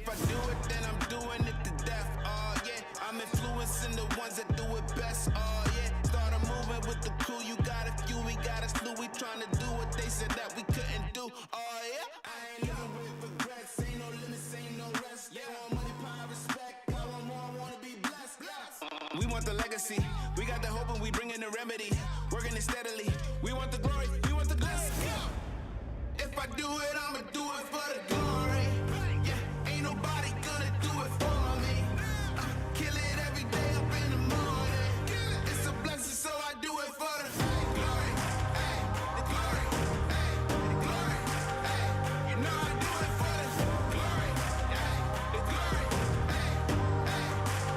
If I do it, then I'm doing it to death. Oh yeah, I'm influencing the ones that do it best. Oh yeah, started moving with the crew. You got a few, we got a slew. We trying to do what they said that we couldn't do. Oh yeah, I ain't living with regrets. Ain't no limits, ain't no rest. They want money, power, respect. I want more, I wanna be blessed. We want the legacy. We got the hope and we bring in the remedy. Working it steadily. We want the glory. We want the glory. If I do it, I'ma do it for the glory. Yeah, ain't nobody gonna do it for me. Kill it every day up in the morning. It's a blessing, so I do it for the glory. Ay, the glory. Ay, the glory. Ay, you know I do it for the glory. Ay, the glory. Ay, ay,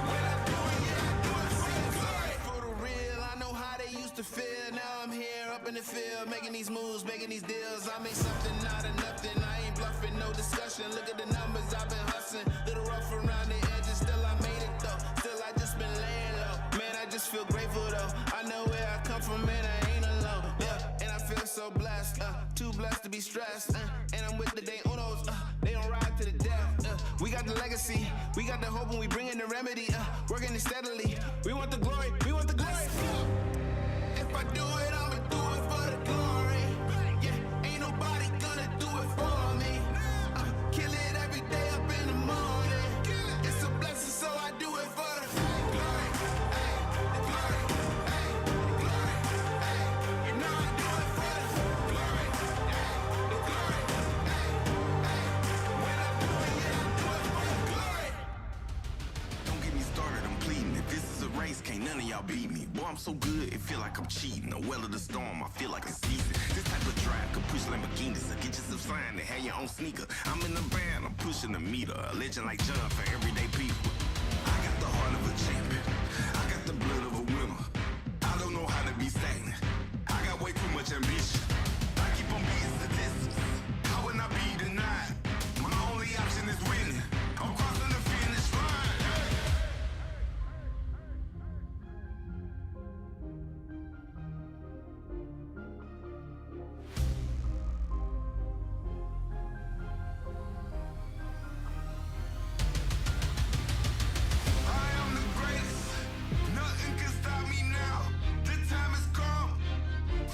when I do it, yeah, I do it for the glory. For the real, I know how they used to feel. Now I'm here up in the field, making these moves, making these deals. I made something out of nothing. I ain't bluffing, no discussion. Look at the numbers, I've been hustling. Little rough around the edges, still I made it though. Still I just been laying low. Man, I just feel grateful though. I know where I come from, man, I ain't alone. Yeah, and I feel so blessed, too blessed to be stressed. And I'm with the day unos, they don't ride to the death. We got the legacy, we got the hope and we bring in the remedy. Working it steadily, we want the glory, we want the glory. If I do it, I'ma do it for the glory. Yeah, ain't nobody gonna do it for me. Kill it every day up in the morning. It's a blessing, so I do it for the glory. Ay, the glory. Ay, the glory. Ay, you know I do it for the glory. Ay, the glory. Ay, ay, when I do it, yeah, I do it for the glory. Don't get me started, I'm pleading. If this is a race, can't none of y'all beat me. Boy, I'm so good, it feel like I'm cheating. The well of the storm, I feel like it's season. This type of drive could push Lamborghinis. So get you some sign and have your own sneaker. I'm in the van, I'm pushing the meter. A legend like John for everyday people. I got the heart of a champion. I got the blood of a winner. I don't know how to be stagnant. I got way too much ambition. I keep on beating statistics. How would I be denied? My only option is winning. I'm crossing the finish line. Hey. I am the greatest. Nothing can stop me now. The time has come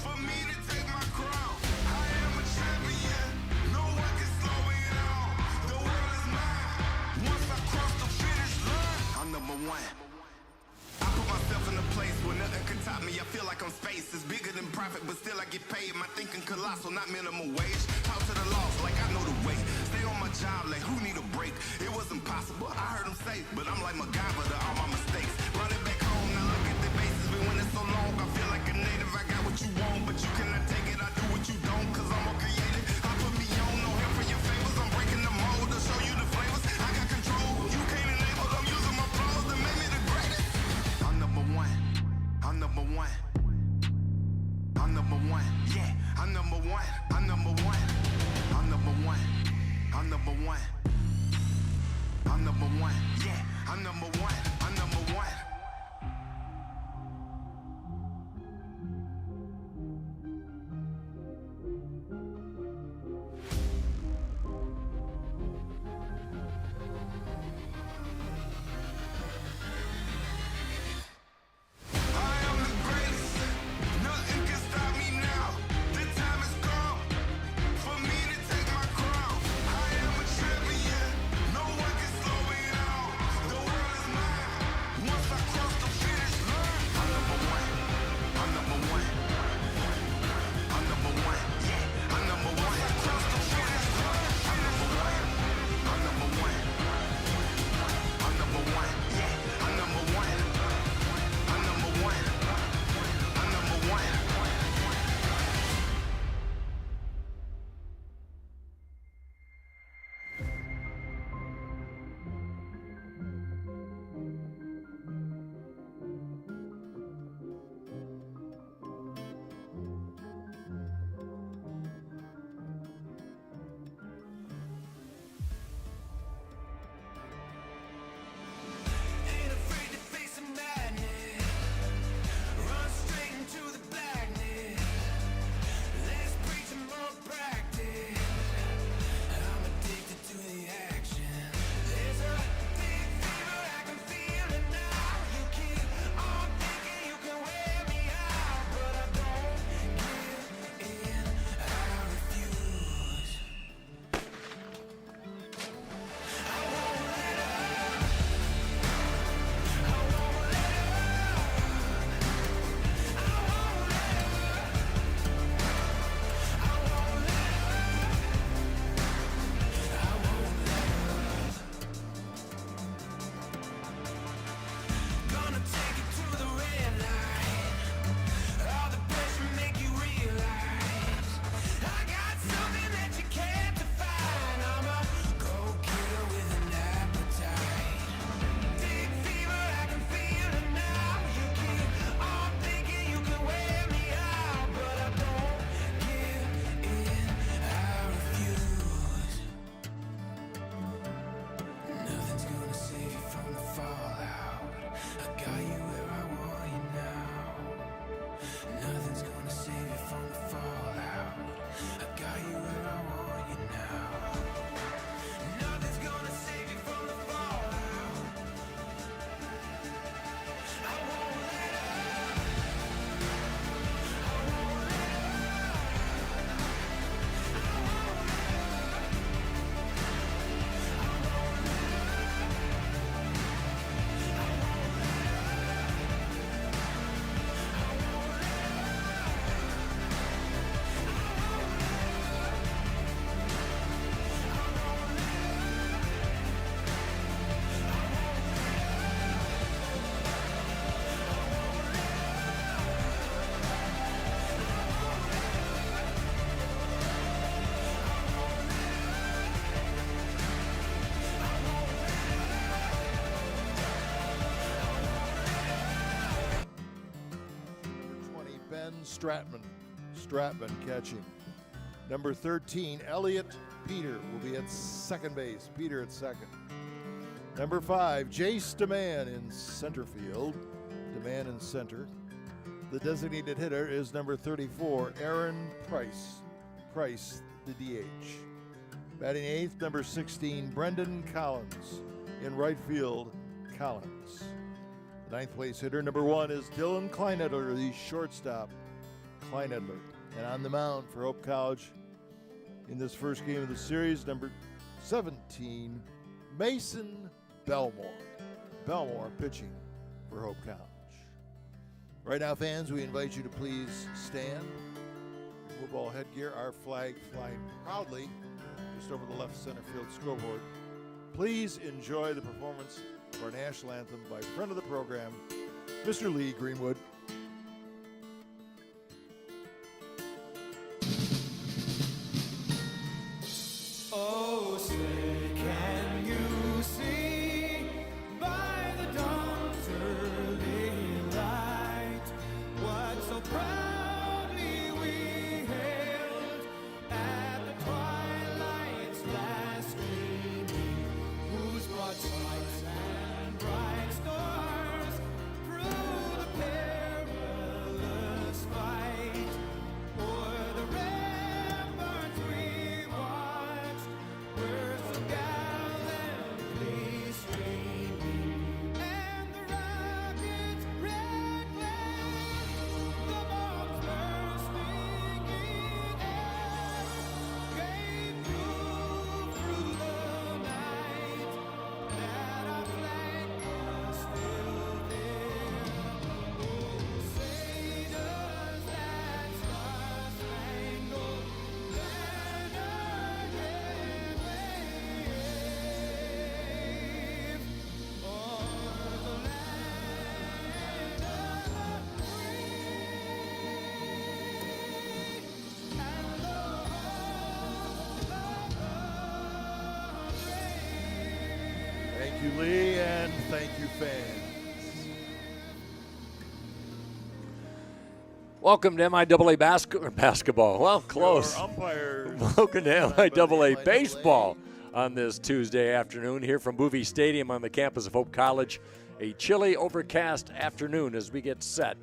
for me to take my crown. I am a champion. No one can slow me down. The world is mine. Once I cross the finish line, I'm number one. I put myself in a place where nothing can top me. I feel like I'm space. It's bigger than profit, but still I get paid. My thinking colossal, not minimum wage. Talk to the loss like I know the way. Stay on my job like who need a break? It wasn't possible, I heard him say, but I'm like MacGyver to all my mistakes. Running back home, now look at the bases. Been winning so long, I feel like a native. I got what you want, but you cannot take it. I do what you don't, cause I'm more creative. I put me on, no help for your favors. I'm breaking the mold to show you the flavors. I got control, you can't enable. I'm using my flaws to make me the greatest. I'm number one. I'm number one. I'm number one. Yeah, I'm number one. I'm number one. I'm number one. I'm number one. I'm number one. Yeah, I'm number one. I'm number one. I am the greatest. Nothing can stop me now. The time has come for me to take my crown. I am a champion. No one can slow me down. The world is mine. Stratman catching. Number 13, Elliott Peter will be at second base. Peter at second. Number 5, Jace DeMann in center field. DeMann in center. The designated hitter is number 34, Aaron Price. Price, the DH. Batting eighth, number 16, Brendan Collins. In right field, Collins. The ninth place hitter, number 1, is Dylan Kleinedler, the shortstop. Kleinedler. And on the mound for Hope College in this first game of the series, number 17, Mason Belmore. Belmore pitching for Hope College. Right now, fans, we invite you to please stand. Your football headgear, our flag flying proudly just over the left center field scoreboard. Please enjoy the performance of our national anthem by friend of the program, Mr. Lee Greenwood. Oh, say can you see by the dawn's early light what so proudly we hailed at the twilight's last gleaming, whose broad stripes and bright stars through the perilous fight o'er the ramparts we watched were so gallantly streaming, and the rocket's red glare, the bombs bursting in air, gave proof through the night that our flag was still there. Oh, say does that star-spangled banner yet wave o'er the land of the free and the home of the brave. Thank you, Lee, and thank you, fans. Welcome to MIAA basketball. Well, close. Your umpires. Welcome to MIAA MIAA. baseball on this Tuesday afternoon here from Boovie Stadium on the campus of Hope College. A chilly, overcast afternoon as we get set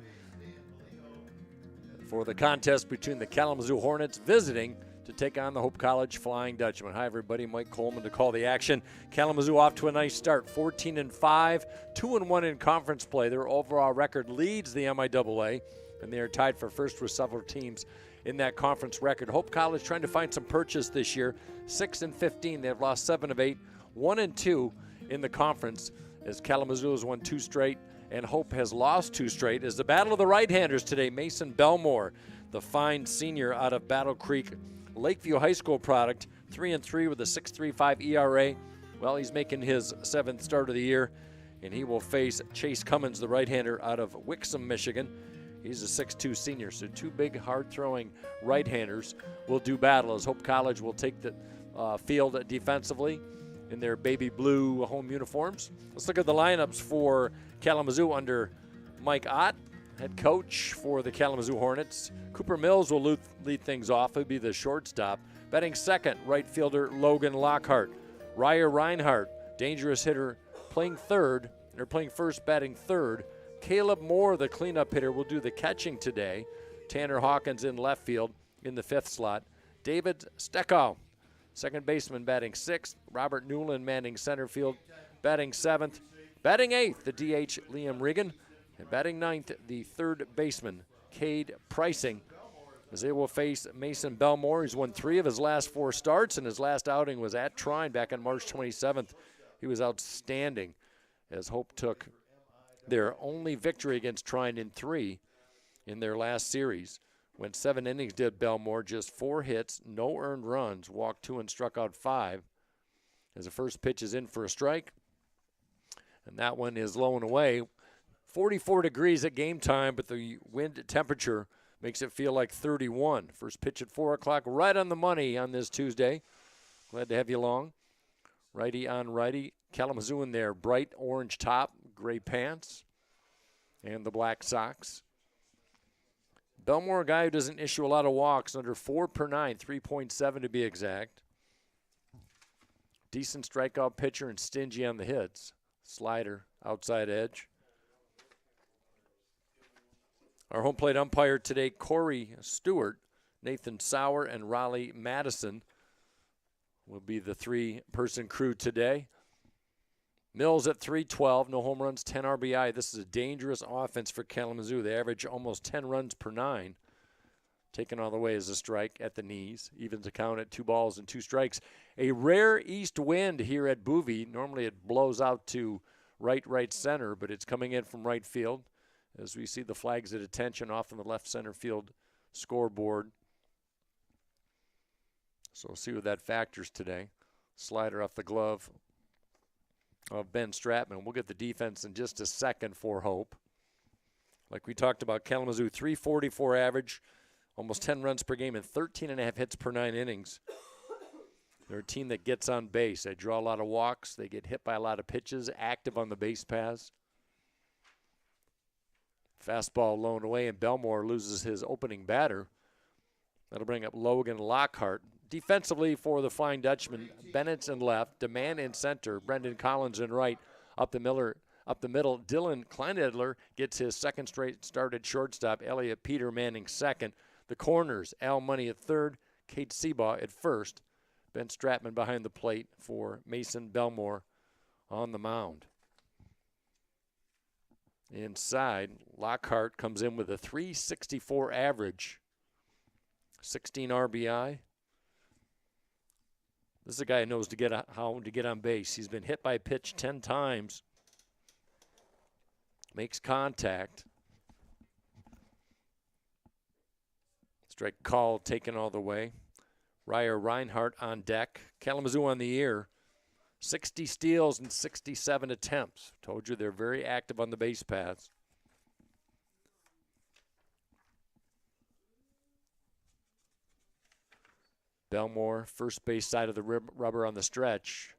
for the contest between the Kalamazoo Hornets visiting to take on the Hope College Flying Dutchman. Hi, everybody. Mike Coleman to call the action. Kalamazoo off to a nice start, 14-5, 2-1 in conference play. Their overall record leads the MIAA, and they are tied for first with several teams in that conference record. Hope College trying to find some purchase this year, 6-15. They've lost 7 of 8, 1-2 in the conference as Kalamazoo has won 2 straight and Hope has lost 2 straight. As the battle of the right-handers today, Mason Belmore, the fine senior out of Battle Creek, Lakeview High School product, 3-3 with a 6.35 ERA. Well, he's making his 7th start of the year, and he will face Chase Cummins, the right-hander out of Wixom, Michigan. He's a 6'2 senior, so 2 big, hard-throwing right-handers will do battle as Hope College will take the field defensively in their baby blue home uniforms. Let's look at the lineups for Kalamazoo under Mike Ott, head coach for the Kalamazoo Hornets. Cooper Mills will lead things off. He'll be the shortstop. Batting second, right fielder Logan Lockhart. Ryer Reinhardt, dangerous hitter, playing first, batting third. Caleb Moore, the cleanup hitter, will do the catching today. Tanner Hawkins in left field in the 5th slot. David Steckow, second baseman, batting 6th. Robert Newland manning center field, batting 7th. Batting 8th, the DH Liam Regan. And batting 9th, the third baseman, Cade Pricing, as they will face Mason Belmore. He's won 3 of his last 4 starts, and his last outing was at Trine back on March 27th. He was outstanding as Hope took their only victory against Trine in 3 in their last series. Went 7 innings, did Belmore, just 4 hits, no earned runs, walked 2 and struck out 5. As the first pitch is in for a strike, and that one is low and away. 44 degrees at game time, but the wind temperature makes it feel like 31. First pitch at 4 o'clock, right on the money on this Tuesday. Glad to have you along. Righty on righty. Kalamazoo in their bright orange top, gray pants, and the black socks. Belmore, a guy who doesn't issue a lot of walks, under 4 per 9, 3.7 to be exact. Decent strikeout pitcher and stingy on the hits. Slider, outside edge. Our home plate umpire today, Corey Stewart, Nathan Sauer, and Raleigh Madison will be the 3-person crew today. Mills at 312, no home runs, 10 RBI. This is a dangerous offense for Kalamazoo. They average almost 10 runs per 9. Taken all the way as a strike at the knees. Evens the count at 2 balls and 2 strikes. A rare east wind here at Boovie. Normally it blows out to right center, but it's coming in from right field. As we see the flags at attention off in the left center field scoreboard. So we'll see what that factors today. Slider off the glove of Ben Stratman. We'll get the defense in just a second for Hope. Like we talked about, Kalamazoo 344 average, almost 10 runs per game and 13.5 hits per 9 innings. They're a team that gets on base. They draw a lot of walks. They get hit by a lot of pitches, active on the base paths. Fastball loaned away, and Belmore loses his opening batter. That'll bring up Logan Lockhart. Defensively for the Flying Dutchman, Bennett's in left, DeMann in center, Brendan Collins in right. Up the middle, Dylan Kleinedler gets his second straight start at shortstop. Elliot Peter manning second. The corners, Al Money at third, Kate Seabaugh at first. Ben Stratman behind the plate for Mason Belmore on the mound. Inside, Lockhart comes in with a 364 average, 16 RBI. This is a guy who knows how to get on base. He's been hit by a pitch 10 times. Makes contact. Strike call taken all the way. Ryer Reinhardt on deck. Kalamazoo on the year. 60 steals and 67 attempts. Told you they're very active on the base paths. Belmore, first base side of the rubber on the stretch.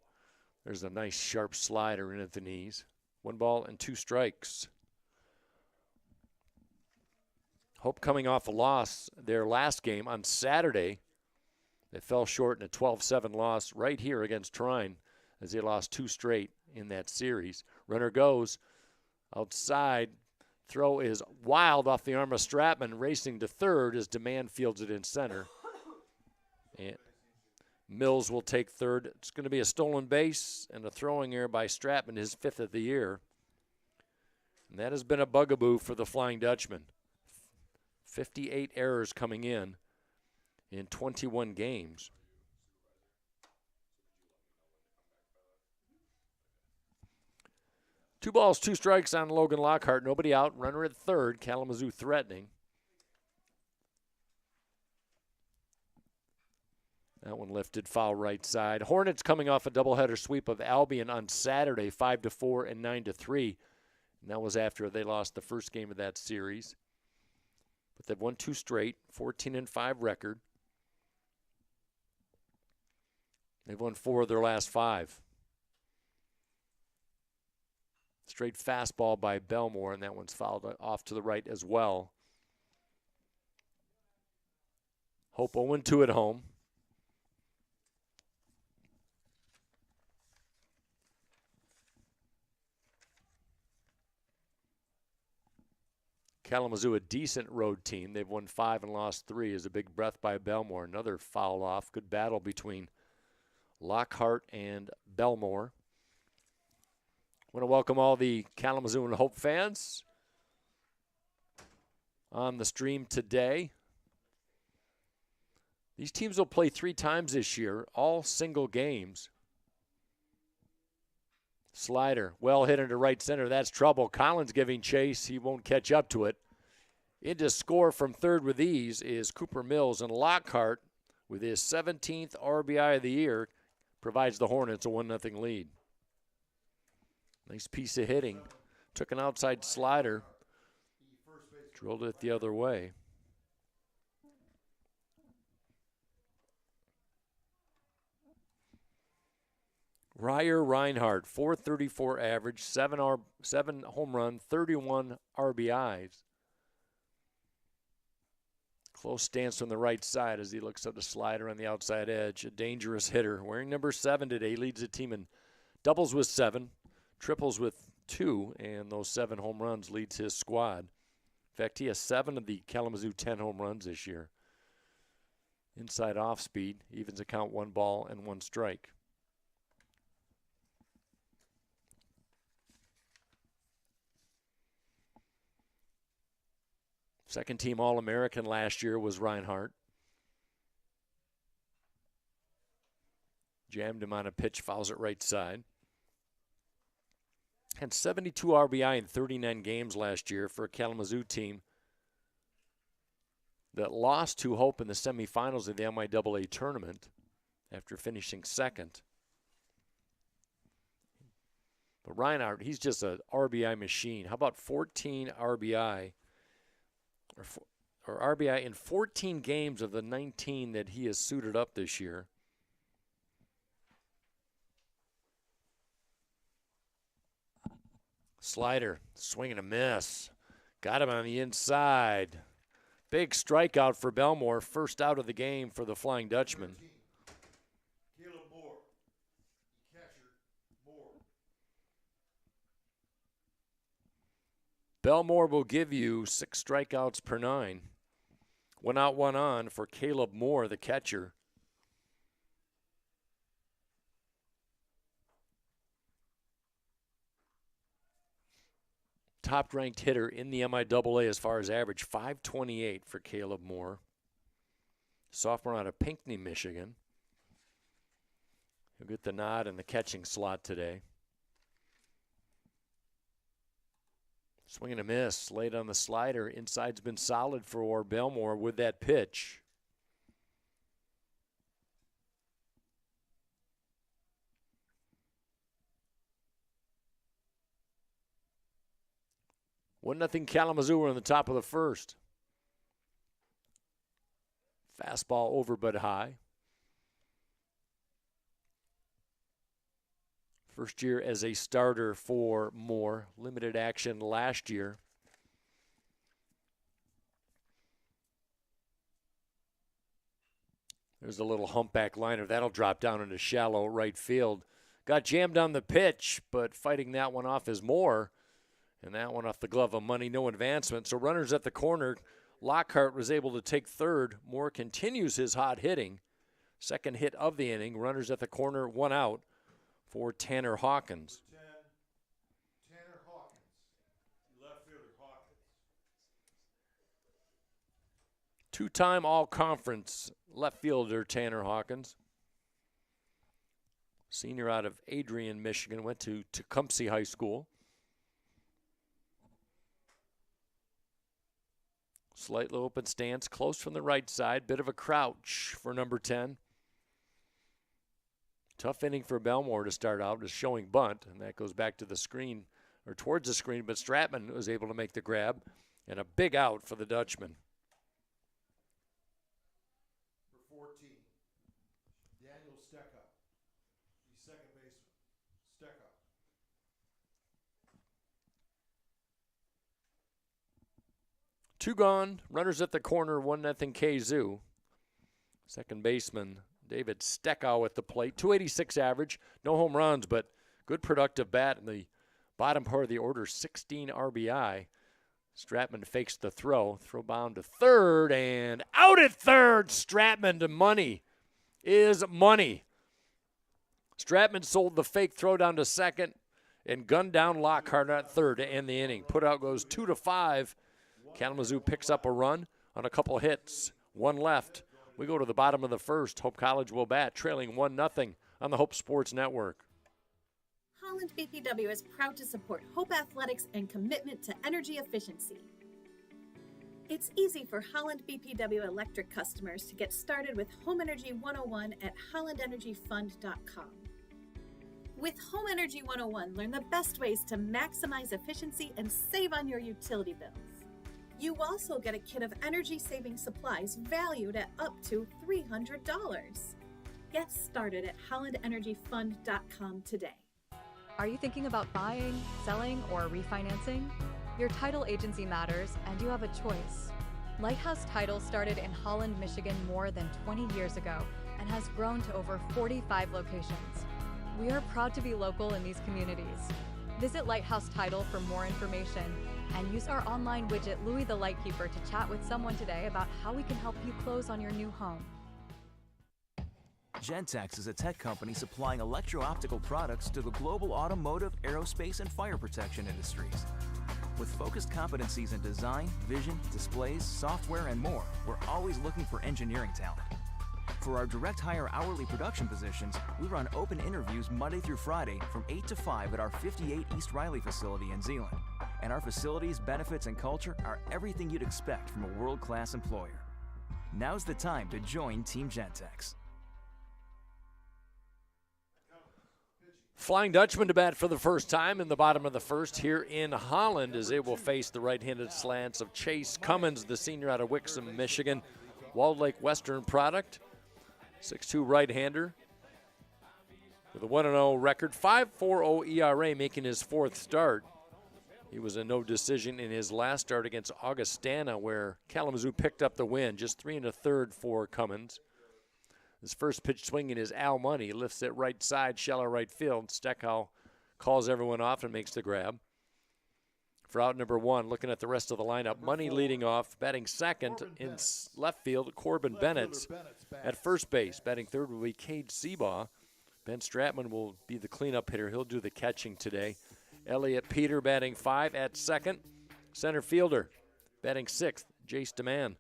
There's a nice sharp slider in at the knees. 1 ball and 2 strikes. Hope coming off a loss their last game on Saturday. They fell short in a 12-7 loss right here against Trine as they lost 2 straight in that series. Runner goes outside. Throw is wild off the arm of Stratman, racing to third as DeMann fields it in center. And Mills will take third. It's going to be a stolen base and a throwing error by Stratman, his 5th of the year. And that has been a bugaboo for the Flying Dutchman. 58 errors coming in 21 games. Two balls, 2 strikes on Logan Lockhart. Nobody out. Runner at third. Kalamazoo threatening. That one lifted foul right side. Hornets coming off a doubleheader sweep of Albion on Saturday, 5-4 and 9-3. And that was after they lost the first game of that series. But they've won 2 straight, 14-5 record. They've won 4 of their last 5. Straight fastball by Belmore, and that one's fouled off to the right as well. Hope 0-2 at home. Kalamazoo, a decent road team. They've won 5 and lost 3. Is a big breath by Belmore. Another foul off. Good battle between Lockhart and Belmore. I want to welcome all the Kalamazoo and Hope fans on the stream today. These teams will play 3 times this year, all single games. Slider, well hit into right center. That's trouble. Collins giving chase. He won't catch up to it. In to score from third with ease is Cooper Mills, and Lockhart, with his 17th RBI of the year, provides the Hornets a 1-0 lead. Nice piece of hitting. Took an outside slider. Drilled it the other way. Ryer Reinhardt, 434 average, 7 home run, 31 RBIs. Close stance from the right side as he looks at the slider on the outside edge. A dangerous hitter. Wearing number 7 today, leads the team in doubles with 7, triples with 2, and those 7 home runs leads his squad. In fact, he has 7 of the Kalamazoo 10 home runs this year. Inside off speed, evens the count 1 ball and 1 strike. Second team All-American last year was Reinhardt. Jammed him on a pitch, fouls it right side. Had 72 RBI in 39 games last year for a Kalamazoo team that lost to Hope in the semifinals of the MIAA tournament after finishing second. But Reinhardt, he's just an RBI machine. How about 14 RBI? Or RBI in 14 games of the 19 that he has suited up this year. Slider, swing and a miss. Got him on the inside. Big strikeout for Belmore. First out of the game for the Flying Dutchman. Caleb Moore, catcher, Moore. Belmore will give you 6 strikeouts per 9. 1 out, 1 on for Caleb Moore, the catcher. Top-ranked hitter in the MIAA as far as average, 528 for Caleb Moore. Sophomore out of Pinckney, Michigan. He'll get the nod in the catching slot today. Swing and a miss, late on the slider. Inside's been solid for Belmore with that pitch. One nothing Kalamazoo are on the top of the first. Fastball over but high. First year as a starter for Moore. Limited action last year. There's a little humpback liner. That'll drop down into shallow right field. Got jammed on the pitch, but fighting that one off is Moore. And that one off the glove of Money, no advancement. So runners at the corner. Lockhart was able to take third. Moore continues his hot hitting. Second hit of the inning. Runners at the corner, 1 out for Tanner Hawkins. Tanner Hawkins, left fielder Hawkins. 2-time all-conference left fielder Tanner Hawkins. Senior out of Adrian, Michigan. Went to Tecumseh High School. Slightly open stance, close from the right side. Bit of a crouch for number 10. Tough inning for Belmore to start out, is showing bunt, and that goes back to the screen, or towards the screen, but Stratman was able to make the grab, and a big out for the Dutchman. For 14, Daniel Steckup, the second baseman. Steckup. Two gone, runners at the corner, 1-0 KZoo. Second baseman David Steckow at the plate, 286 average, no home runs, but good productive bat in the bottom part of the order, 16 RBI. Stratman fakes the throw bound to third, and out at third. Stratman to Money is money. Stratman sold the fake throw down to second and gunned down Lockhart at third to end the inning. Put out goes 2-5. Kalamazoo picks up a run on a couple hits. 1 left. We go to the bottom of the first. Hope College will bat, trailing 1-0 on the Hope Sports Network. Holland BPW is proud to support Hope Athletics and commitment to energy efficiency. It's easy for Holland BPW electric customers to get started with Home Energy 101 at hollandenergyfund.com. With Home Energy 101, learn the best ways to maximize efficiency and save on your utility bills. You also get a kit of energy-saving supplies valued at up to $300. Get started at hollandenergyfund.com today. Are you thinking about buying, selling, or refinancing? Your title agency matters, and you have a choice. Lighthouse Title started in Holland, Michigan more than 20 years ago and has grown to over 45 locations. We are proud to be local in these communities. Visit Lighthouse Title for more information and use our online widget Louie the Lightkeeper to chat with someone today about how we can help you close on your new home. Gentex is a tech company supplying electro-optical products to the global automotive, aerospace, and fire protection industries. With focused competencies in design, vision, displays, software, and more, we're always looking for engineering talent. For our direct hire hourly production positions, we run open interviews Monday through Friday from 8 to 5 at our 58 East Riley facility in Zeeland. And our facilities, benefits, and culture are everything you'd expect from a world-class employer. Now's the time to join Team Gentex. Flying Dutchman to bat for the first time in the bottom of the first here in Holland as they will face the right-handed slants of Chase Cummins, the senior out of Wixom, Michigan. Walled Lake Western product, 6'2" right-hander with a 1-0 record, 5.40 ERA, making his fourth start. He was a no decision in his last start against Augustana, where Kalamazoo picked up the win, just 3 1/3 for Cummins. His first pitch swinging is Al Money, lifts it right side, shallow right field. Steckow calls everyone off and makes the grab. For out number one, looking at the rest of the lineup, Money leading off, batting second in left field, Corbin Bennett. At first base, batting third will be Cade Seabaugh. Ben Stratman will be the cleanup hitter. He'll do the catching today. Elliot Peter batting 5 at second. Center fielder batting 6th, Jace DeMann.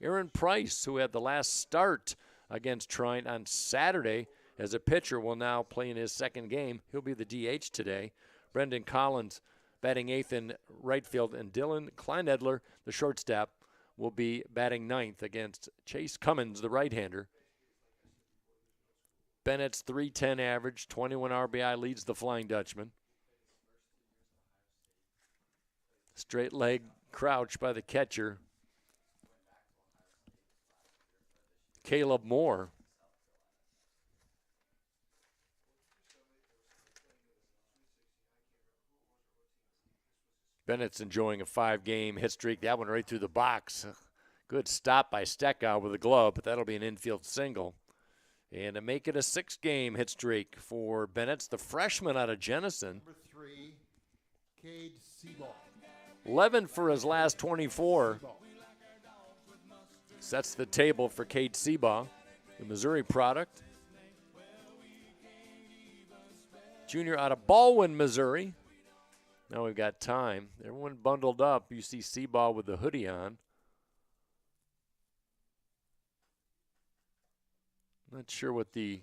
Aaron Price, who had the last start against Trine on Saturday as a pitcher, will now play in his second game. He'll be the DH today. Brendan Collins batting 8th in right field, and Dylan Kleinedler, the shortstop, will be batting 9th against Chase Cummins, the right-hander. Bennett's .310 average, 21 RBI, leads the Flying Dutchman. Straight leg crouch by the catcher, Caleb Moore. Bennett's enjoying a 5-game hit streak. That one right through the box. Good stop by Steckow with a glove, but that'll be an infield single. And to make it a 6-game hit streak for Bennett's the freshman out of Jenison. Number 3, Cade Seabaugh. 11 for his last 24. Sets the table for Cade Seabaugh, the Missouri product. Junior out of Baldwin, Missouri. Now we've got time. Everyone bundled up. You see Seabaugh with the hoodie on. Not sure what the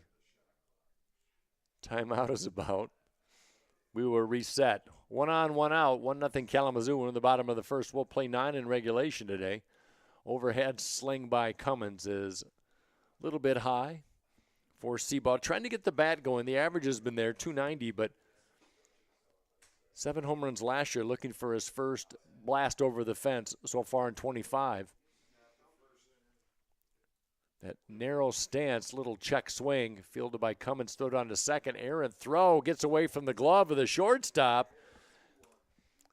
timeout is about. We will reset. 1 on, 1 out. 1-0 Kalamazoo. We're in the bottom of the first. We'll play 9 in regulation today. Overhead sling by Cummins is a little bit high for Seabaugh. Trying to get the bat going. The average has been there, 290, but 7 home runs last year, looking for his first blast over the fence so far in 25. That narrow stance, little check swing, fielded by Cummins, thrown on to second. Errant throw, gets away from the glove of the shortstop.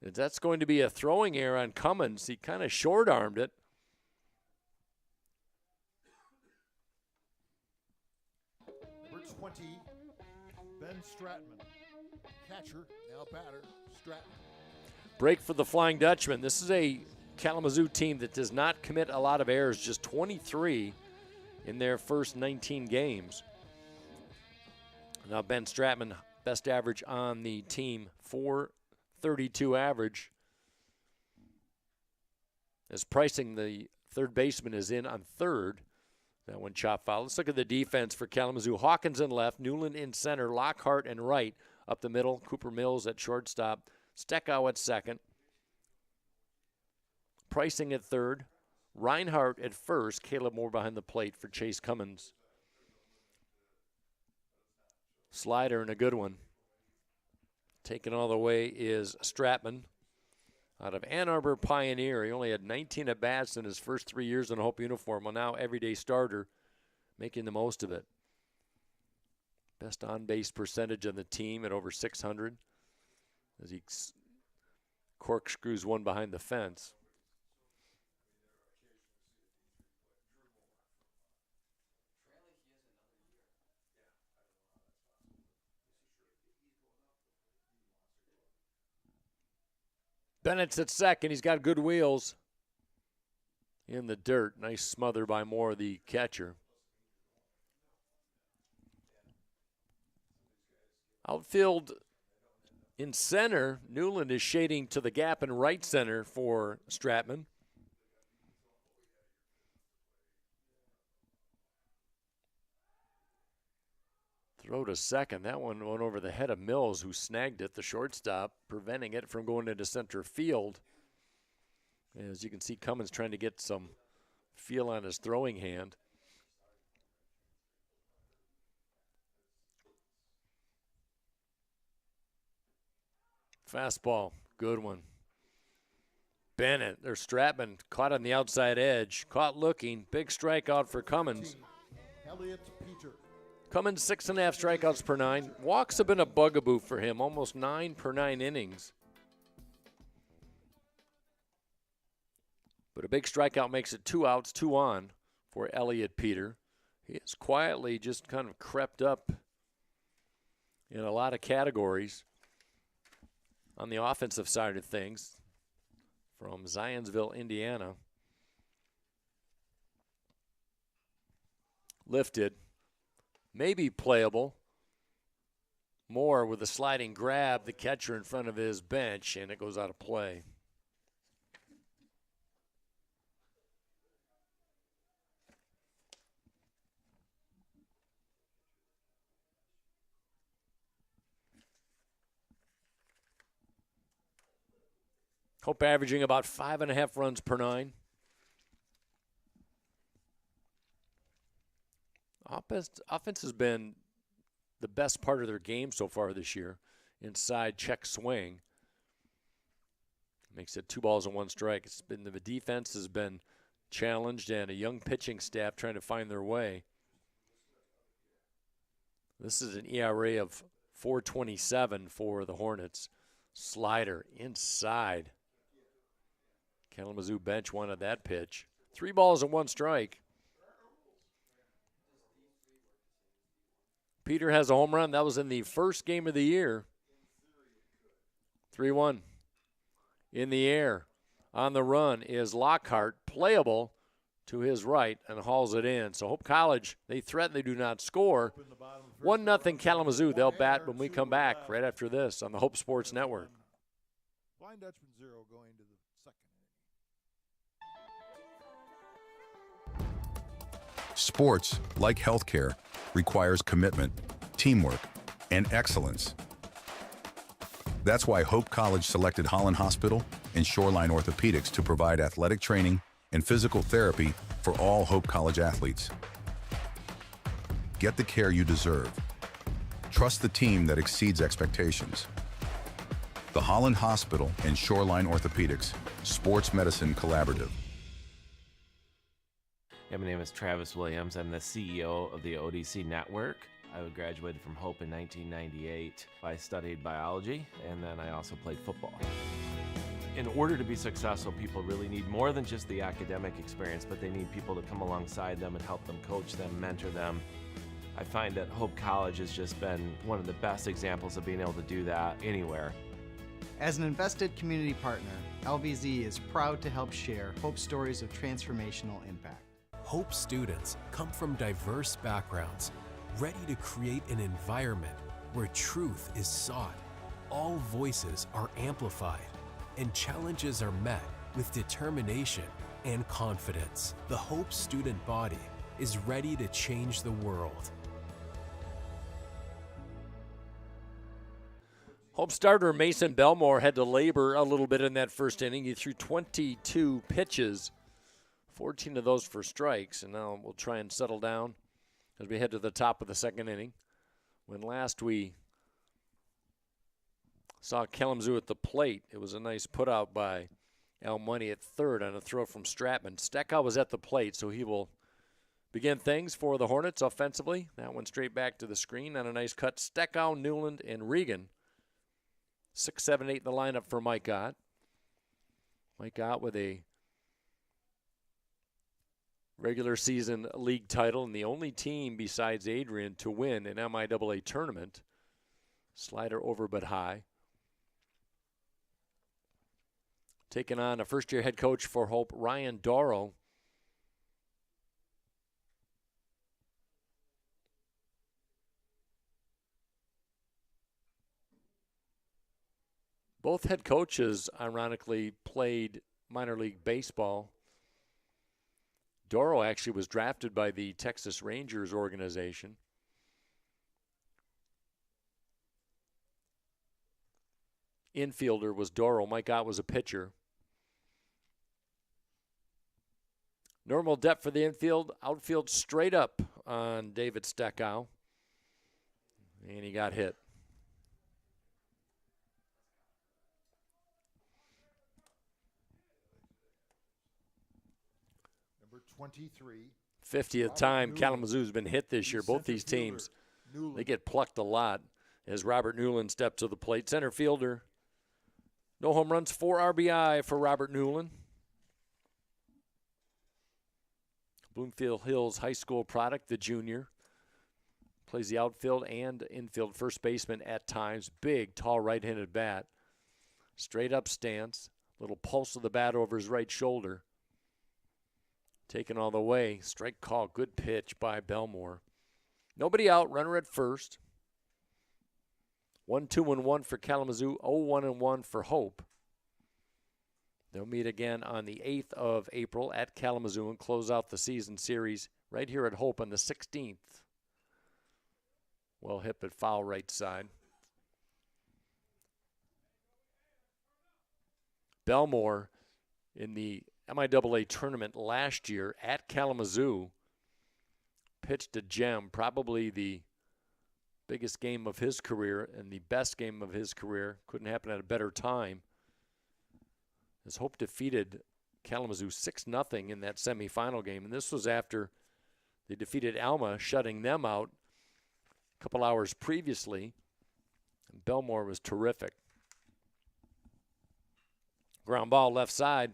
That's going to be a throwing error on Cummins. He kind of short-armed it. Number 20, Ben Stratman. Catcher, now batter, Stratman. Break for the Flying Dutchman. This is a Kalamazoo team that does not commit a lot of errors, just 23 in their first 19 games. Now Ben Stratman, best average on the team, .432 average. As Pricing, the third baseman, is in on third. That one chop foul. Let's look at the defense for Kalamazoo. Hawkins in left, Newland in center, Lockhart in right. Up the middle, Cooper Mills at shortstop, Steckow at second, Pricing at third, Reinhardt at first, Caleb Moore behind the plate for Chase Cummins. Slider and a good one. Taken all the way is Stratman out of Ann Arbor Pioneer. He only had 19 at-bats in his first 3 years in a Hope uniform. Well, now everyday starter, making the most of it. Best on-base percentage on the team at over 600 as he corkscrews one behind the fence. Bennett's at second. He's got good wheels in the dirt. Nice smother by Moore, the catcher. Outfield in center, Newland is shading to the gap in right center for Stratman. Throw to second. That one went over the head of Mills, who snagged it, the shortstop, preventing it from going into center field. As you can see, Cummins trying to get some feel on his throwing hand. Fastball, good one. Bennett, or Stratman, caught on the outside edge, caught looking. Big strikeout for Cummins. Elliott Peter. Cummins 6.5 strikeouts per 9. Walks have been a bugaboo for him, almost 9 per 9 innings. But a big strikeout makes it 2 outs, 2 on for Elliott Peter. He has quietly just kind of crept up in a lot of categories on the offensive side of things from Zionsville, Indiana. Lifted. Maybe playable. Moore with a sliding grab, the catcher in front of his bench, and it goes out of play. Hope averaging about 5.5 runs per 9. Offense has been the best part of their game so far this year. Inside check swing. Makes it 2 balls and 1 strike. It's been the defense has been challenged and a young pitching staff trying to find their way. This is an ERA of 4.27 for the Hornets. Slider inside. Kalamazoo bench wanted that pitch. 3 balls and 1 strike. Peter has a home run. That was in the first game of the year. 3-1. In the air. On the run is Lockhart. Playable to his right and hauls it in. So Hope College, they threaten, they do not score. 1-0 Kalamazoo. They'll bat when we come back right after this on the Hope Sports Network. Blind Dutchman 0 going to the second inning. Sports, like healthcare, requires commitment, teamwork, and excellence. That's why Hope College selected Holland Hospital and Shoreline Orthopedics to provide athletic training and physical therapy for all Hope College athletes. Get the care you deserve. Trust the team that exceeds expectations. The Holland Hospital and Shoreline Orthopedics Sports Medicine Collaborative. Yeah, my name is Travis Williams. I'm the CEO of the ODC Network. I graduated from Hope in 1998. I studied biology, and then I also played football. In order to be successful, people really need more than just the academic experience, but they need people to come alongside them and help them coach them, mentor them. I find that Hope College has just been one of the best examples of being able to do that anywhere. As an invested community partner, LVZ is proud to help share Hope stories of transformational impact. Hope students come from diverse backgrounds, ready to create an environment where truth is sought, all voices are amplified, and challenges are met with determination and confidence. The Hope student body is ready to change the world. Hope starter Mason Belmore had to labor a little bit in that first inning. He threw 22 pitches, 14 of those for strikes, and now we'll try and settle down as we head to the top of the second inning. When last we saw Kalamazoo at the plate, it was a nice put out by Al Money at third on a throw from Stratman. Steckow was at the plate, so he will begin things for the Hornets offensively. That one straight back to the screen on a nice cut. Steckow, Newland, and Regan. 6, 7, 8 in the lineup for Mike Gott. Mike Gott with a regular season league title and the only team besides Adrian to win an MIAA tournament. Slider over but high. taking on a first-year head coach for Hope, Ryan Doro. Both head coaches, ironically, played minor league baseball. Doro actually was drafted by the Texas Rangers organization. Infielder was Doro. Mike Ott was a pitcher. Normal depth for the infield. Outfield straight up on David Steckow. And he got hit. Number 23. 50th time Kalamazoo's been hit this year. Both these teams, they get plucked a lot as Robert Newland stepped to the plate. Center fielder. No home runs, 4 RBI for Robert Newland. Bloomfield Hills High School product, the junior. Plays the outfield and infield, first baseman at times. Big, tall right-handed bat. Straight up stance. Little pulse of the bat over his right shoulder. Taken all the way. Strike call. Good pitch by Belmore. Nobody out. Runner at first. 1-2-1 for Kalamazoo. 0-1-1 for Hope. They'll meet again on the 8th of April at Kalamazoo and close out the season series right here at Hope on the 16th. Well hit at foul right side. Belmore in the MIAA tournament last year at Kalamazoo pitched a gem, probably the biggest game of his career and the best game of his career. Couldn't happen at a better time. As Hope defeated Kalamazoo 6-0 in that semifinal game, and this was after they defeated Alma, shutting them out a couple hours previously. And Belmore was terrific. Ground ball left side.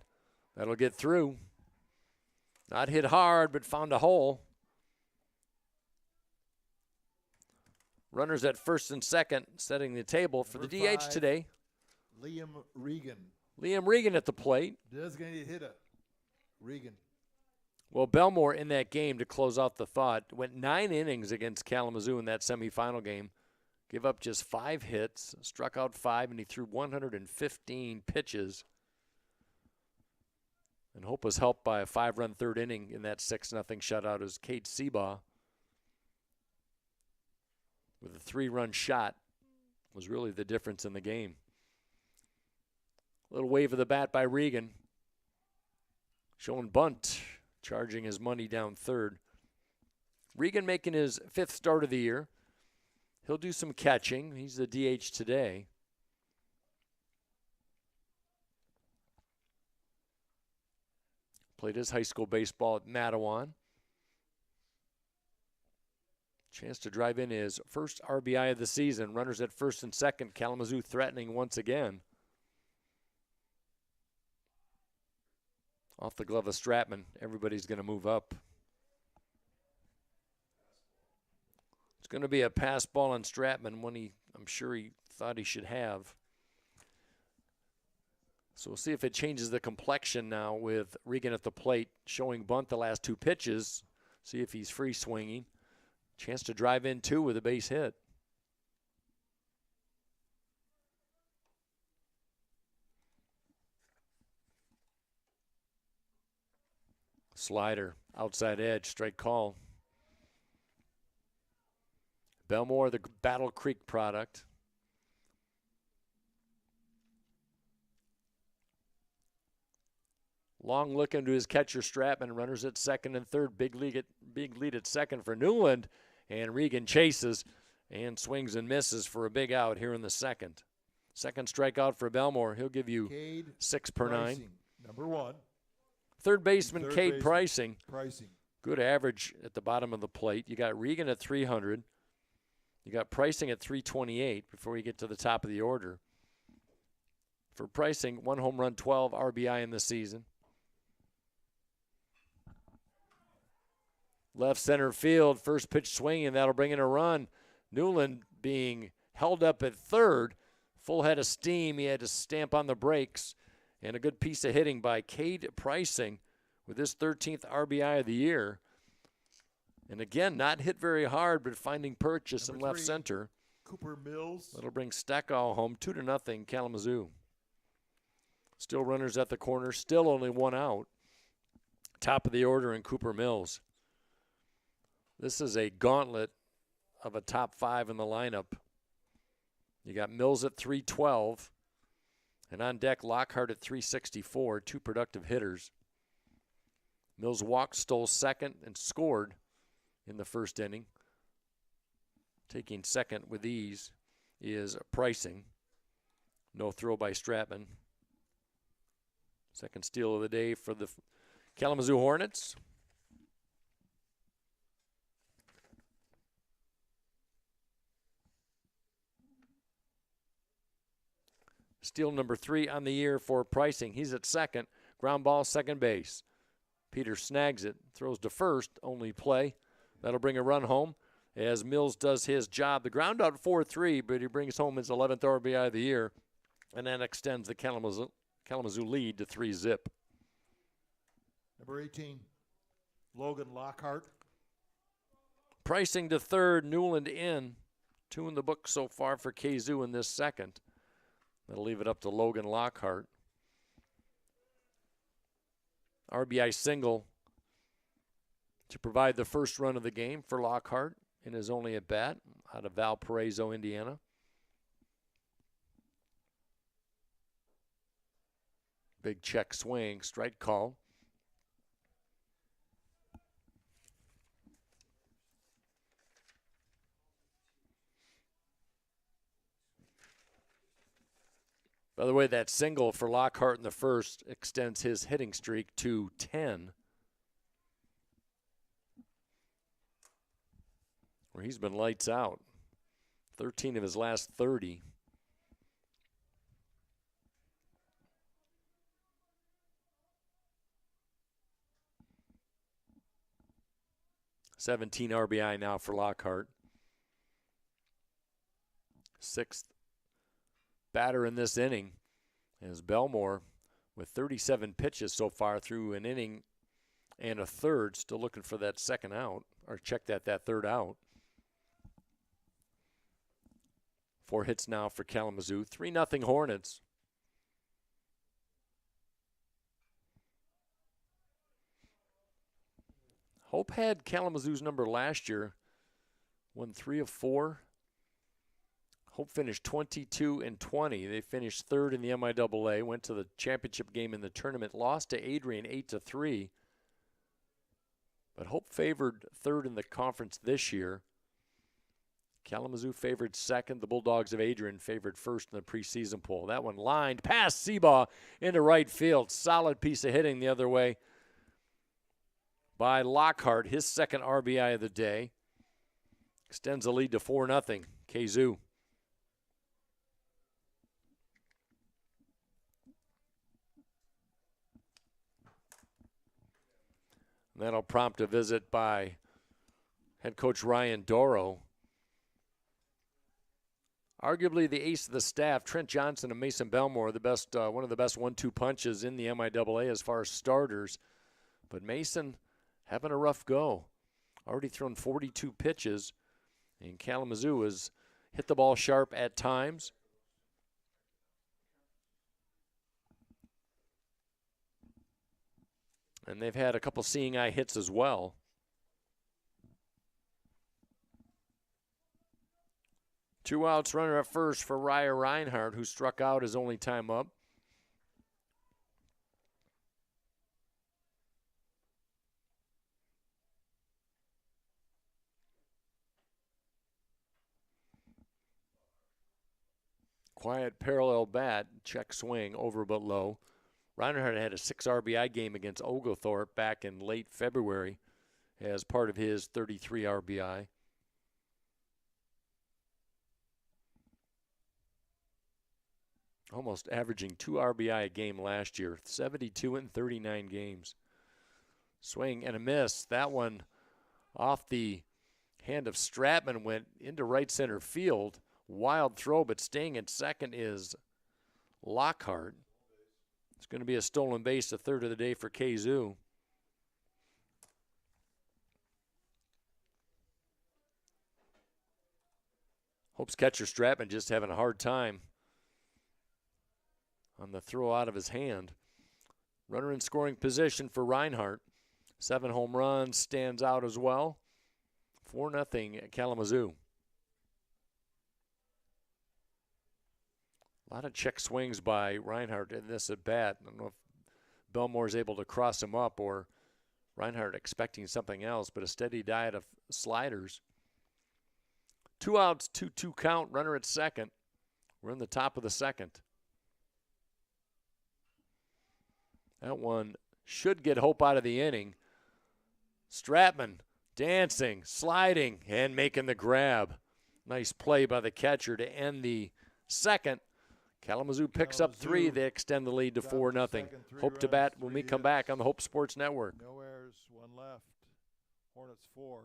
That'll get through. Not hit hard, but found a hole. Runners at first and second, setting the table for the DH today. Liam Regan. Liam Regan at the plate. Designated hitter. Regan. Well, Belmore in that game, to close out the thought, went 9 innings against Kalamazoo in that semifinal game. Gave up just 5 hits, struck out 5, and he threw 115 pitches. And Hope was helped by a 5-run third inning in that 6-0 shutout as Kate Seabaugh, with a 3-run shot, was really the difference in the game. A little wave of the bat by Regan. Showing bunt, charging his money down third. Regan making his 5th start of the year. He'll do some catching. He's the DH today. Played his high school baseball at Mattawan. Chance to drive in his first RBI of the season. Runners at first and second. Kalamazoo threatening once again. Off the glove of Stratman. Everybody's going to move up. It's going to be a pass ball on Stratman, one I'm sure he thought he should have. So we'll see if it changes the complexion now with Regan at the plate, showing bunt the last 2 pitches. See if he's free swinging. Chance to drive in 2 with a base hit. Slider, outside edge, strike call. Belmore, the Battle Creek product. Long look into his catcher Stratman. Runners at second and third. Big lead at second for Newland. And Regan chases and swings and misses for a big out here in the second. Second strikeout for Belmore. He'll give you Cade 6 per Pricing, 9. Number 1. Third baseman Cade Pricing. Good average at the bottom of the plate. You got Regan at 300. You got Pricing at 328 before you get to the top of the order. For Pricing, 1 home run, 12 RBI in the season. Left center field, first pitch swinging, that'll bring in a run. Newland being held up at third, full head of steam. He had to stamp on the brakes, And a good piece of hitting by Cade Pricing with his 13th RBI of the year. And again, not hit very hard, but finding purchase in left center. Cooper Mills. That'll bring Steckow home 2-0 Kalamazoo. Still runners at the corner, still only one out. Top of the order in Cooper Mills. This is a gauntlet of a top 5 in the lineup. You got Mills at 312, and on deck Lockhart at 364, two productive hitters. Mills walked, stole second, and scored in the first inning. Taking second with ease is Pricing. No throw by Stratman. Second steal of the day for the Kalamazoo Hornets. Steal number 3 on the year for Pricing. He's at second. Ground ball, second base. Peter snags it, throws to first, only play. That'll bring a run home as Mills does his job. The ground out 4-3, but he brings home his 11th RBI of the year, and then extends the Kalamazoo lead to 3-zip. Number 18, Logan Lockhart. Pricing to third, Newland in. 2 in the book so far for KZoo in this second. That'll leave it up to Logan Lockhart. RBI single to provide the first run of the game for Lockhart in his only at bat out of Valparaiso, Indiana. Big check swing, strike call. By the way, that single for Lockhart in the first extends his hitting streak to 10, where he's been lights out. 13 of his last 30. (17 RBI now for Lockhart. 6th batter in this inning is Belmore with 37 pitches so far through an inning and a third. Still looking for that second out, or check that third out. 4 hits now for Kalamazoo. 3-0 Hornets. Hope had Kalamazoo's number last year. Won 3 of 4. Hope finished 22-20. They finished third in the MIAA, went to the championship game in the tournament, lost to Adrian 8-3. But Hope favored third in the conference this year. Kalamazoo favored second. The Bulldogs of Adrian favored first in the preseason poll. That one lined past Seabaugh into right field. Solid piece of hitting the other way by Lockhart, his second RBI of the day. Extends the lead to 4-0 KZoo. That'll prompt a visit by head coach Ryan Doro. Arguably the ace of the staff, Trent Johnson and Mason Belmore, the best, one of the best 1-2 punches in the MIAA as far as starters. But Mason having a rough go. Already thrown 42 pitches, and Kalamazoo has hit the ball sharp at times. And they've had a couple seeing eye hits as well. Two outs, runner at first for Ryer Reinhardt, who struck out his only time up. Quiet parallel bat, check swing, over but low. Reinhardt had a 6 RBI game against Oglethorpe back in late February as part of his 33 RBI. Almost averaging 2 RBI a game last year, 72 in 39 games. Swing and a miss. That one off the hand of Stratman went into right center field. Wild throw, but staying at second is Lockhart. It's going to be a stolen base, a third of the day for Kazoo. Hope's catcher Stratman just having a hard time on the throw out of his hand. Runner in scoring position for Reinhardt. 7 home runs, stands out as well. 4-0 at Kalamazoo. A lot of check swings by Reinhardt in this at bat. I don't know if Belmore is able to cross him up or Reinhardt expecting something else, but a steady diet of sliders. 2 outs, 2-2 count, runner at second. We're in the top of the second. That one should get Hope out of the inning. Stratman dancing, sliding, and making the grab. Nice play by the catcher to end the second. Kalamazoo picks up 3. They extend the lead to 4-0. Hope to bat when we come back on the Hope Sports Network. No errors, 1 left. Hornets 4.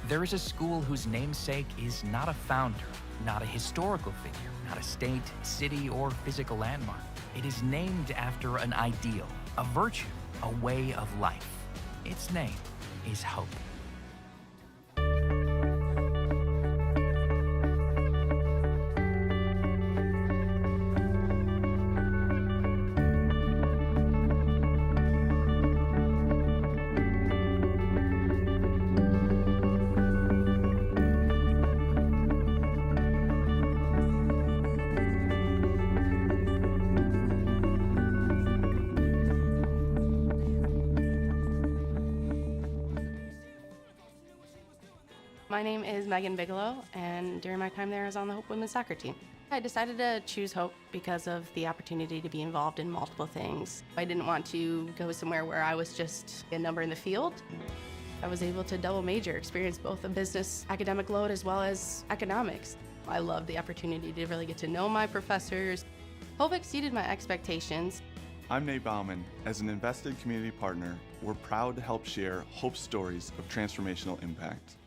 There is a school whose namesake is not a founder, not a historical figure, not a state, city, or physical landmark. It is named after an ideal, a virtue, a way of life. Its name is hope. My name is Megan Bigelow, and during my time there, I was on the Hope women's soccer team. I decided to choose Hope because of the opportunity to be involved in multiple things. I didn't want to go somewhere where I was just a number in the field. I was able to double major, experience both a business academic load as well as economics. I loved the opportunity to really get to know my professors. Hope exceeded my expectations. I'm Nate Bauman. As an invested community partner, we're proud to help share Hope's stories of transformational impact.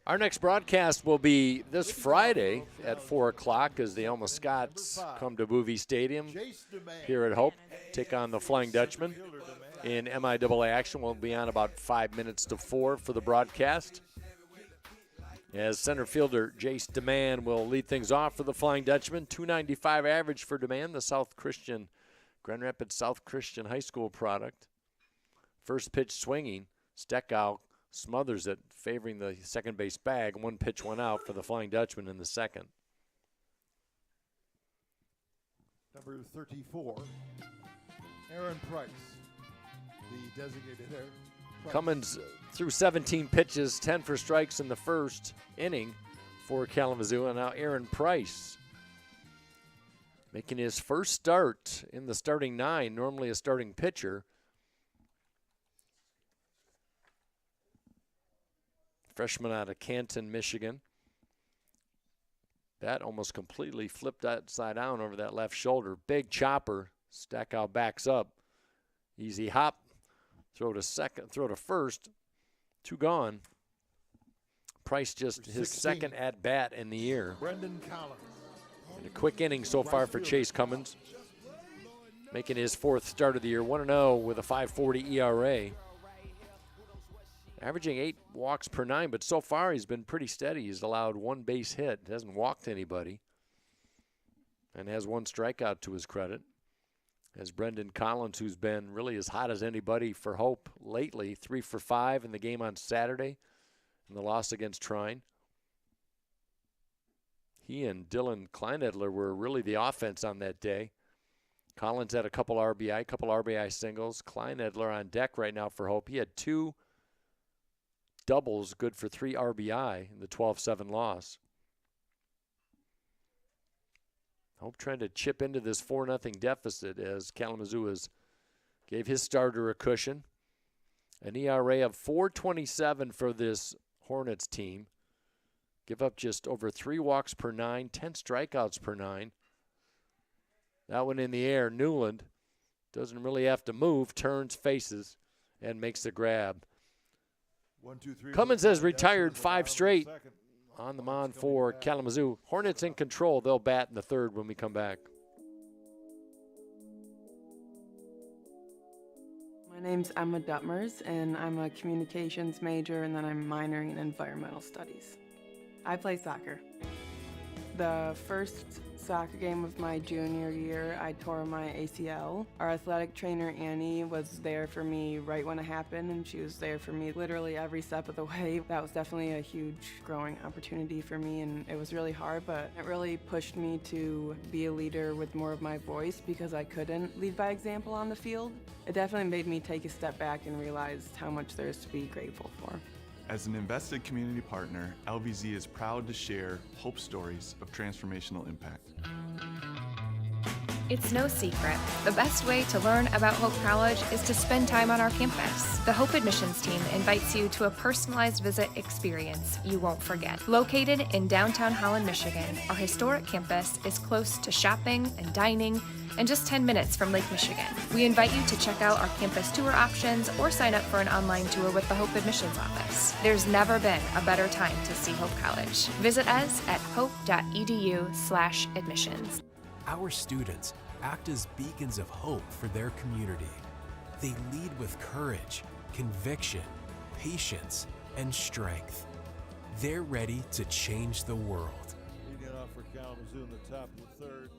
Our next broadcast will be this Friday at 4 o'clock as the Elma Scots come to Boovie Stadium here at Hope, take on the Flying Dutchman in MIAA action. We'll be on about 5 minutes to 4 for the broadcast. As center fielder Jace DeMann will lead things off for the Flying Dutchman. .295 average for DeMann, the Grand Rapids South Christian High School product. First pitch swinging, Steckow smothers it, favoring the second base bag. 1 pitch went out for the Flying Dutchman in the second. Number 34, Aaron Price, the designated hitter. Cummins threw 17 pitches, 10 for strikes in the first inning for Kalamazoo, and now Aaron Price making his first start in the starting 9, normally a starting pitcher. Freshman out of Canton, Michigan. That almost completely flipped upside down over that left shoulder. Big chopper. Stackout backs up. Easy hop. Throw to second. Throw to first. 2 gone. Price just his second at bat in the year. Brendan Collins. And a quick inning so far for Chase Cummins. Making his 4th start of the year. 1-0 with a 5.40 ERA. Averaging 8 walks per 9, but so far he's been pretty steady. He's allowed 1 base hit, hasn't walked anybody, and has 1 strikeout to his credit. As Brendan Collins, who's been really as hot as anybody for Hope lately, 3 for 5 in the game on Saturday in the loss against Trine. He and Dylan Kleinedler were really the offense on that day. Collins had a couple RBI singles. Kleinedler on deck right now for Hope. He had 2 doubles, good for 3 RBI in the 12-7 loss. Hope trying to chip into this 4-0 deficit as Kalamazoo gave his starter a cushion. An ERA of 4.27 for this Hornets team. Give up just over 3 walks per 9, 10 strikeouts per 9. That one in the air, Newland doesn't really have to move, turns, faces, and makes the grab. 1, 2, 3. Cummins has retired 5 straight on the mound for Kalamazoo. Hornets in control. They'll bat in the third when we come back. My name's Emma Duttmers, and I'm a communications major, and then I'm minoring in environmental studies. I play soccer. The first soccer game of my junior year, I tore my ACL. Our athletic trainer, Annie, was there for me right when it happened, and she was there for me literally every step of the way. That was definitely a huge growing opportunity for me, and it was really hard, but it really pushed me to be a leader with more of my voice because I couldn't lead by example on the field. It definitely made me take a step back and realize how much there is to be grateful for. As an invested community partner, LVZ is proud to share hope stories of transformational impact. It's no secret. The best way to learn about Hope College is to spend time on our campus. The Hope admissions team invites you to a personalized visit experience you won't forget. Located in downtown Holland, Michigan, our historic campus is close to shopping and dining and just 10 minutes from Lake Michigan. We invite you to check out our campus tour options or sign up for an online tour with the Hope Admissions Office. There's never been a better time to see Hope College. Visit us at hope.edu/admissions. Our students act as beacons of hope for their community. They lead with courage, conviction, patience, and strength. They're ready to change the world. Leading off for Kalamazoo in the top of the third.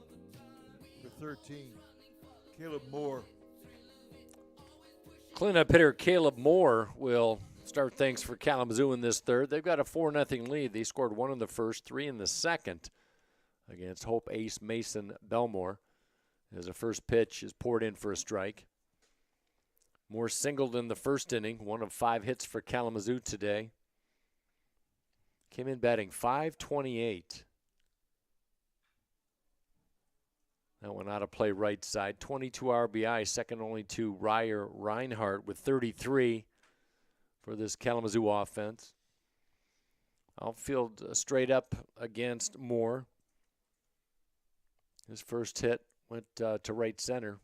For 13, Caleb Moore. Cleanup hitter Caleb Moore will start things for Kalamazoo in this third. They've got a 4-0 lead. They scored 1 in the first, 3 in the second against Hope ace Mason Belmore. As the first pitch is poured in for a strike. Moore singled in the first inning, 1 of 5 hits for Kalamazoo today. Came in batting .528. That one out of play right side. 22 RBI, second only to Ryer Reinhardt with 33 for this Kalamazoo offense. Outfield straight up against Moore. His first hit went to right center.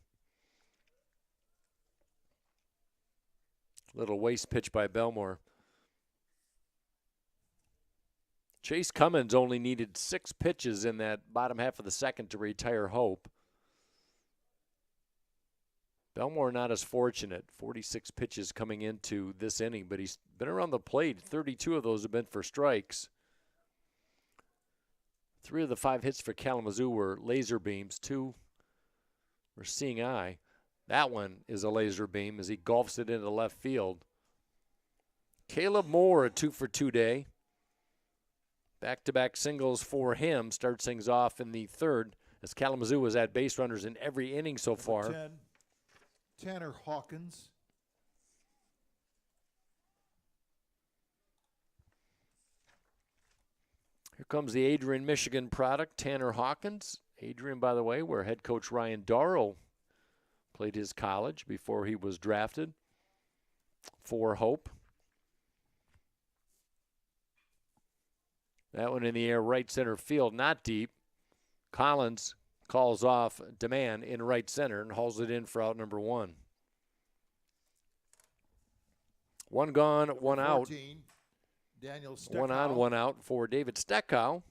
Little waste pitch by Belmore. Chase Cummins only needed 6 pitches in that bottom half of the second to retire Hope. Belmore not as fortunate. 46 pitches coming into this inning, but he's been around the plate. 32 of those have been for strikes. 3 of the 5 hits for Kalamazoo were laser beams. 2 were seeing eye. That one is a laser beam as he golfs it into left field. Caleb Moore, a 2-for-2 day. Back-to-back singles for him. Starts things off in the third as Kalamazoo has had base runners in every inning so far. 10, Tanner Hawkins. Here comes the Adrian, Michigan product, Tanner Hawkins. Adrian, by the way, where head coach Ryan Darrow played his college before he was drafted for Hope. That one in the air, right center field, not deep. Collins calls off demand in right center and hauls it in for out number 1. 1 gone, 1 out. 14, Daniel Steckow. 1 on, 1 out for David Steckow.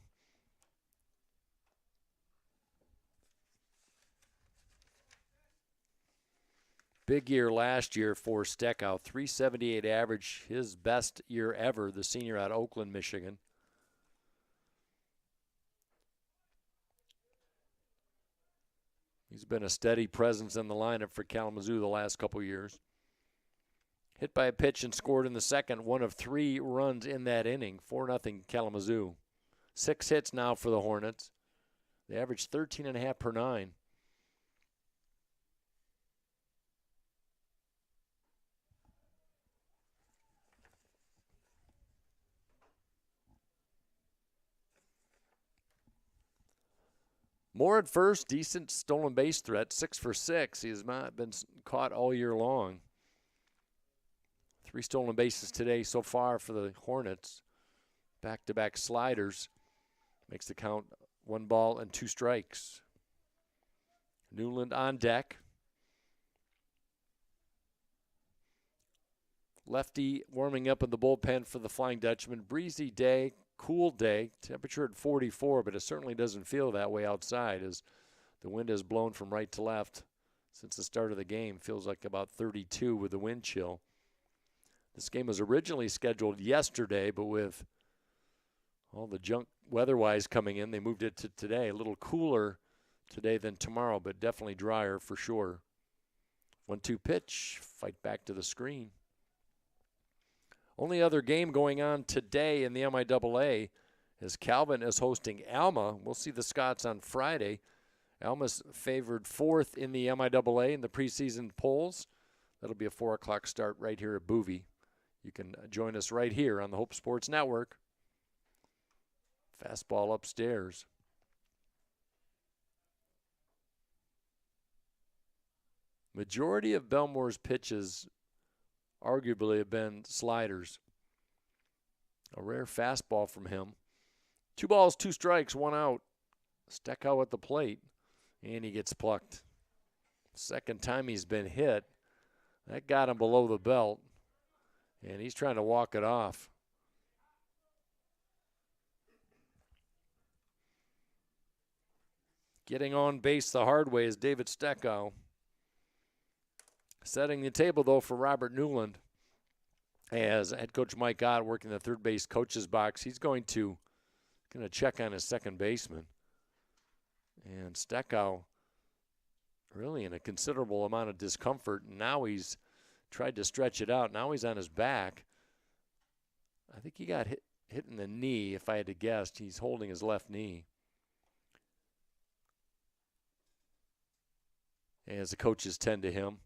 Big year last year for Steckow. 378 average, his best year ever, the senior out of Oakland, Michigan. He's been a steady presence in the lineup for Kalamazoo the last couple years. Hit by a pitch and scored in the second, 1 of 3 runs in that inning. 4-0 Kalamazoo. 6 hits now for the Hornets. They average 13.5 per 9. Moore at first, decent stolen base threat, 6 for 6. He has not been caught all year long. 3 stolen bases today so far for the Hornets. Back-to-back sliders. Makes the count 1 ball and 2 strikes. Newland on deck. Lefty warming up in the bullpen for the Flying Dutchman. Breezy day, cool day, temperature at 44, but it certainly doesn't feel that way outside as the wind has blown from right to left since the start of the game. Feels like about 32 with the wind chill. This game was originally scheduled yesterday, but with all the junk weather-wise coming in, they moved it to today. A little cooler today than tomorrow, but definitely drier for sure. 1-2 pitch, fight back to the screen. Only other game going on today in the MIAA is Calvin is hosting Alma. We'll see the Scots on Friday. Alma's favored 4th in the MIAA in the preseason polls. That'll be a 4 o'clock start right here at Boovie. You can join us right here on the Hope Sports Network. Fastball upstairs. Majority of Belmore's pitches arguably have been sliders. A rare fastball from him. 2 balls, 2 strikes, 1 out. Steckow at the plate, and he gets plucked. Second time he's been hit. That got him below the belt, and he's trying to walk it off. Getting on base the hard way is David Steckow. Setting the table, though, for Robert Newland as head coach Mike Ott working the third base coach's box. He's going to check on his second baseman. And Steckow really in a considerable amount of discomfort. Now he's tried to stretch it out. Now he's on his back. I think he got hit in the knee, if I had to guess. He's holding his left knee. As the coaches tend to him.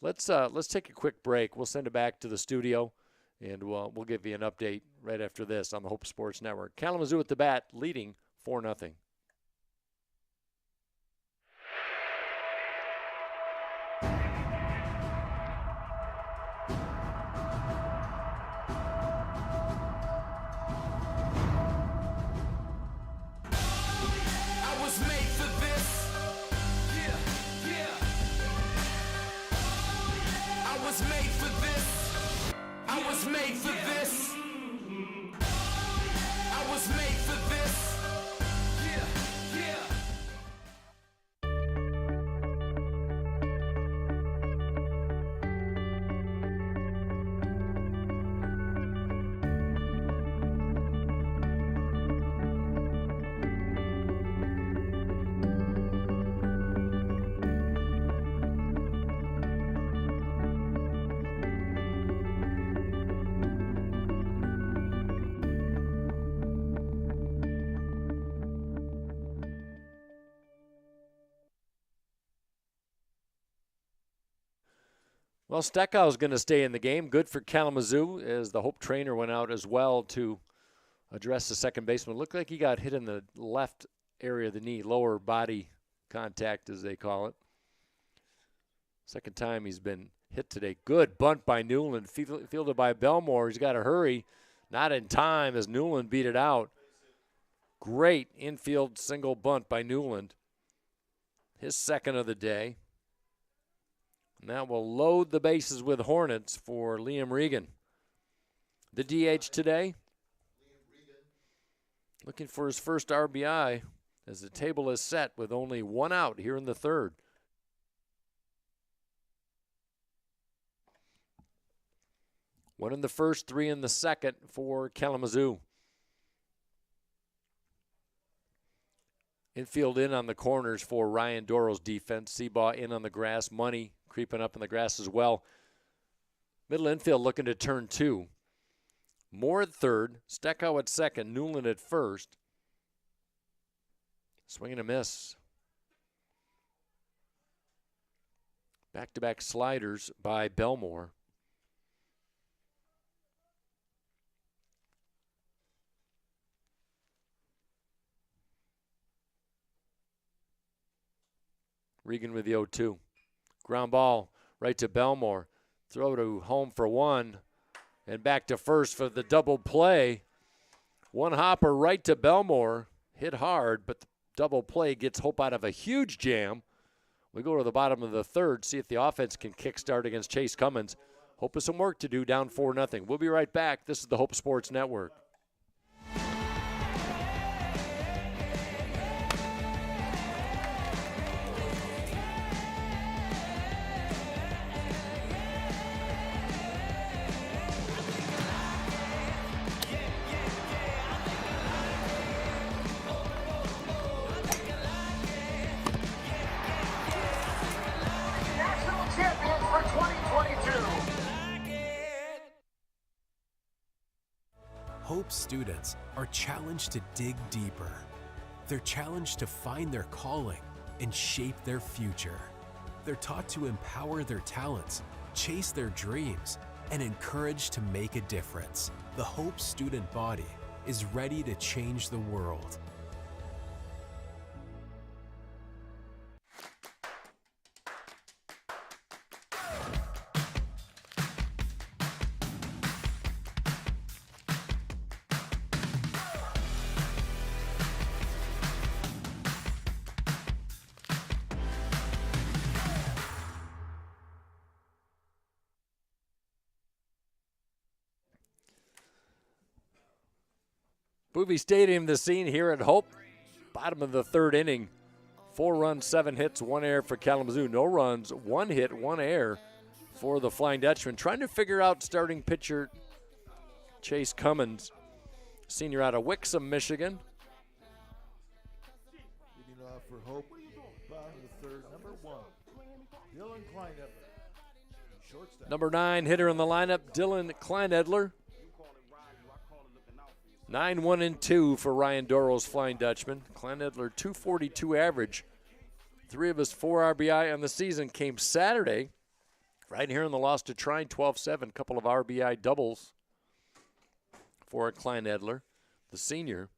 Let's take a quick break. We'll send it back to the studio, and we'll give you an update right after this on the Hope Sports Network. Kalamazoo at the bat, leading 4-0. I was made for this. I was made for this. I was made for this. I was made for this. Well, Steckow's going to stay in the game. Good for Kalamazoo as the Hope trainer went out as well to address the second baseman. Looked like he got hit in the left area of the knee, lower body contact as they call it. Second time he's been hit today. Good bunt by Newland, fielded by Belmore. He's got to hurry. Not in time as Newland beat it out. Great infield single bunt by Newland. His second of the day. And that will load the bases with Hornets for Liam Regan. The DH today, looking for his first RBI as the table is set with only 1 out here in the third. One in the first, 3 in the second for Kalamazoo. Infield in on the corners for Ryan Doro's defense. Seabaugh in on the grass. Money creeping up in the grass as well. Middle infield looking to turn 2. Moore at third. Steckow at second. Newland at first. Swing and a miss. Back-to-back sliders by Belmore. Regan with the 0-2. Ground ball right to Belmore. Throw to home for 1. And back to first for the double play. One hopper right to Belmore. Hit hard, but the double play gets Hope out of a huge jam. We go to the bottom of the third, see if the offense can kickstart against Chase Cummins. Hope has some work to do, down 4-0. We'll be right back. This is the Hope Sports Network. National champions for 2022. Hope students are challenged to dig deeper. They're challenged to find their calling and shape their future. They're taught to empower their talents, chase their dreams, and encouraged to make a difference. The Hope student body is ready to change the world. Movie Stadium, the scene here at Hope. Bottom of the third inning. 4 runs, 7 hits, 1 error for Kalamazoo. No runs, 1 hit, 1 error for the Flying Dutchman. Trying to figure out starting pitcher Chase Cummins, senior out of Wixom, Michigan. Leading off for Hope, bottom of the third, number 1, Dylan Kleinedler. Shortstop. Number 9 hitter in the lineup, Dylan Kleinedler. 9-1-2 for Ryan Doro's Flying Dutchman. Kleinedler, 242 average. 3 of his 4 RBI on the season came Saturday, right here in the loss to Trine, 12-7. Couple of RBI doubles for Kleinedler, the senior.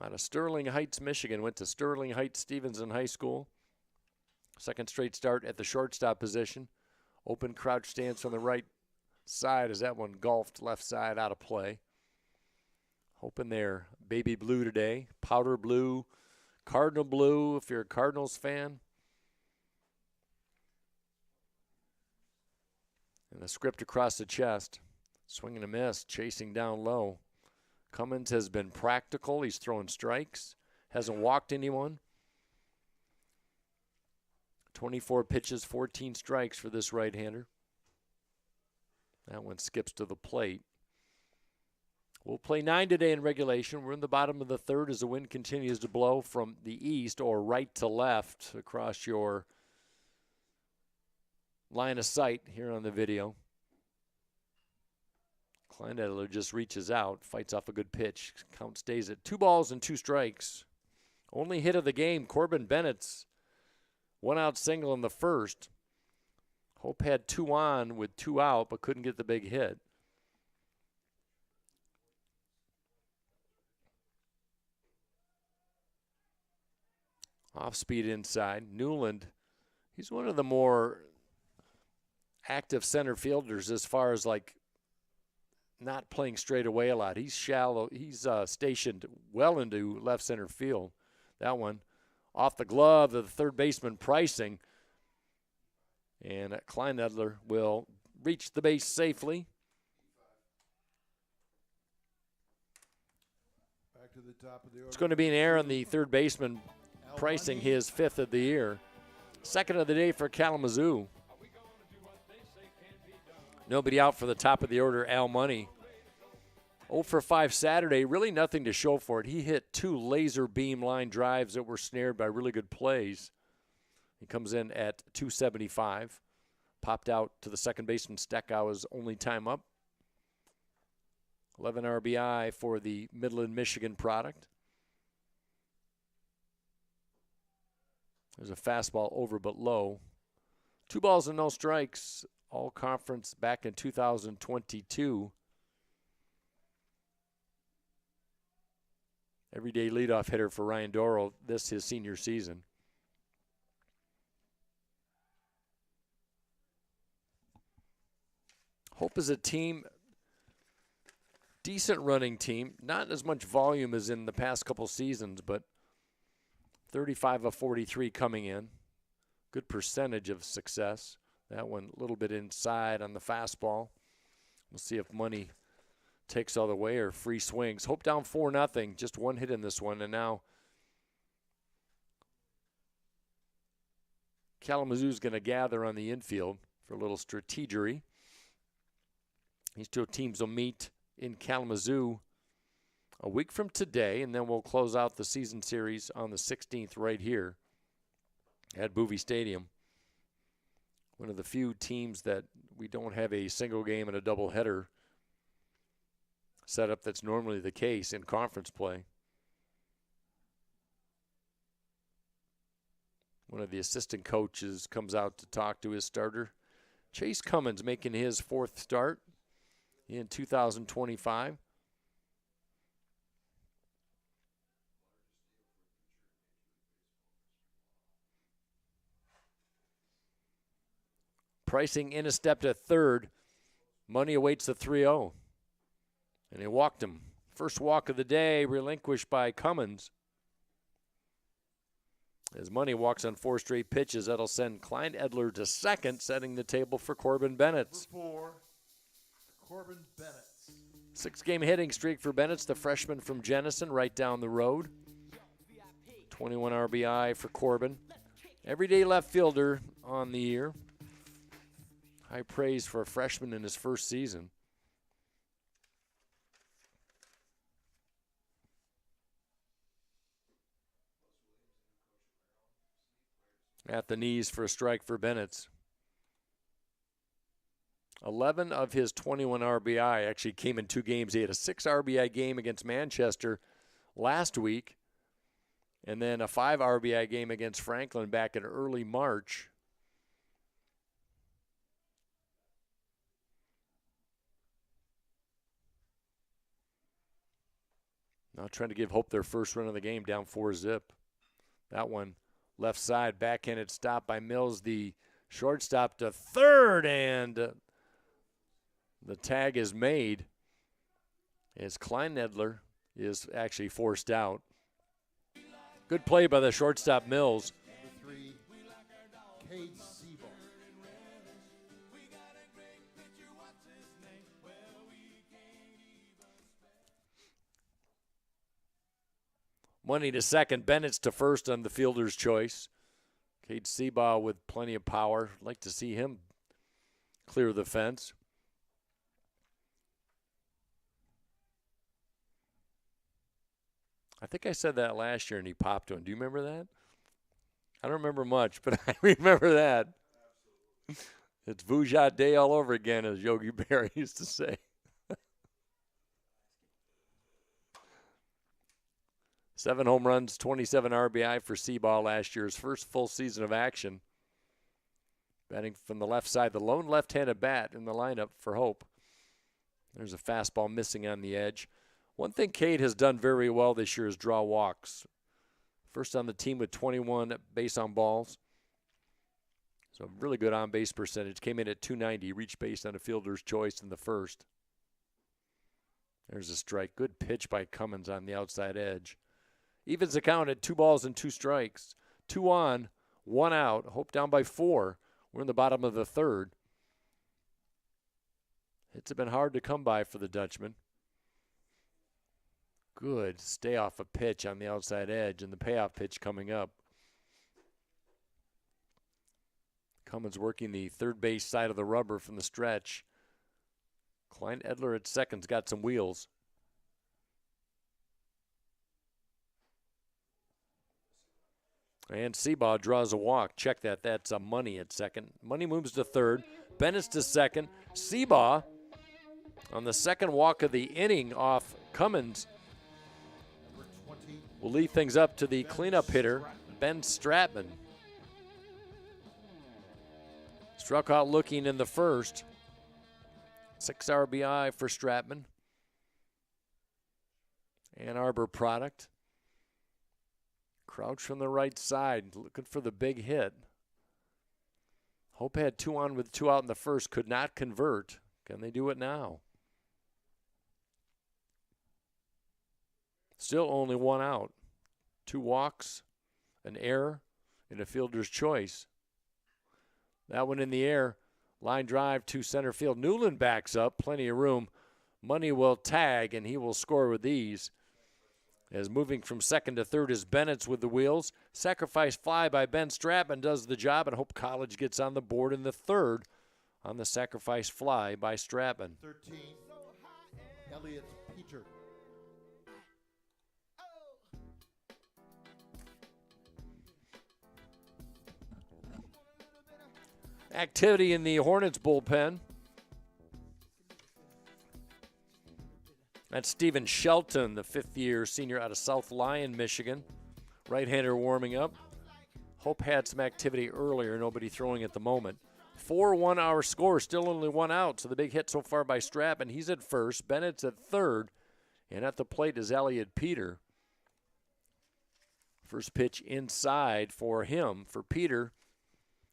Out of Sterling Heights, Michigan. Went to Sterling Heights Stevenson High School. Second straight start at the shortstop position. Open crouch stance on the right side as that one golfed left side out of play. Hoping they're baby blue today, powder blue, cardinal blue if you're a Cardinals fan. And the script across the chest, swing and a miss, chasing down low. Cummins has been practical. He's throwing strikes, hasn't walked anyone. 24 pitches, 14 strikes for this right-hander. That one skips to the plate. We'll play 9 today in regulation. We're in the bottom of the third as the wind continues to blow from the east or right to left across your line of sight here on the video. Kleinedler just reaches out, fights off a good pitch. Count stays at 2 balls and 2 strikes. Only hit of the game, Corbin Bennett's 1-out single in the first. Hope had 2 on with 2 out, but couldn't get the big hit. Off speed inside. Newland, he's one of the more active center fielders as far as like not playing straight away a lot. He's shallow. He's stationed well into left center field. That one off the glove of the third baseman Pricing. And Kleinedler will reach the base safely. Back to the top of the order. It's going to be an error on the third baseman Pricing, his 5th of the year. 2nd of the day for Kalamazoo. Nobody out for the top of the order, Al Money. 0 for 5 Saturday, really nothing to show for it. He hit 2 laser beam line drives that were snared by really good plays. He comes in at 275. Popped out to the second baseman Steckau's only time up. 11 RBI for the Midland, Michigan product. There's a fastball over but low. 2 balls and no strikes. All conference back in 2022. Everyday leadoff hitter for Ryan Doro, this his senior season. Hope is a team, decent running team. Not as much volume as in the past couple seasons, but 35 of 43 coming in. Good percentage of success. That one a little bit inside on the fastball. We'll see if Money takes all the way or free swings. Hope down 4-0. Just one hit in this one, and now Kalamazoo's going to gather on the infield for a little strategery. These two teams will meet in Kalamazoo a week from today, and then we'll close out the season series on the 16th right here at Boovie Stadium. One of the few teams that we don't have a single game and a doubleheader setup that's normally the case in conference play. One of the assistant coaches comes out to talk to his starter. Chase Cummins making his 4th start in 2025. Pricing in a step to third. Money awaits the 3-0. And he walked him. First walk of the day relinquished by Cummins. As Money walks on 4 straight pitches, that'll send Klein Edler to second, setting the table for Corbin Bennett. 4, Corbin Bennett. 6-game hitting streak for Bennett, the freshman from Jenison, right down the road. 21 RBI for Corbin. Everyday left fielder on the year. High praise for a freshman in his first season. At the knees for a strike for Bennett. 11 of his 21 RBI actually came in 2 games. He had a 6 RBI game against Manchester last week, and then a 5 RBI game against Franklin back in early March. Now trying to give Hope their first run of the game, down 4-0. That one left side, backhanded stop by Mills, the shortstop to third, and the tag is made as Klein Edler is actually forced out. Good play by the shortstop Mills. Number 3, Cade Siebel. Money to second, Bennett's to first on the fielder's choice. Cade Seabaugh with plenty of power. I'd like to see him clear the fence. I think I said that last year and he popped one. Do you remember that? I don't remember much, but I remember that. It's Vujat Day all over again, as Yogi Berra used to say. 7 home runs, 27 RBI for Seabaugh last year's first full season of action. Batting from the left side, the lone left-handed bat in the lineup for Hope. There's a fastball missing on the edge. One thing Cade has done very well this year is draw walks. First on the team with 21 base on balls. So really good on-base percentage. Came in at .290, reached base on a fielder's choice in the first. There's a strike. Good pitch by Cummins on the outside edge. Evens the count at 2 balls and 2 strikes. 2 on, 1 out. Hope down by 4. We're in the bottom of the third. Hits have been hard to come by for the Dutchman. Good stay off a pitch on the outside edge, and the payoff pitch coming up. Cummins working the third base side of the rubber from the stretch. Klein Edler at second's got some wheels. And Seabaugh draws a walk. Check that. That's a Money at second. Money moves to third. Bennett's to second. Seabaugh on the second walk of the inning off Cummins will leave things up to the cleanup hitter, Ben Stratman. Struck out looking in the first. 6 RBI for Stratman. Ann Arbor product. Crouch from the right side, looking for the big hit. Hope had 2 on with 2 out in the first, could not convert. Can they do it now? Still only 1 out. 2 walks, an error, and a fielder's choice. That one in the air. Line drive to center field. Newland backs up. Plenty of room. Money will tag, and he will score with ease. As moving from second to third is Bennett's with the wheels. Sacrifice fly by Ben Stratman does the job, and Hope College gets on the board in the third on the sacrifice fly by Stratman. 13, Elliot Peter. Activity in the Hornets bullpen. That's Stephen Shelton, the fifth-year senior out of South Lyon, Michigan. Right-hander warming up. Hope had some activity earlier, nobody throwing at the moment. 4-1 our score, still only one out, so the big hit so far by Stratman. He's at first, Bennett's at third, and at the plate is Elliot Peter. First pitch inside for him, for Peter,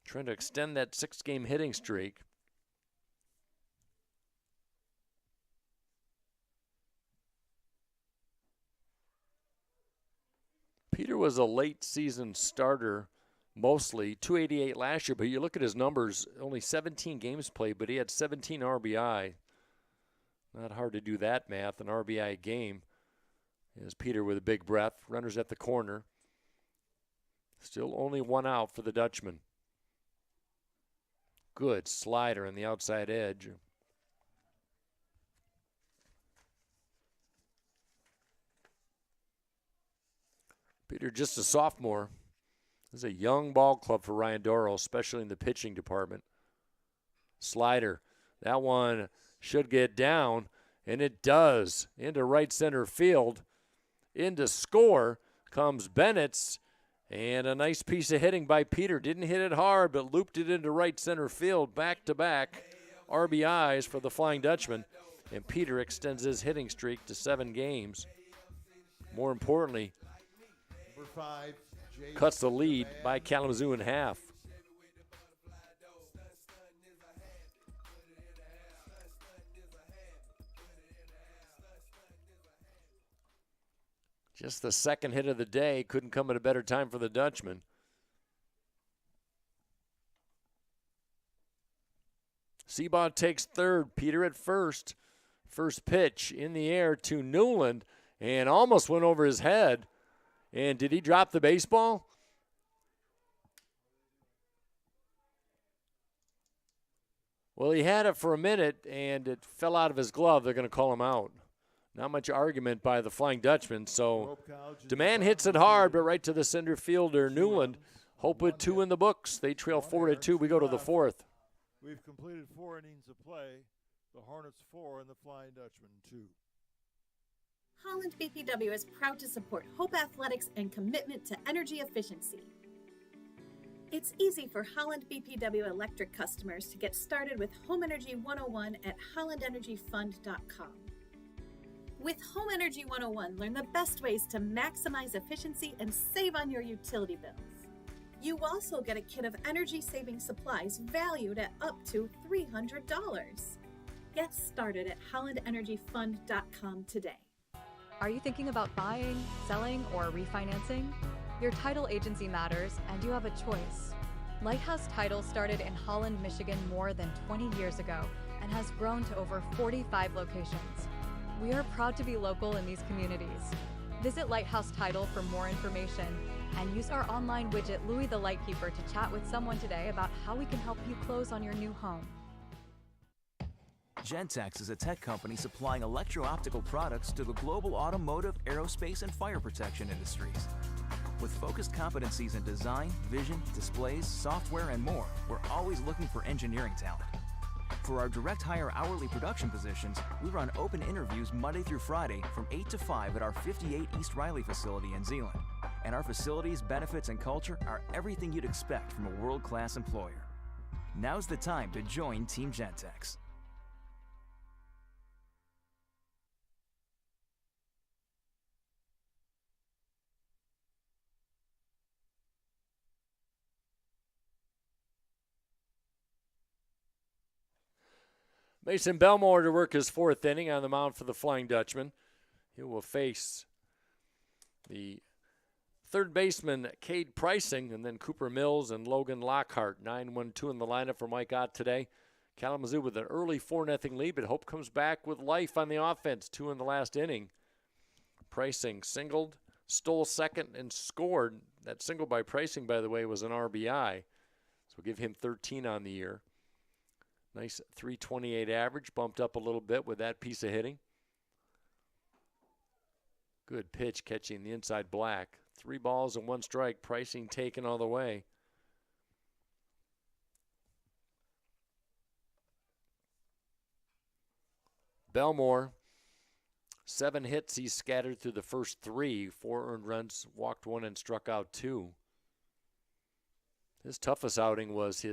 trying to extend that 6-game hitting streak. Peter was a late season starter mostly, 288 last year, but you look at his numbers, only 17 games played, but he had 17 RBI. Not hard to do that math, an RBI a game. As Peter with a big breath, runners at the corner. Still only one out for the Dutchman. Good slider on the outside edge. Peter just a sophomore. This is a young ball club for Ryan Doro, especially in the pitching department. Slider. That one should get down, and it does. Into right center field. Into score comes Bennett's, and a nice piece of hitting by Peter. Didn't hit it hard, but looped it into right center field. Back-to-back RBIs for the Flying Dutchman, and Peter extends his hitting streak to 7 games. More importantly, Number 5, cuts the lead by Kalamazoo in half. Just the second hit of the day. Couldn't come at a better time for the Dutchman. Seabaugh takes third. Peter at first. First pitch in the air to Newland, and almost went over his head. And did he drop the baseball? Well, he had it for a minute, and it fell out of his glove. They're going to call him out. Not much argument by the Flying Dutchman. So DeMann hits it hard, but right to the center fielder, Newland. Hope with 2 in the books. They trail 4-2. We go to the fourth. We've completed 4 innings of play. The Hornets 4 and the Flying Dutchman 2. Holland BPW is proud to support Hope Athletics and commitment to energy efficiency. It's easy for Holland BPW electric customers to get started with Home Energy 101 at hollandenergyfund.com. With Home Energy 101, learn the best ways to maximize efficiency and save on your utility bills. You also get a kit of energy-saving supplies valued at up to $300. Get started at hollandenergyfund.com today. Are you thinking about buying, selling, or refinancing? Your title agency matters, and you have a choice. Lighthouse Title started in Holland, Michigan more than 20 years ago and has grown to over 45 locations. We are proud to be local in these communities. Visit Lighthouse Title for more information and use our online widget Louie the Lightkeeper to chat with someone today about how we can help you close on your new home. Gentex is a tech company supplying electro-optical products to the global automotive, aerospace, and fire protection industries. With focused competencies in design, vision, displays, software, and more, we're always looking for engineering talent. For our direct hire hourly production positions, we run open interviews Monday through Friday from 8 to 5 at our 58 East Riley facility in Zeeland. And our facilities, benefits, and culture are everything you'd expect from a world-class employer. Now's the time to join Team Gentex. Mason Belmore to work his 4th inning on the mound for the Flying Dutchman. He will face the third baseman Cade Pricing, and then Cooper Mills and Logan Lockhart. 9-1-2 in the lineup for Mike Ott today. Kalamazoo with an early 4-0 lead, but Hope comes back with life on the offense. 2 in the last inning. Pricing singled, stole second, and scored. That single by Pricing, by the way, was an RBI. So we'll give him 13 on the year. Nice 328 average, bumped up a little bit with that piece of hitting. Good pitch catching the inside black. 3 balls and 1 strike. Pricing taken all the way. Belmore, 7 hits he scattered through the first 3. 4 earned runs, walked 1 and struck out 2. His toughest outing was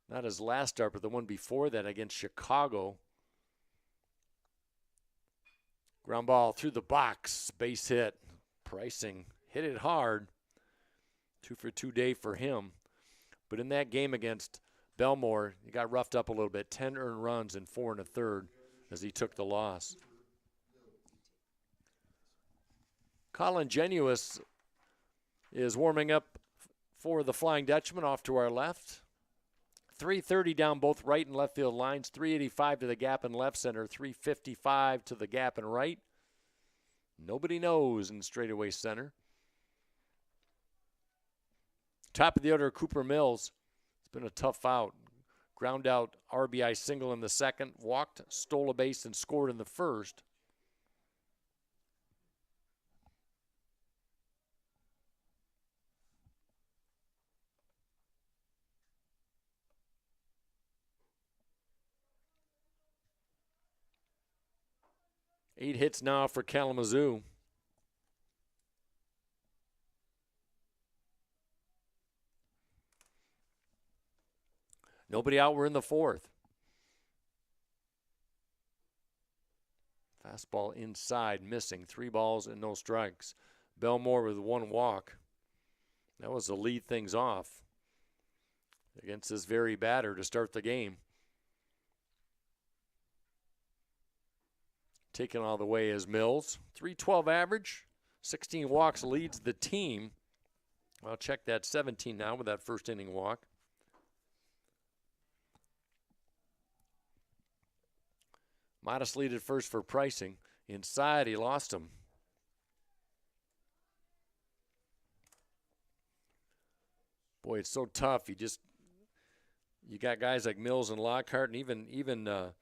not his last start, but the one before that against Chicago. Ground ball through the box, base hit. Pricing hit it hard. 2 for 2 day for him. But in that game against Belmore, he got roughed up a little bit. 10 earned runs and 4 1/3 as he took the loss. Colin Genuous is warming up for the Flying Dutchman off to our left. 330 down both right and left field lines. 385 to the gap in left center. 355 to the gap in right. Nobody knows in straightaway center. Top of the order, Cooper Mills. It's been a tough out. Ground out RBI single in the second. Walked, stole a base, and scored in the first. Eight hits now for Kalamazoo. Nobody out. We're in the fourth. Fastball inside, missing. 3 balls and no strikes. Belmore with 1 walk. That was to lead things off against this very batter to start the game. Taken all the way is Mills. 312 average, 16 walks, leads the team. I'll check that 17 now with that first inning walk. Modest lead at first for Pricing. Inside, he lost him. Boy, it's so tough. You got guys like Mills and Lockhart, and even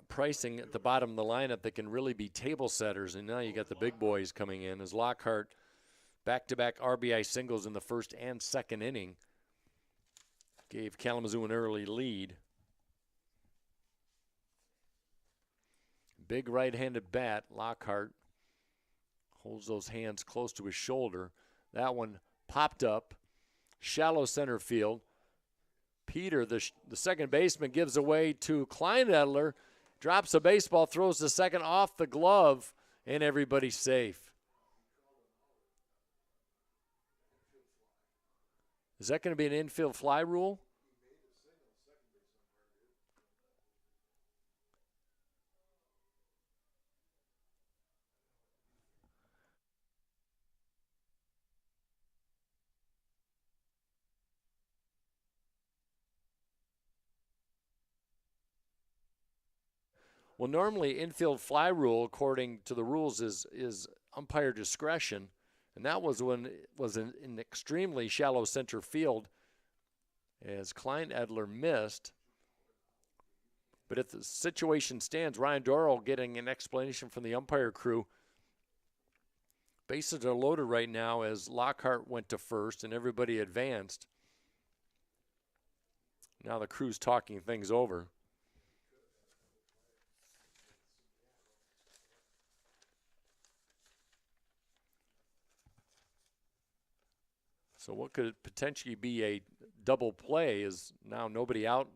Pricing at the bottom of the lineup that can really be table setters, and now you got the big boys coming in as Lockhart back-to-back RBI singles in the first and second inning. Gave Kalamazoo an early lead. Big right-handed bat, Lockhart holds those hands close to his shoulder. That one popped up, shallow center field. Peter, the second baseman, gives away to Kleinedler. Drops a baseball, throws the second off the glove, and everybody's safe. Is that going to be an infield fly rule? Well, normally infield fly rule, according to the rules, is umpire discretion, and that was when it was an extremely shallow center field as Kleinedler missed. But if the situation stands, Ryan Dorrell getting an explanation from the umpire crew. Bases are loaded right now as Lockhart went to first and everybody advanced. Now the crew's talking things over. So what could potentially be a double play is now nobody out.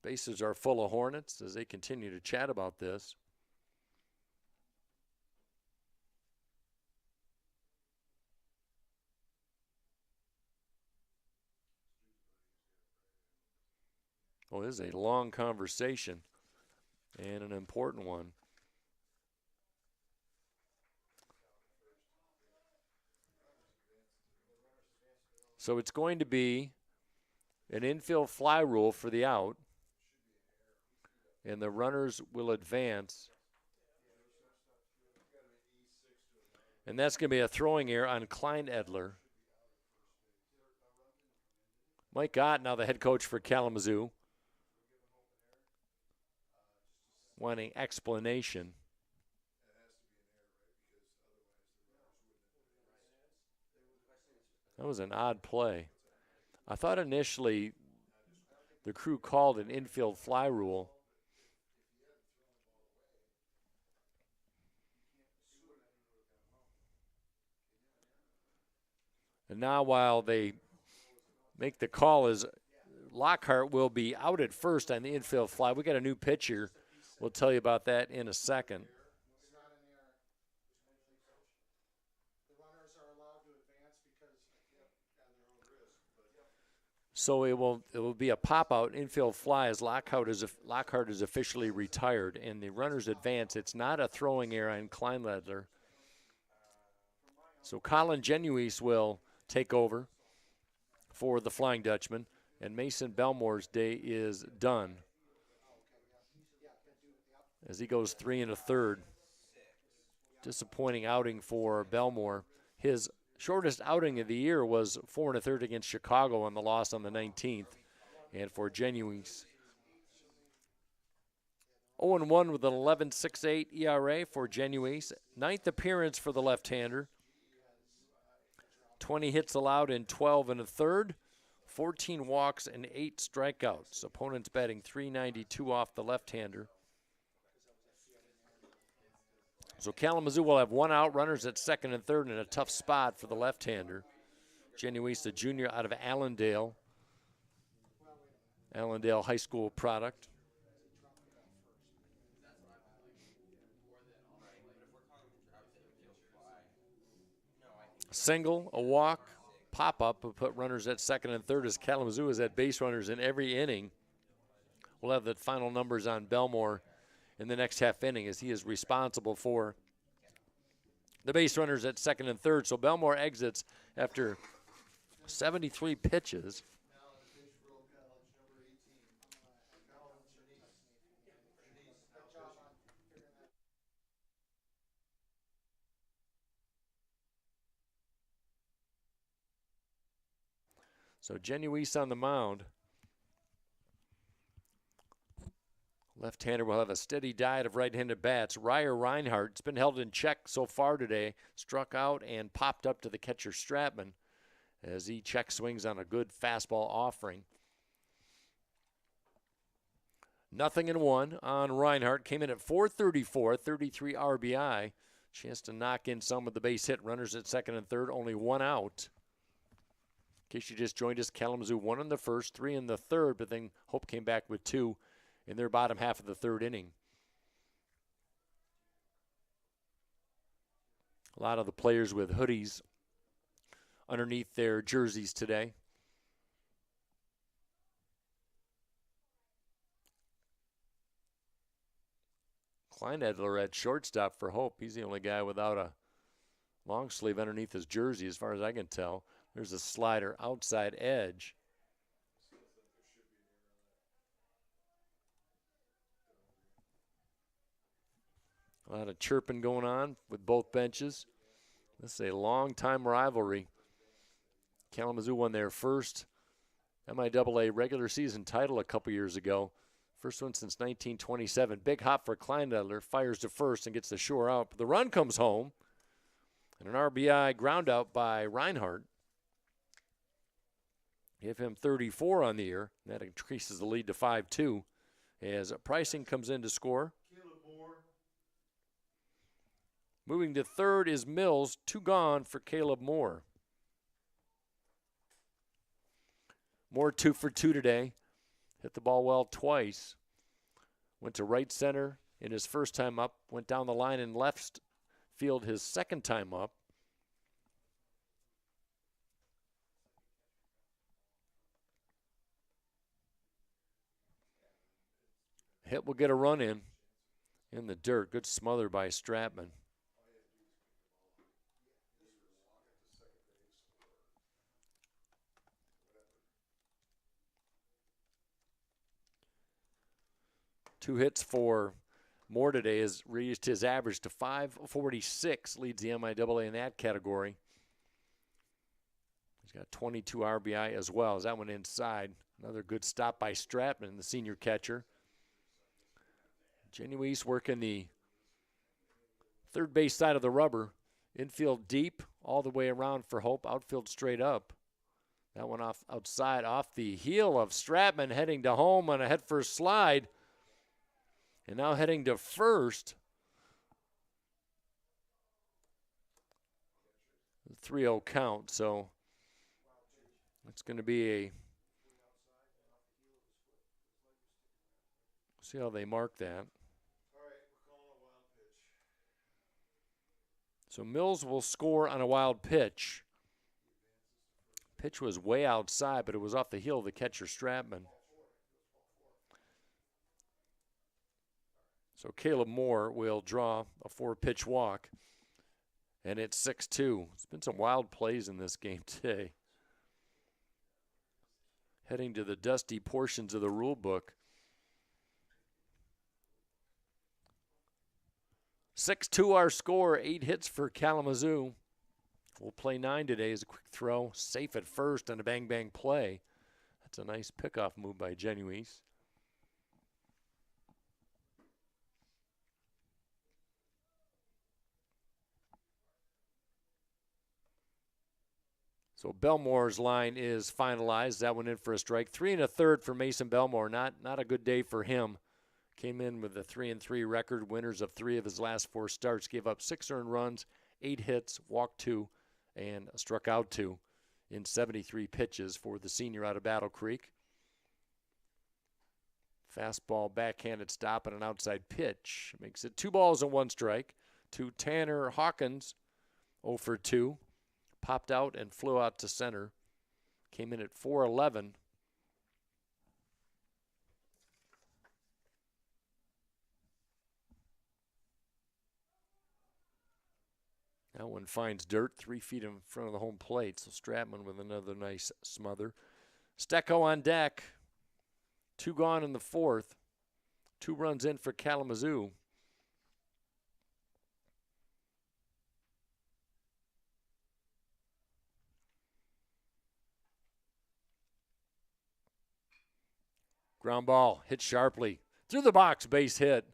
Bases are full of Hornets as they continue to chat about this. Oh, this is a long conversation and an important one. So it's going to be an infield fly rule for the out, and the runners will advance. And that's going to be a throwing error on Klein Edler. Mike Gott, now the head coach for Kalamazoo, wanting explanation. That was an odd play. I thought initially the crew called an infield fly rule. And now while they make the call, is Lockhart will be out at first on the infield fly. We got a new pitcher. We'll tell you about that in a second. So it will be a pop-out infield fly as Lockhart is officially retired, and the runners advance. It's not a throwing error on Kleinledler. So Colin Genuise will take over for the Flying Dutchman, and Mason Belmore's day is done as he goes 3 1/3. Disappointing outing for Belmore. His shortest outing of the year was 4 1/3 against Chicago on the loss on the 19th. And for Genuise, 0-1 with an 11.68 ERA for Genuise. 9th appearance for the left-hander. 20 hits allowed in 12 1/3. 14 walks and 8 strikeouts. Opponents batting .392 off the left-hander. So Kalamazoo will have 1 out, runners at second and third, in a tough spot for the left-hander. Genuise, the junior out of Allendale High School product. Single, a walk, pop-up will put runners at second and third as Kalamazoo has had base runners in every inning. We'll have the final numbers on Belmore in the next half inning as he is responsible for the base runners at second and third. So Belmore exits after 73 pitches. So Genuise on the mound. Left-hander will have a steady diet of right-handed bats. Ryer Reinhardt has been held in check so far today. Struck out and popped up to the catcher Stratman as he check swings on a good fastball offering. 0-1 on Reinhardt. Came in at .434, 33 RBI. Chance to knock in some with the base hit. Runners at second and third, only 1 out. In case you just joined us, Kalamazoo 1 in the first, 3 in the third, but then Hope came back with 2 in their bottom half of the third inning. A lot of the players with hoodies underneath their jerseys today. Klein Edler at shortstop for Hope. He's the only guy without a long sleeve underneath his jersey as far as I can tell. There's a slider outside edge. A lot of chirping going on with both benches. This is a long-time rivalry. Kalamazoo won their first MIAA regular season title a couple years ago. First one since 1927. Big hop for Kleinedler. Fires to first and gets the shore out. But the run comes home. And an RBI ground out by Reinhardt. Give him 34 on the year. That increases the lead to 5-2 as Pricing comes in to score. Moving to third is Mills. 2 gone for Caleb Moore. Moore 2 for 2 today. Hit the ball well twice. Went to right center in his first time up. Went down the line in left field his second time up. Hit will get a run in the dirt. Good smother by Stratman. 2 hits for Moore today has raised his average to 546, leads the MIAA in that category. He's got 22 RBI as well as that one inside. Another good stop by Stratman, the senior catcher. Genuise working the third base side of the rubber. Infield deep all the way around for Hope. Outfield straight up. That one outside off the heel of Stratman, heading to home on a head-first slide. And now heading to first. 3-0 count, so it's going to be a, see how they mark that. So Mills will score on a wild pitch. Pitch was way outside, but it was off the heel of the catcher Stratman. So Caleb Moore will draw a 4-pitch walk, and it's 6-2. There's been some wild plays in this game today. Heading to the dusty portions of the rule book. 6-2 our score, 8 hits for Kalamazoo. We'll play 9 today as a quick throw. Safe at first on a bang-bang play. That's a nice pickoff move by Genuise. So Belmore's line is finalized. That one in for a strike. 3 1/3 for Mason Belmore. Not a good day for him. Came in with a 3-3 record. Winners of 3 of his last 4 starts. Gave up 6 earned runs, 8 hits, walked 2, and struck out 2 in 73 pitches for the senior out of Battle Creek. Fastball, backhanded stop, and an outside pitch. Makes it 2 balls and 1 strike to Tanner Hawkins, 0 for 2. Popped out and flew out to center. Came in at 4-11. That one finds dirt 3 feet in front of the home plate. So Stratman with another nice smother. Stecco on deck. 2 gone in the 4th. 2 runs in for Kalamazoo. Ground ball hit sharply through the box, base hit.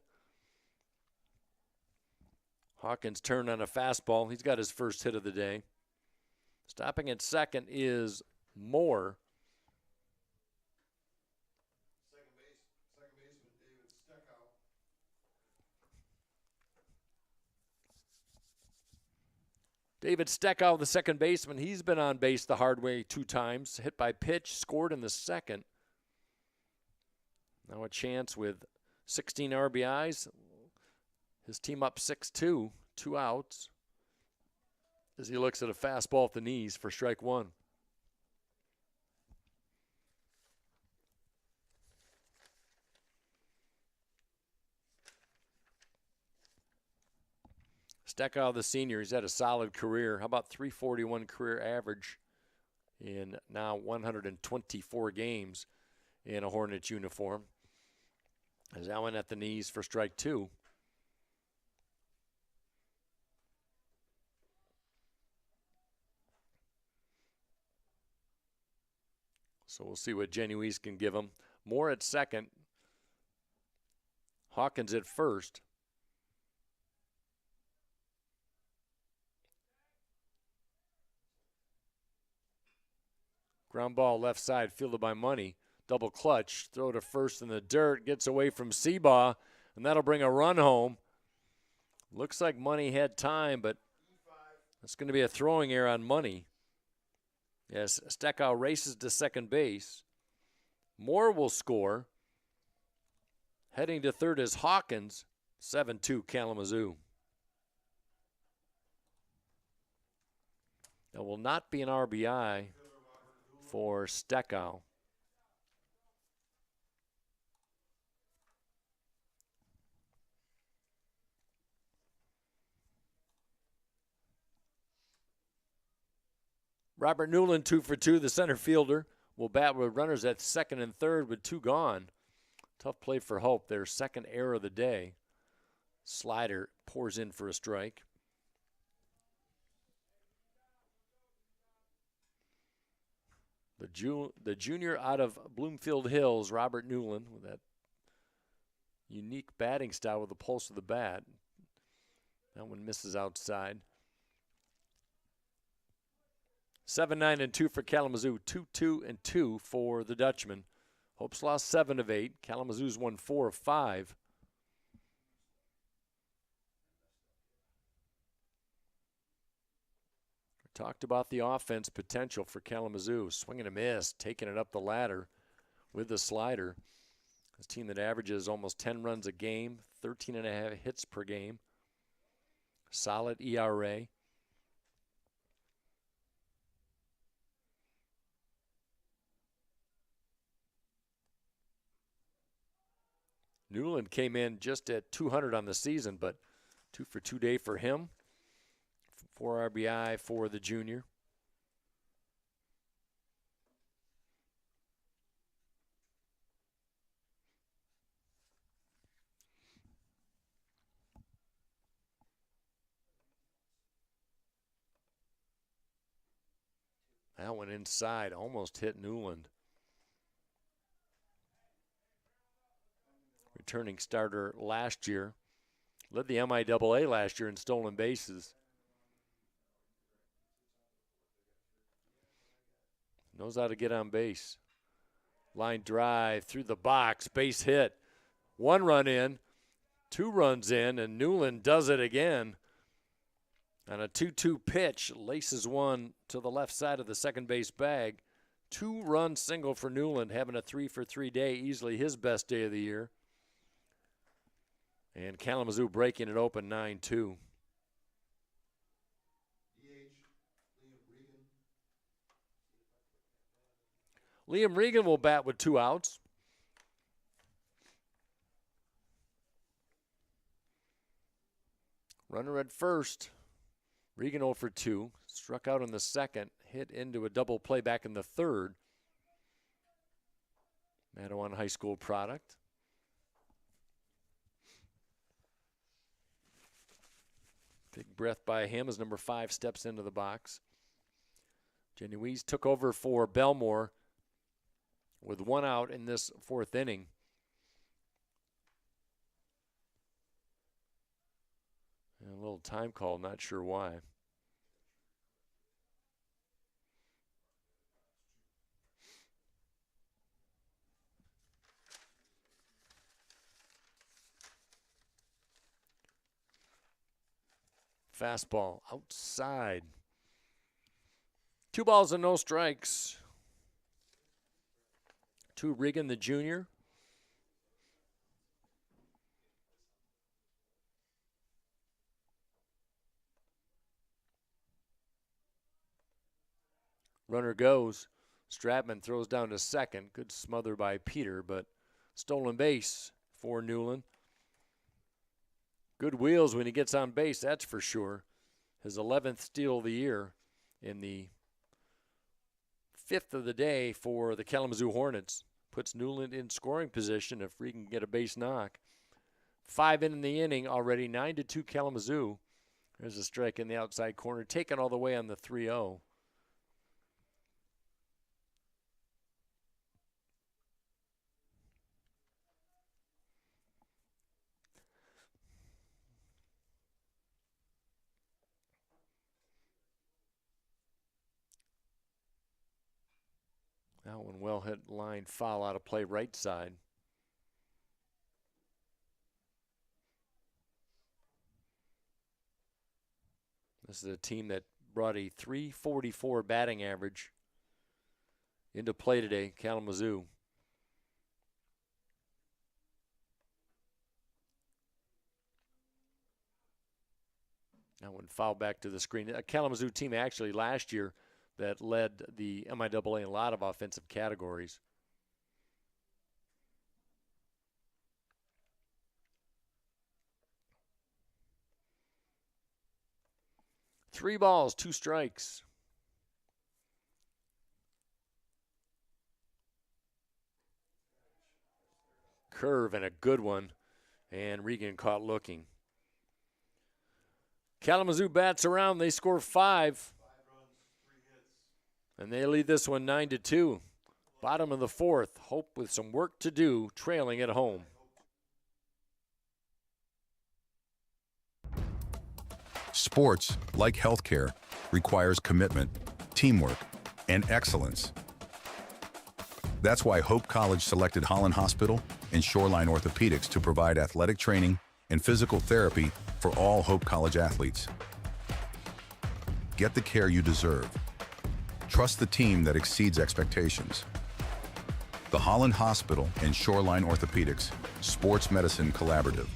Hawkins turned on a fastball. He's got his first hit of the day. Stopping at second is Moore. Second baseman David Steckow. David Steckow, the second baseman, he's been on base the hard way 2 times. Hit by pitch, scored in the second. Now a chance with 16 RBIs. His team up 6-2, 2 outs, as he looks at a fastball at the knees for strike 1. Steckow, the senior, he's had a solid career. How about 341 career average in now 124 games in a Hornets uniform. As that one at the knees for strike 2. So we'll see what Genuise can give him. Moore at second. Hawkins at first. Ground ball left side, fielded by Money. Double clutch, throw to first in the dirt, gets away from Seabaugh, and that'll bring a run home. Looks like Money had time, but it's going to be a throwing error on Money. Yes, Steckow races to second base. Moore will score. Heading to third is Hawkins, 7-2 Kalamazoo. There will not be an RBI for Steckow. Robert Newland, 2 for 2, the center fielder, will bat with runners at second and third with 2 gone. Tough play for Hope. Their second error of the day. Slider pours in for a strike. The junior out of Bloomfield Hills, Robert Newland, with that unique batting style with the pulse of the bat. That one misses outside. 7-9-2 for Kalamazoo. 2-2-2 for the Dutchman. Hope's lost 7 of 8. Kalamazoo's won 4 of 5. We talked about the offense potential for Kalamazoo. Swing and a miss, taking it up the ladder with the slider. This team that averages almost 10 runs a game, 13.5 hits per game. Solid ERA. Newland came in just at 200 on the season, but 2 for 2 day for him. 4 RBI for the junior. That one inside, almost hit Newland. Returning starter last year. Led the MIAA last year in stolen bases. Knows how to get on base. Line drive through the box, base hit. 1 run in, 2 runs in, and Newland does it again. On a 2-2 pitch, laces one to the left side of the second base bag. 2-run single for Newland, having a 3 for 3 day, easily his best day of the year. And Kalamazoo breaking it open 9-2. Liam Regan will bat with 2 outs. Runner at first. Regan 0 for 2. Struck out in the second. Hit into a double play back in the third. Mattawan High School product. Big breath by him as number 5 steps into the box. Genuise took over for Belmore with 1 out in this 4th inning. And a little time call, not sure why. Fastball outside. 2 balls and no strikes. To Regan, the junior. Runner goes. Stratman throws down to second. Good smother by Peter, but stolen base for Newland. Good wheels when he gets on base, that's for sure. His 11th steal of the year in the 5th of the day for the Kalamazoo Hornets. Puts Newland in scoring position if Regan can get a base knock. 5 in the inning already, 9-2 Kalamazoo. There's a strike in the outside corner, taken all the way on the 3-0. That one well hit line foul out of play right side. This is a team that brought a .344 batting average into play today, Kalamazoo. That one fouled back to the screen. A Kalamazoo team actually last year that led the MIAA in a lot of offensive categories. Three balls, 2 strikes. curve and a good one, and Regan caught looking. Kalamazoo bats around. They score 5. And they lead this one 9-2. Bottom of the 4th. Hope with some work to do, trailing at home. Sports, like healthcare, requires commitment, teamwork, and excellence. That's why Hope College selected Holland Hospital and Shoreline Orthopedics to provide athletic training and physical therapy for all Hope College athletes. Get the care you deserve. Trust the team that exceeds expectations. The Holland Hospital and Shoreline Orthopedics Sports Medicine Collaborative.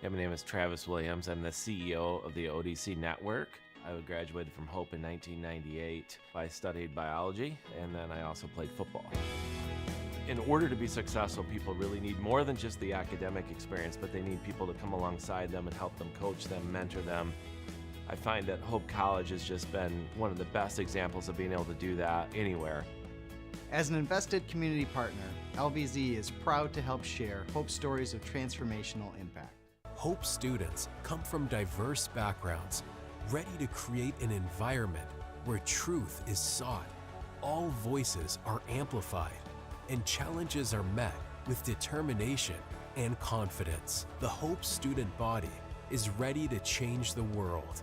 Yeah, my name is Travis Williams. I'm the CEO of the ODC Network. I graduated from Hope in 1998. I studied biology, and then I also played football. In order to be successful, people really need more than just the academic experience, but they need people to come alongside them and help them coach them, mentor them. I find that Hope College has just been one of the best examples of being able to do that anywhere. As an invested community partner, LVZ is proud to help share Hope stories of transformational impact. Hope students come from diverse backgrounds, ready to create an environment where truth is sought, all voices are amplified, and challenges are met with determination and confidence. The Hope student body is ready to change the world.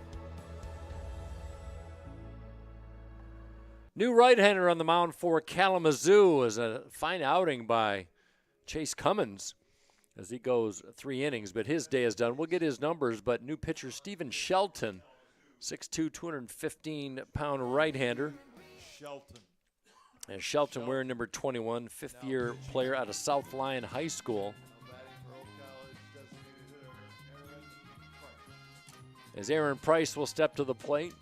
New right-hander on the mound for Kalamazoo is a fine outing by Chase Cummins as he goes 3 innings, but his day is done. We'll get his numbers, but new pitcher Stephen Shelton, 6'2", 215-pound right-hander. And Shelton wearing number 21, fifth-year player out of South Lyon High School. As Aaron Price will step to the plate,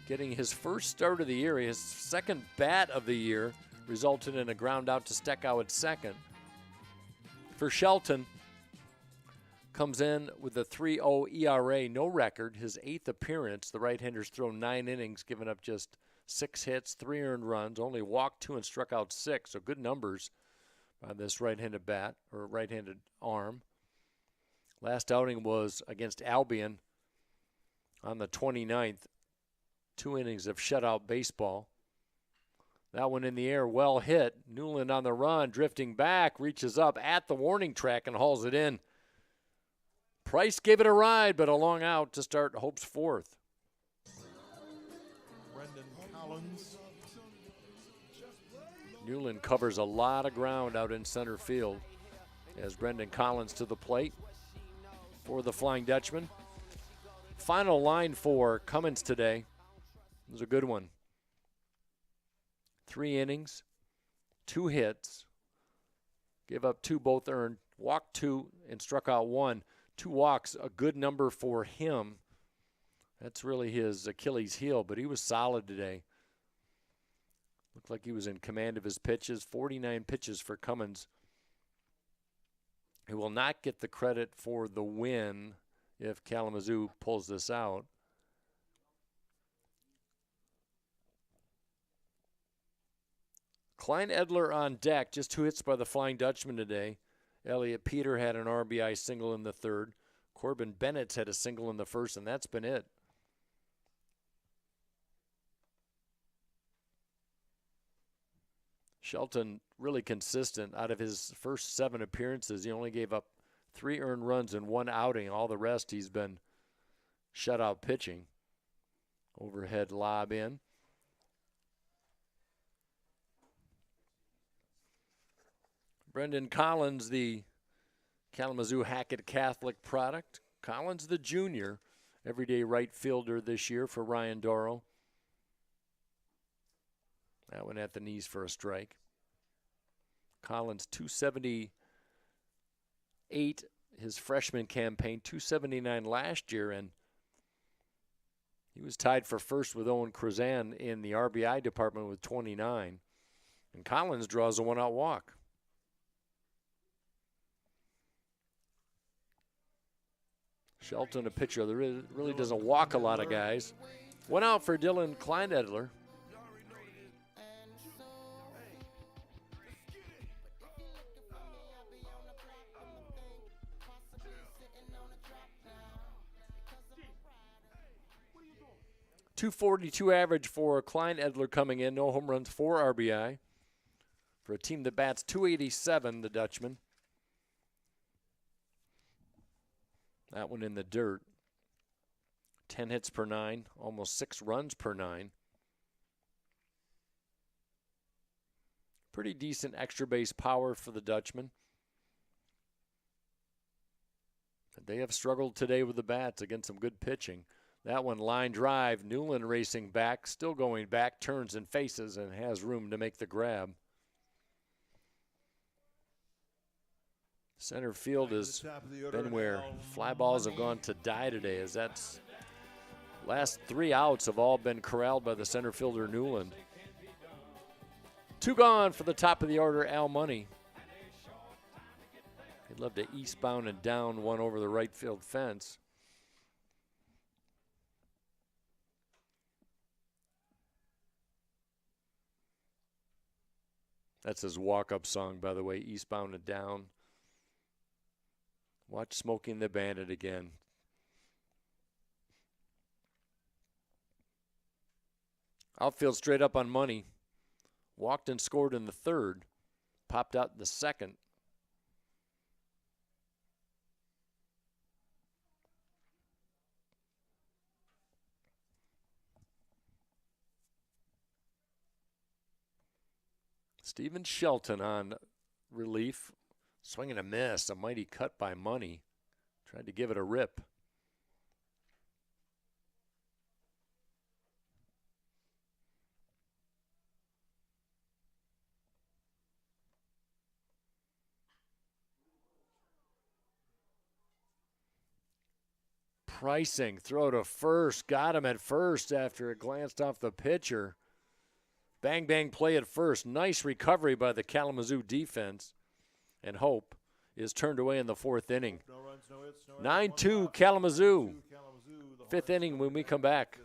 getting his first start of the year, his second bat of the year, resulted in a ground out to Steckow at second. For Shelton, comes in with a 3.0 ERA, no record, his 8th appearance. The right-hander's thrown 9 innings, given up just 6 hits, 3 earned runs, only walked 2 and struck out 6, so good numbers by this right-handed bat, or right-handed arm. Last outing was against Albion on the 29th. 2 innings of shutout baseball. That one in the air, well hit. Newland on the run, drifting back, reaches up at the warning track and hauls it in. Price gave it a ride, but a long out to start Hope's 4th. Brendan Collins. Newland covers a lot of ground out in center field as Brendan Collins to the plate for the Flying Dutchman. Final line for Cummins today. It was a good one. 3 innings, 2 hits, gave up 2, both earned, walked 2 and struck out 1. 2 walks, a good number for him. That's really his Achilles heel, but he was solid today. Looked like he was in command of his pitches. 49 pitches for Cummins, who will not get the credit for the win if Kalamazoo pulls this out. Klein Edler on deck, just 2 hits by the Flying Dutchman today. Elliot Peter had an RBI single in the 3rd. Corbin Bennett's had a single in the 1st, and that's been it. Shelton really consistent. Out of his first 7 appearances, he only gave up 3 earned runs in 1 outing. All the rest he's been shutout pitching. Overhead lob in. Brendan Collins, the Kalamazoo Hackett Catholic product. Collins, the junior, everyday right fielder this year for Ryan Doro. That one at the knees for a strike. Collins, 278 his freshman campaign, 279 last year, and he was tied for first with Owen Cruzan in the RBI department with 29. And Collins draws a 1-out walk. Shelton, a pitcher that really doesn't walk a lot of guys. 1 out for Dylan Kleinedler. .242 average for Klein Edler coming in. No home runs, 4 RBI. For a team that bats .287, the Dutchman. That one in the dirt. 10 hits per 9, almost 6 runs per 9. Pretty decent extra base power for the Dutchman. But they have struggled today with the bats against some good pitching. That one line drive, Newland racing back, still going back, turns and faces and has room to make the grab. Center field has been where fly balls have gone to die today, as that's last 3 outs have all been corralled by the center fielder Newland. 2 gone for the top of the order, Al Money. He'd love to eastbound and down one over the right field fence. That's his walk-up song, by the way, eastbound and down. Watch Smoking the Bandit again. Outfield straight up on Money. Walked and scored in the 3rd. Popped out in the 2nd. Steven Shelton on relief. Swing and a miss. A mighty cut by Money. Tried to give it a rip. Pricing, throw to first. Got him at first after it glanced off the pitcher. Bang, bang play at first. Nice recovery by the Kalamazoo defense. And Hope is turned away in the 4th inning. 9-2 Kalamazoo. 5th inning when we come back.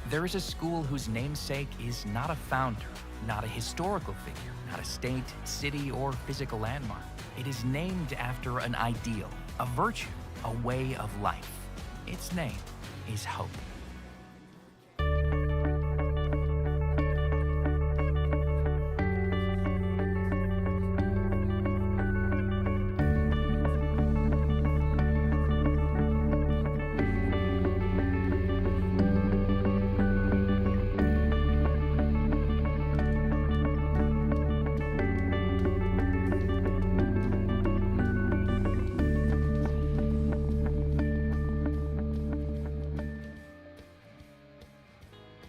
There is a school whose namesake is not a founder, not a historical figure, not a state, city, or physical landmark. It is named after an ideal, a virtue, a way of life. Its name is hope.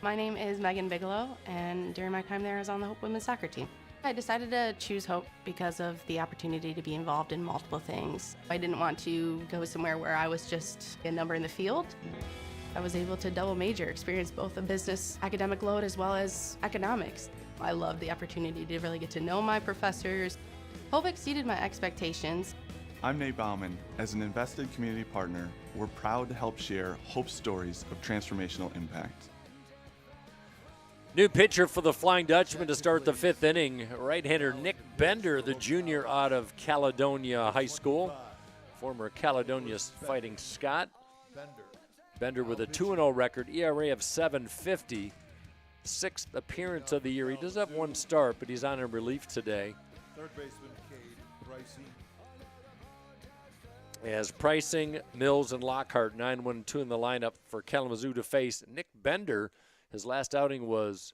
My name is Megan Bigelow, and during my time there, I was on the Hope women's soccer team. I decided to choose Hope because of the opportunity to be involved in multiple things. I didn't want to go somewhere where I was just a number in the field. I was able to double major, experience both a business academic load as well as economics. I loved the opportunity to really get to know my professors. Hope exceeded my expectations. I'm Nate Bauman. As an invested community partner, we're proud to help share Hope's stories of transformational impact. New pitcher for the Flying Dutchman to start the 5th inning. Right-hander Nick Bender, the junior out of Caledonia High School. Former Caledonia Fighting Scott. Bender with a 2-0 record, ERA of .750. 6th appearance of the year. He does have 1 start, but he's on in relief today. Third baseman Cade Pricing. As Pricing, Mills, and Lockhart, 9-1-2 in the lineup for Kalamazoo to face Nick Bender. His last outing was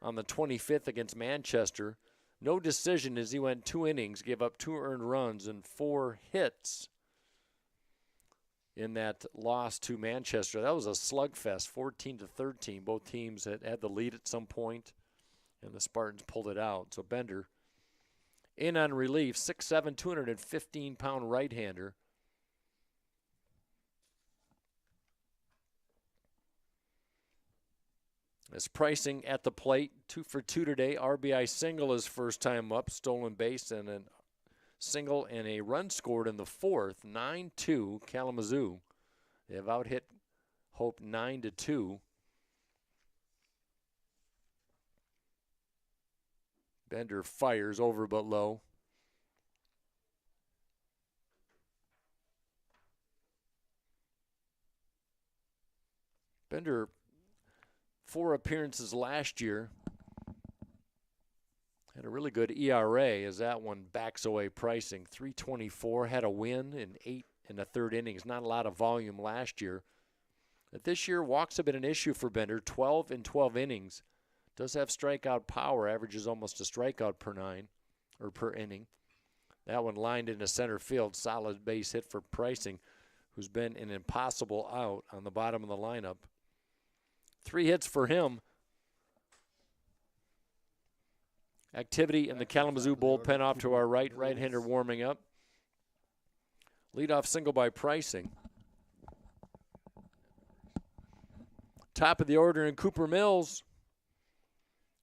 on the 25th against Manchester. No decision as he went 2 innings, gave up 2 earned runs and 4 hits in that loss to Manchester. That was a slugfest, 14-13. Both teams had the lead at some point, and the Spartans pulled it out. So Bender in on relief, 6'7", 215-pound right-hander. As Pricing at the plate, 2 for 2 today. RBI single his first time up, stolen base, and a single and a run scored in the 4th. 9-2 Kalamazoo. They have out-hit Hope 9-2. Bender fires over but low. Bender, 4 appearances last year. Had a really good ERA as that one backs away pricing. 3.24, had a win in 8 in the 3rd innings. Not a lot of volume last year. But this year, walks have been an issue for Bender. 12 in 12 innings. Does have strikeout power, averages almost a strikeout per inning. That one lined into center field, solid base hit for Pricing, who's been an impossible out on the bottom of the lineup. 3 hits for him. Activity in the Kalamazoo bullpen off to our right-hander warming up. Leadoff single by Pricing. Top of the order in Cooper Mills.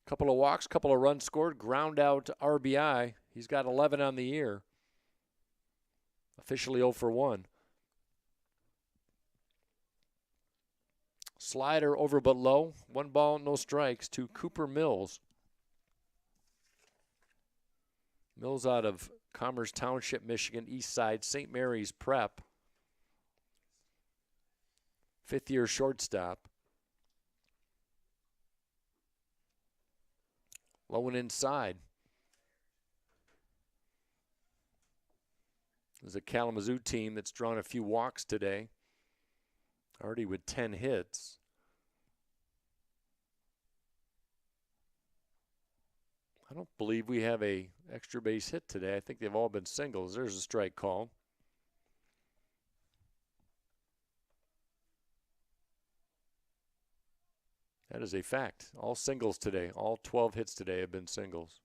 Couple of walks, couple of runs scored, ground out RBI. He's got 11 on the year. Officially 0 for 1. Slider over but low. 1 ball, no strikes to Cooper Mills. Mills out of Commerce Township, Michigan, East Side, St. Mary's Prep. 5th-year shortstop. Low and inside. There's a Kalamazoo team that's drawn a few walks today. Already with 10 hits. I don't believe we have a extra base hit today. I think they've all been singles. There's a strike call. That is a fact. All singles today. All 12 hits today have been singles.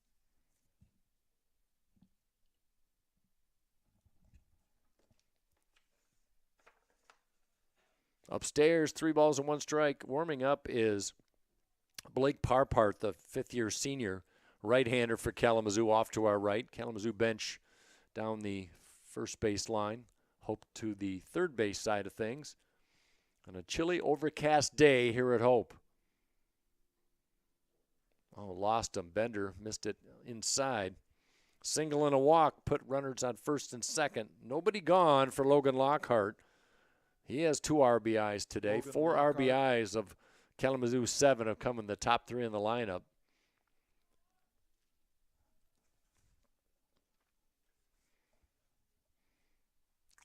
Upstairs, 3 balls and 1 strike. Warming up is Blake Parpart, the 5th-year senior right-hander for Kalamazoo, off to our right. Kalamazoo bench down the first base line. Hope to the third base side of things. On a chilly, overcast day here at Hope. Oh, lost him. Bender missed it inside. Single and a walk, put runners on first and second. Nobody gone for Logan Lockhart. He has 2 RBIs today. Logan 4 Lockhart. RBIs of Kalamazoo 7 have come in the top 3 in the lineup.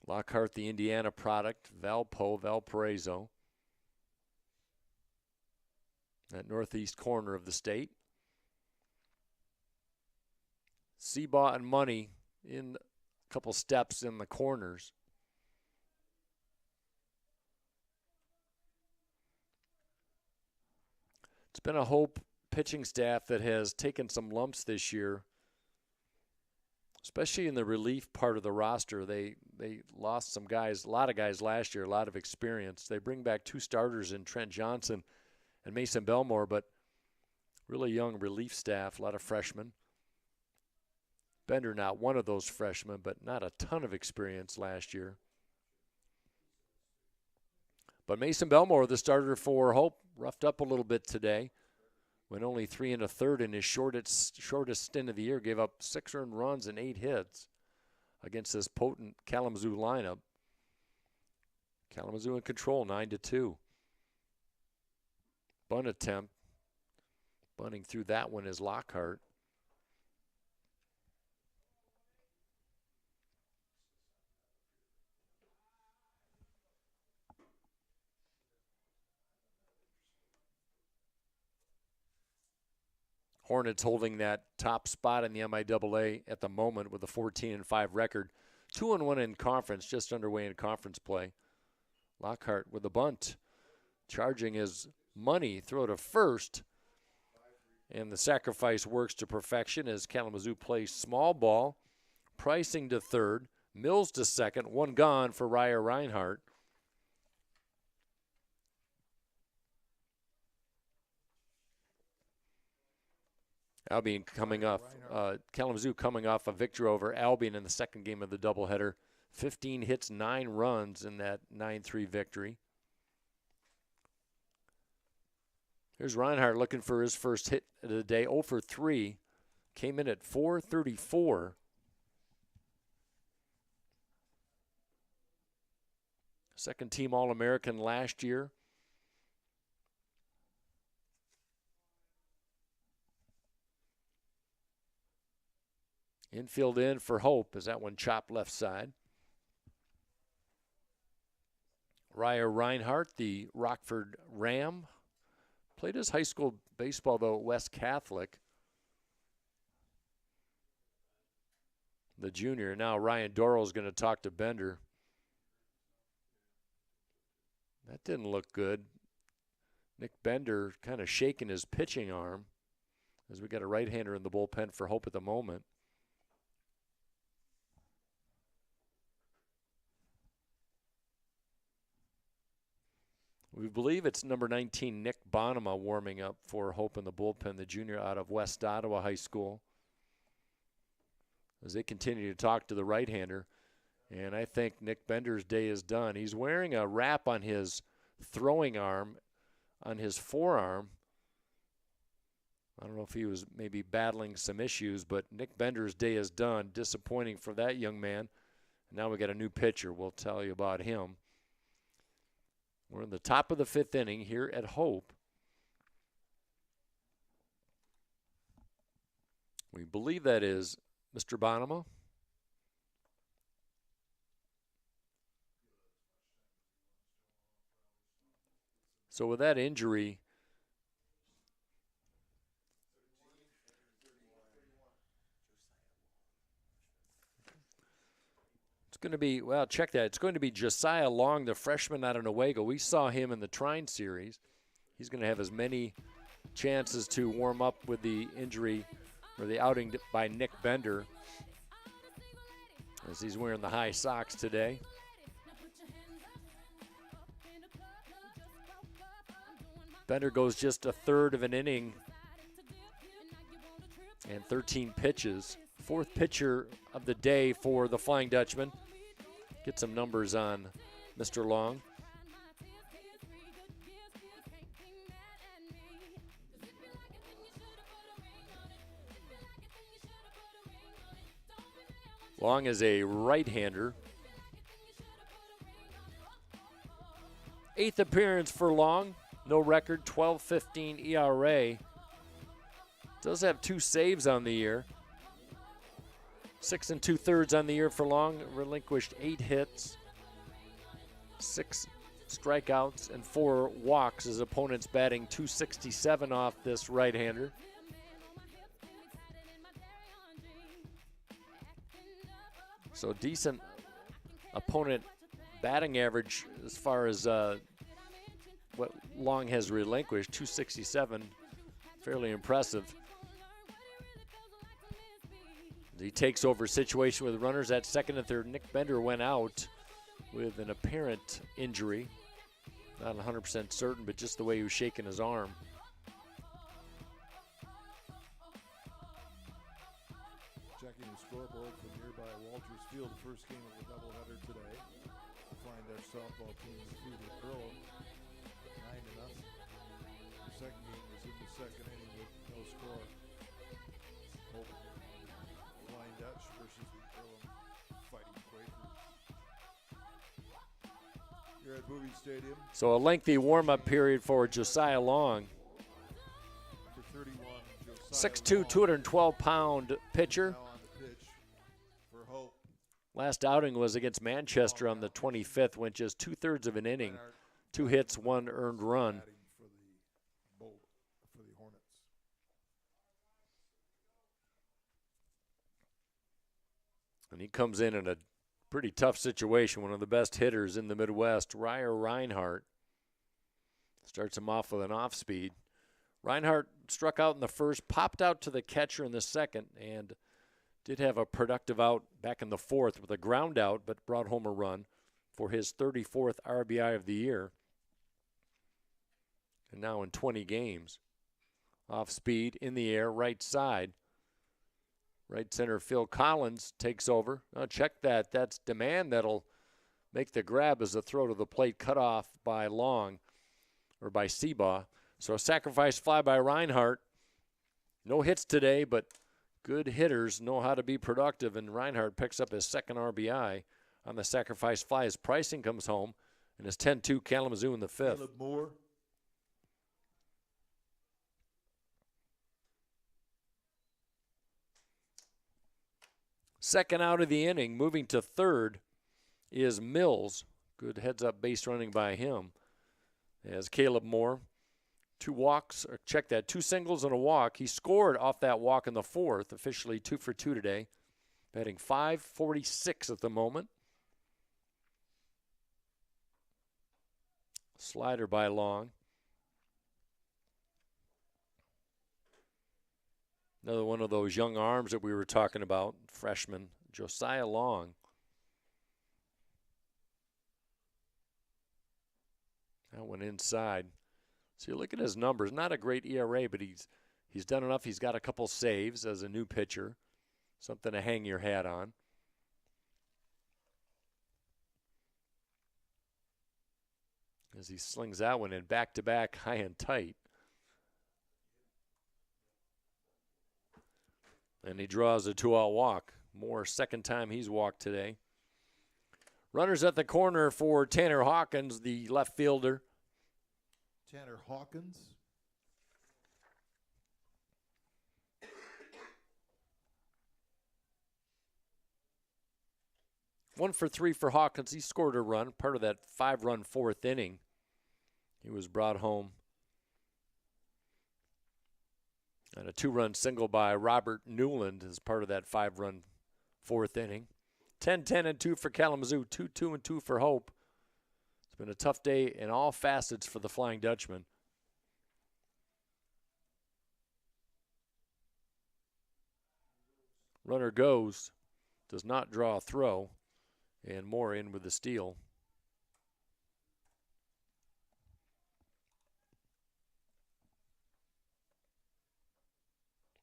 Lockhart, the Indiana product. Valparaiso. That northeast corner of the state. Seabaugh and Money in a couple steps in the corners. It's been a Hope pitching staff that has taken some lumps this year, especially in the relief part of the roster. They lost some guys, a lot of guys last year, a lot of experience. They bring back 2 starters in Trent Johnson and Mason Belmore, but really young relief staff, a lot of freshmen. Bender not one of those freshmen, but not a ton of experience last year. But Mason Belmore, the starter for Hope, roughed up a little bit today. Went only 3 1/3 in his shortest stint of the year. Gave up 6 earned runs and 8 hits against this potent Kalamazoo lineup. Kalamazoo in control, 9-2. Bunt attempt. Bunting through that one is Lockhart. Hornets holding that top spot in the MIAA at the moment with a 14-5 record. 2-1 in conference, just underway in conference play. Lockhart with a bunt. Charging his Money, throw to first. And the sacrifice works to perfection as Kalamazoo plays small ball. Pricing to third. Mills to second. 1 gone for Ryer Reinhardt. Albion coming off, Kalamazoo coming off a victory over Albion in the second game of the doubleheader. 15 hits, 9 runs in that 9-3 victory. Here's Reinhardt looking for his first hit of the day, 0 for 3. came in at .434. Second team All-American last year. Infield in for Hope as that one chopped left side. Raya Reinhardt, the Rockford Ram, played his high school baseball, though, at West Catholic. The junior. Now Ryan Dorrell is going to talk to Bender. That didn't look good. Nick Bender kind of shaking his pitching arm as we got a right-hander in the bullpen for Hope at the moment. We believe it's number 19, Nick Bonema, warming up for Hope in the bullpen, the junior out of West Ottawa High School. As they continue to talk to the right-hander. And I think Nick Bender's day is done. He's wearing a wrap on his throwing arm, on his forearm. I don't know if he was maybe battling some issues, but Nick Bender's day is done. Disappointing for that young man. Now we got a new pitcher. We'll tell you about him. We're in the top of the 5th inning here at Hope. We believe that is Mr. Bonema. So with that injury, it's going to be, well, check that. It's going to be Josiah Long, the freshman out of Newaygo. We saw him in the Trine Series. He's going to have as many chances to warm up with the injury or the outing by Nick Bender as he's wearing the high socks today. Bender goes just a third of an inning and 13 pitches. 4th pitcher of the day for the Flying Dutchman. Get some numbers on Mr. Long. Long is a right-hander. 8th appearance for Long. No record, 12.15 ERA. Does have 2 saves on the year. 6 2/3 on the year for Long. Relinquished 8 hits, 6 strikeouts, and 4 walks. His opponent's batting .267 off this right-hander. So decent opponent batting average as far as what Long has relinquished, .267, fairly impressive. He takes over a situation with runners at second and third. Nick Bender went out with an apparent injury. Not 100% certain, but just the way he was shaking his arm. Checking the scoreboard from nearby Walters Field, the first game of the doubleheader today. The Flying Dutch softball team defeated Burlham 9-0. The second game was in the second inning with no score. Hope Flying Dutch versus the Burlham Fighting Quakers. You're at Movie Stadium. So a lengthy warm-up period for Josiah Long. Number 31, 6'2", 212-pound pitcher. Last outing was against Manchester on the 25th, went just 2/3 of an inning, 2 hits, 1 earned run. For the Hornets. And he comes in a pretty tough situation, one of the best hitters in the Midwest, Raya Reinhardt. Starts him off with an off-speed. Reinhardt struck out in the first, popped out to the catcher in the second, and did have a productive out back in the 4th with a ground out, but brought home a run for his 34th RBI of the year. And now in 20 games. Off speed, in the air, right side. Right center Phil Collins takes over. Now check that. That's Demand that'll make the grab as the throw to the plate cut off by Long, or by Seabaugh. So a sacrifice fly by Reinhardt. No hits today, but good hitters know how to be productive, and Reinhardt picks up his second RBI on the sacrifice fly as Pricing comes home, and it's 10-2 Kalamazoo in the fifth. Caleb Moore. Second out of the inning, moving to third, is Mills. Good heads-up base running by him. As Caleb Moore, 2 walks, or check that, 2 singles and a walk. He scored off that walk in the fourth, officially 2 for 2 today. Batting .546 at the moment. Slider by Long. Another one of those young arms that we were talking about, freshman, Josiah Long. That one inside. So you look at his numbers, not a great ERA, but he's done enough. He's got a couple saves as a new pitcher, something to hang your hat on. As he slings that one in back-to-back, high and tight. And he draws a 2-out walk. Moore, second time he's walked today. Runners at the corner for Tanner Hawkins, the left fielder. Tanner Hawkins. One for 3 for Hawkins. He scored a run, part of that 5-run fourth inning. He was brought home. And a 2-run single by Robert Newland as part of that 5-run fourth inning. 10-10-2 for Kalamazoo, 2-2-2 for Hope. It's been a tough day in all facets for the Flying Dutchman. Runner goes, does not draw a throw, and Moore in with the steal.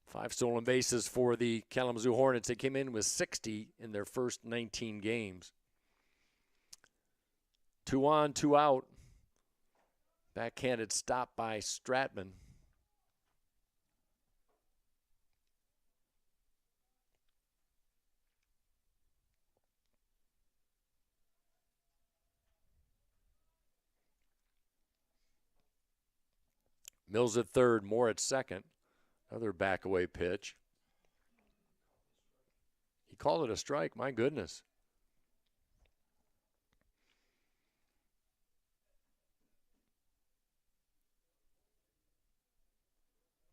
Five stolen bases for the Kalamazoo Hornets. They came in with 60 in their first 19 games. 2 on, 2 out. Backhanded stop by Stratman. Mills at third, Moore at second. Another back-away pitch. He called it a strike, my goodness.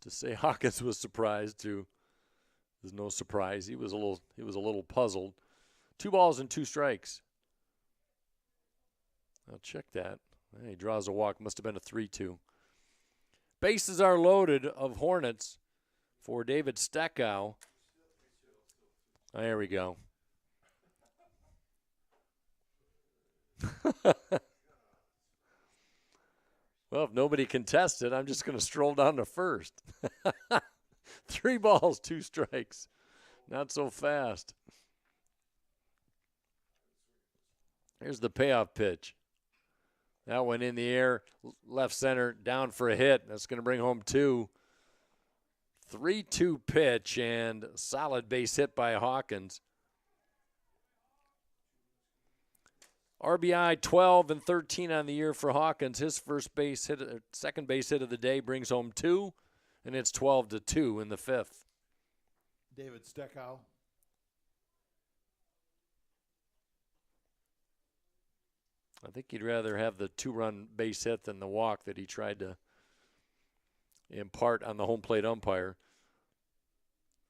To say Hawkins was surprised too, there's no surprise. He was a little puzzled. 2 balls and 2 strikes. I'll check that. He draws a walk. Must have been a 3-2. Bases are loaded of Hornets for David Steckow. There we go. Well, if nobody contests it, I'm just going to stroll down to first. 3 balls, 2 strikes. Not so fast. Here's the payoff pitch. That one in the air, left center, down for a hit. That's going to bring home 2. 3-2 pitch and solid base hit by Hawkins. RBI 12 and 13 on the year for Hawkins. His second base hit of the day brings home 2, and it's 12-2 in the fifth. David Steckow. I think he'd rather have the 2-run base hit than the walk that he tried to impart on the home plate umpire.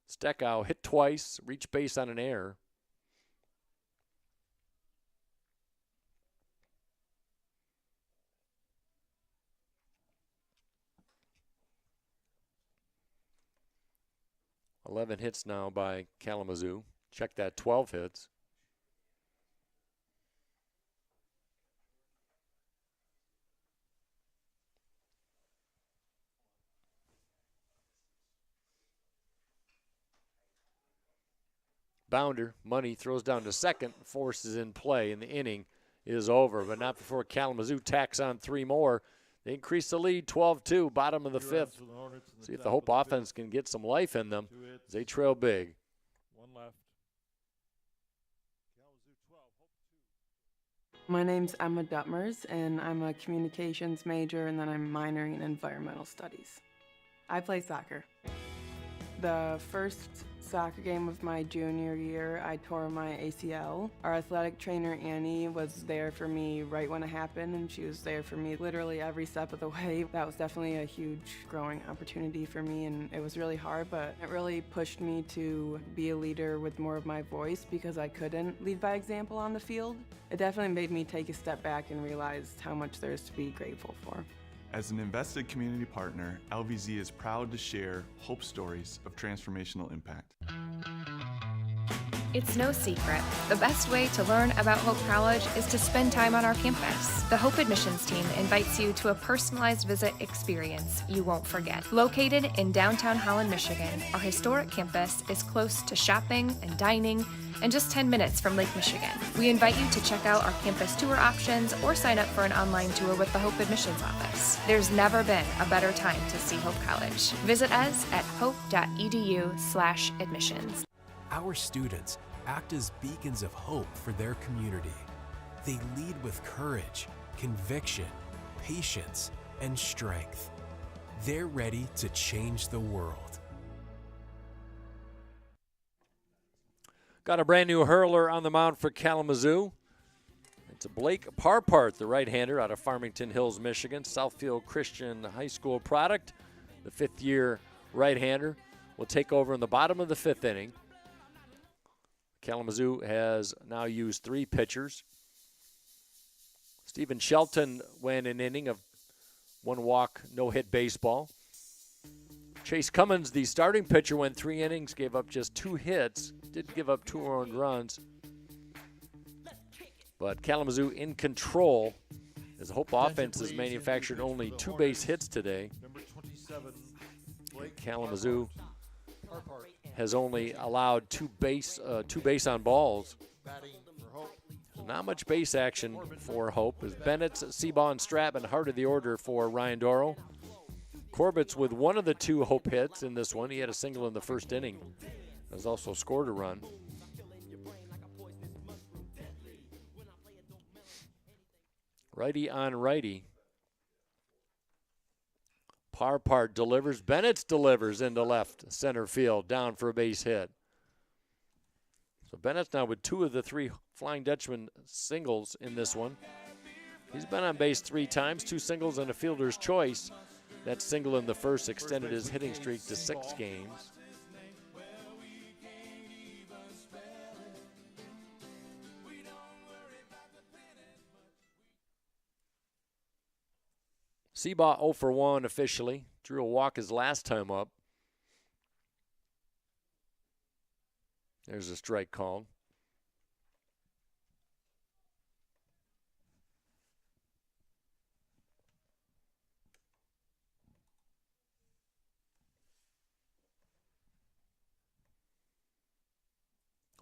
Steckow hit twice, reached base on an error. $11 hits now by Kalamazoo. Check that, 12 hits. Bounder, Money throws down to second, forces in play, and the inning is over. But not before Kalamazoo tacks on 3 more. They increase the lead 12-2, bottom of the fifth. See if the Hope offense can get some life in them as they trail big. One left. My name's Emma Duttmers, and I'm a communications major, and then I'm minoring in environmental studies. I play soccer. The first soccer game of my junior year, I tore my ACL. Our athletic trainer, Annie, was there for me right when it happened, and she was there for me literally every step of the way. That was definitely a huge growing opportunity for me, and it was really hard, but it really pushed me to be a leader with more of my voice because I couldn't lead by example on the field. It definitely made me take a step back and realize how much there's to be grateful for. As an invested community partner, LVZ is proud to share Hope stories of transformational impact. It's no secret. The best way to learn about Hope College is to spend time on our campus. The Hope admissions team invites you to a personalized visit experience you won't forget. Located in downtown Holland, Michigan, our historic campus is close to shopping and dining and just 10 minutes from Lake Michigan. We invite you to check out our campus tour options or sign up for an online tour with the Hope admissions office. There's never been a better time to see Hope College. Visit us at hope.edu/admissions. Our students act as beacons of hope for their community. They lead with courage, conviction, patience, and strength. They're ready to change the world. Got a brand new hurler on the mound for Kalamazoo. It's a Blake Parpart, the right-hander out of Farmington Hills, Michigan. Southfield Christian High School product. The fifth-year right-hander will take over in the bottom of the fifth inning. Kalamazoo has now used 3 pitchers. Stephen Shelton went an inning of 1 walk, no-hit baseball. Chase Cummins, the starting pitcher, went 3 innings, gave up just 2 hits, did give up 2 earned runs. But Kalamazoo in control as the Hope offense has manufactured only 2 base hits today. Number 27, Blake Kalamazoo has only allowed 2 base on balls. batting for Hope. So not much base action for Hope as Bennett, Seabaugh, and Stratman heart of the order for Ryan Doro. Corbett's with 1 of the 2 Hope hits in this one. He had a single in the first inning. Has also scored a run. Righty on righty. Parpart delivers. Bennett's delivers into left center field, down for a base hit. So Bennett's now with 2 of the 3 Flying Dutchman singles in this one. He's been on base 3 times, 2 singles and a fielder's choice. That single in the first extended his hitting streak to 6 games. Seabaugh 0 for 1 officially. Drew a walk his last time up. There's a strike called.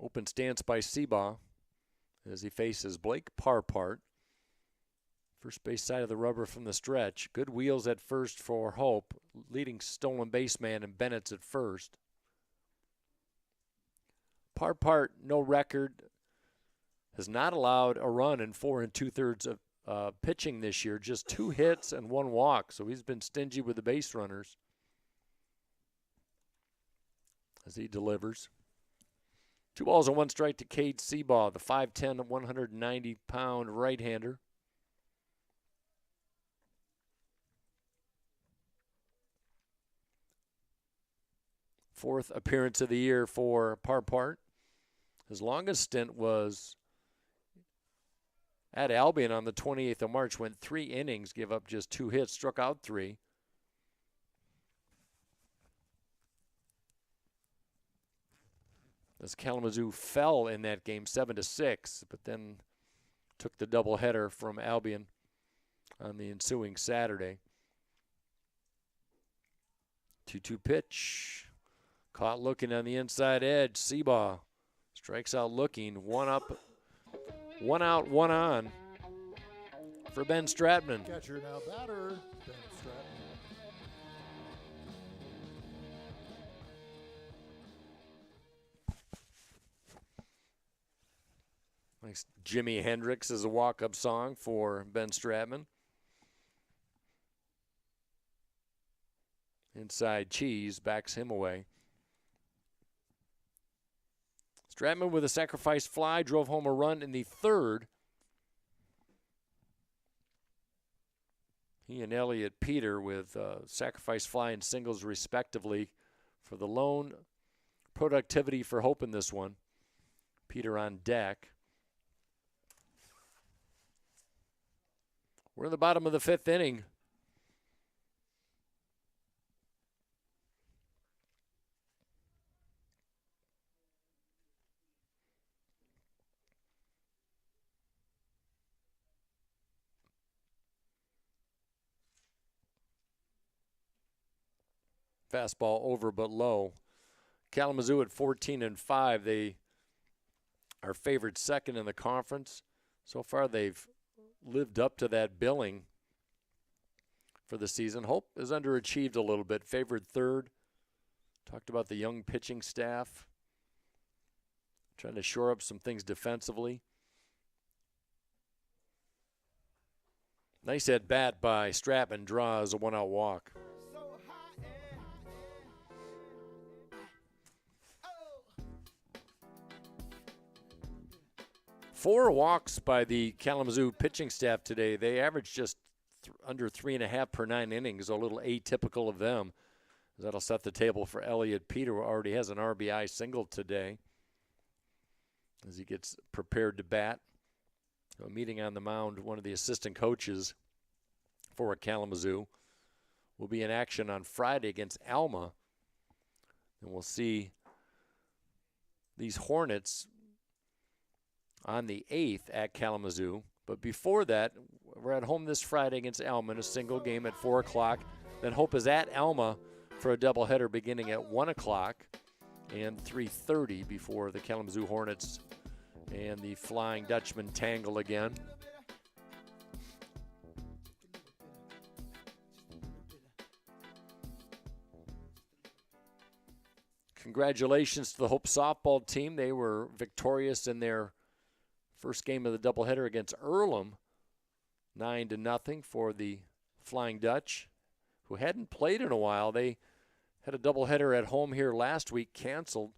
Open stance by Seabaugh as he faces Blake Parpart. First base side of the rubber from the stretch. Good wheels at first for Hope. Leading stolen baseman and Bennett's at first. Parpart, no record. Has not allowed a run in 4 2/3 of pitching this year. Just 2 hits and 1 walk. So he's been stingy with the base runners as he delivers. 2 balls and 1 strike to Cade Seabaugh, the 5'10", 190-pound right-hander. Fourth appearance of the year for Parpart. His longest stint was at Albion on the 28th of March, went 3 innings, gave up just 2 hits, struck out 3. As Kalamazoo fell in that game 7-6, but then took the doubleheader from Albion on the ensuing Saturday. 2-2 pitch. Caught looking on the inside edge. Seabaugh strikes out looking. 1 up, 1 out, 1 on. for Ben Stratman. Catcher now batter, Ben Stratman. Nice Jimi Hendrix is a walk-up song for Ben Stratman. Inside Cheese backs him away. Stratman with a sacrifice fly drove home a run in the third. He and Elliott Peter with sacrifice fly and singles respectively for the lone productivity for Hope in this one. Peter on deck. We're in the bottom of the fifth inning. Fastball over but low. Kalamazoo at 14-5. They are favored second in the conference. So far they've lived up to that billing for the season. Hope is underachieved a little bit. Favored third. Talked about the young pitching staff. Trying to shore up some things defensively. Nice at bat by Stratman. Draws a one-out walk. 4 walks by the Kalamazoo pitching staff today. They averaged just under 3.5 per 9 innings, a little atypical of them. That'll set the table for Elliott Peter, who already has an RBI single today as he gets prepared to bat. A meeting on the mound, one of the assistant coaches for Kalamazoo will be in action on Friday against Alma. And we'll see these Hornets on the 8th at Kalamazoo. But before that, we're at home this Friday against Alma in a single game at 4 o'clock. Then Hope is at Alma for a doubleheader beginning at 1 o'clock and 3:30 before the Kalamazoo Hornets and the Flying Dutchman tangle again. Congratulations to the Hope softball team. They were victorious in their first game of the doubleheader against Earlham, 9-0 for the Flying Dutch, who hadn't played in a while. They had a doubleheader at home here last week, canceled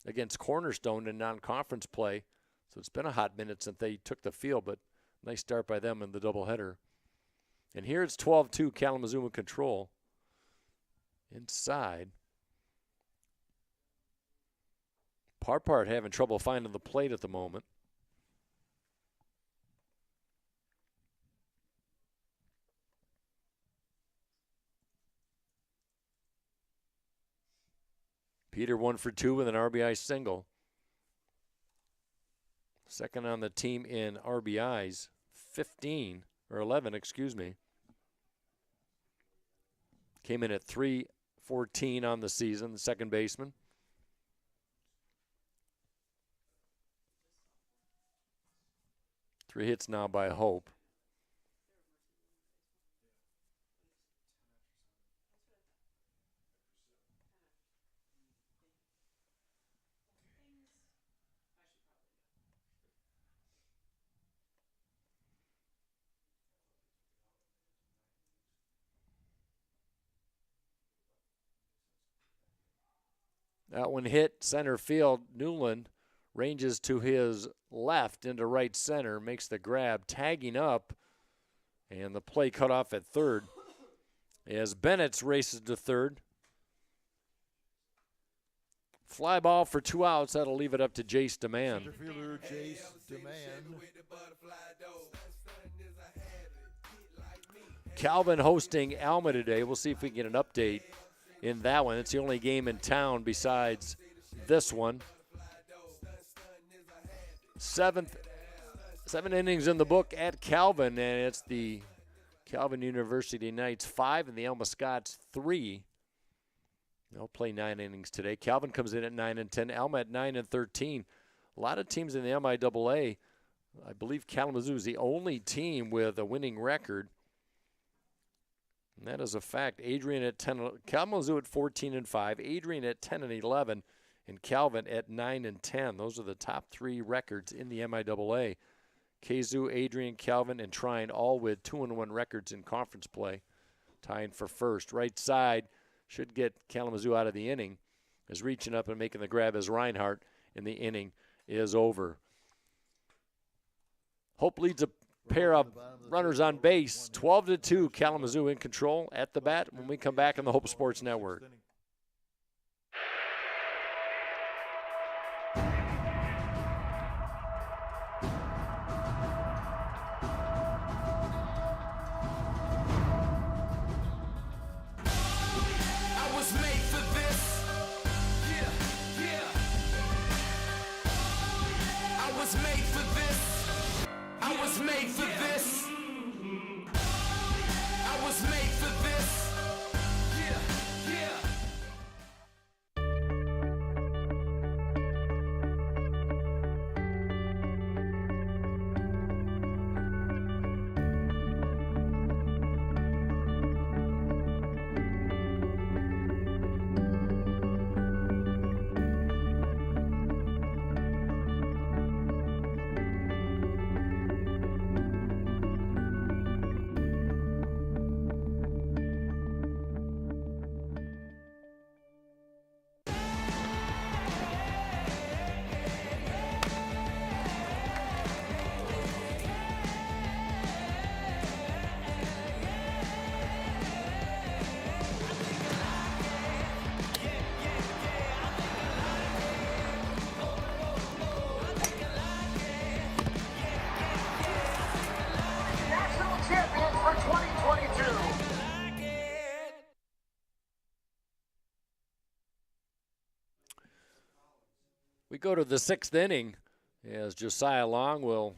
against Cornerstone in non-conference play. So it's been a hot minute since they took the field, but nice start by them in the doubleheader. And here it's 12-2 Kalamazoo in control. Inside. Parpart having trouble finding the plate at the moment. Peter 1 for 2 with an RBI single. Second on the team in RBIs, 11, excuse me. Came in at 314 on the season, the second baseman. Three hits now by Hope. That one hit center field. Newland ranges to his left into right center, makes the grab, tagging up, and the play cut off at third as Bennett races to third. Fly ball for 2 outs. That'll leave it up to Jace DeMann. Center fielder Jace DeMann. Calvin hosting Alma today. We'll see if we can get an update in that one. It's the only game in town besides this one. 7 innings in the book at Calvin, and it's the Calvin University Knights 5 and the Alma Scots 3. They'll play 9 innings today. Calvin comes in at 9-10. Alma at 9-13. A lot of teams in the MIAA I believe Kalamazoo is the only team with a winning record. And that is a fact. Adrian at 10, Kalamazoo at 14-5, Adrian at 10-11, and Calvin at 9-10. Those are the top 3 records in the MIAA. Kazu, Adrian, Calvin, and Trine all with 2-1 records in conference play, tying for first. Right side should get Kalamazoo out of the inning, is reaching up and making the grab as Reinhardt, and the inning is over. Hope leads a pair of runners on base, 12-2, Kalamazoo in control at the bat when we come back on the Hope Sports Network. I was made for this. Yeah. I was made for this. I was made for this. I was made for this. Yeah. National champions for 2022. We go to the 6th inning as Josiah Long will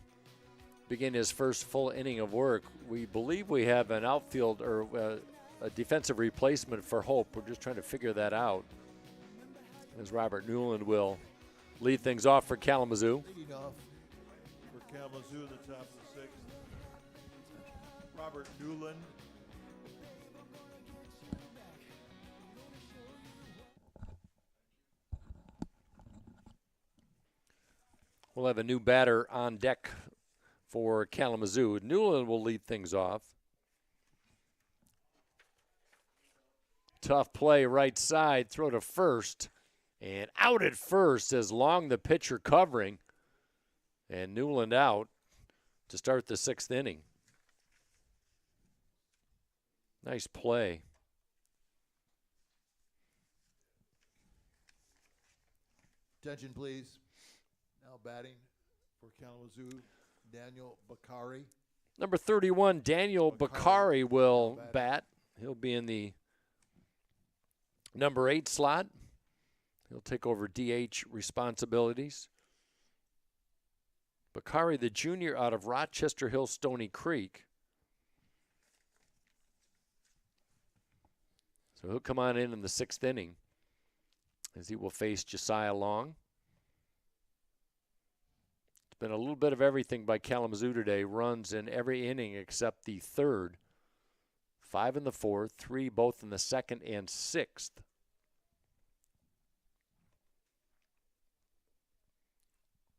begin his first full inning of work. We believe we have an outfield or a defensive replacement for Hope. We're just trying to figure that out as Robert Newland will lead things off for Kalamazoo. Leading off for Kalamazoo at the top of the 6th. Robert Newland. We'll have a new batter on deck for Kalamazoo. Newland will lead things off. Tough play right side, throw to first, and out at first as Long, the pitcher, covering, and Newland out to start the 6th inning. Nice play. Attention, please. Now batting for Kalamazoo, Daniel Bakari. Number 31, Daniel Bakari will bat. He'll be in the number 8 slot. He'll take over DH responsibilities. Bakari, the junior out of Rochester Hill, Stony Creek. So he'll come on in the 6th inning as he will face Josiah Long. It's been a little bit of everything by Kalamazoo today. Runs in every inning except the 3rd. 5 in the 4th, 3 both in the 2nd and 6th.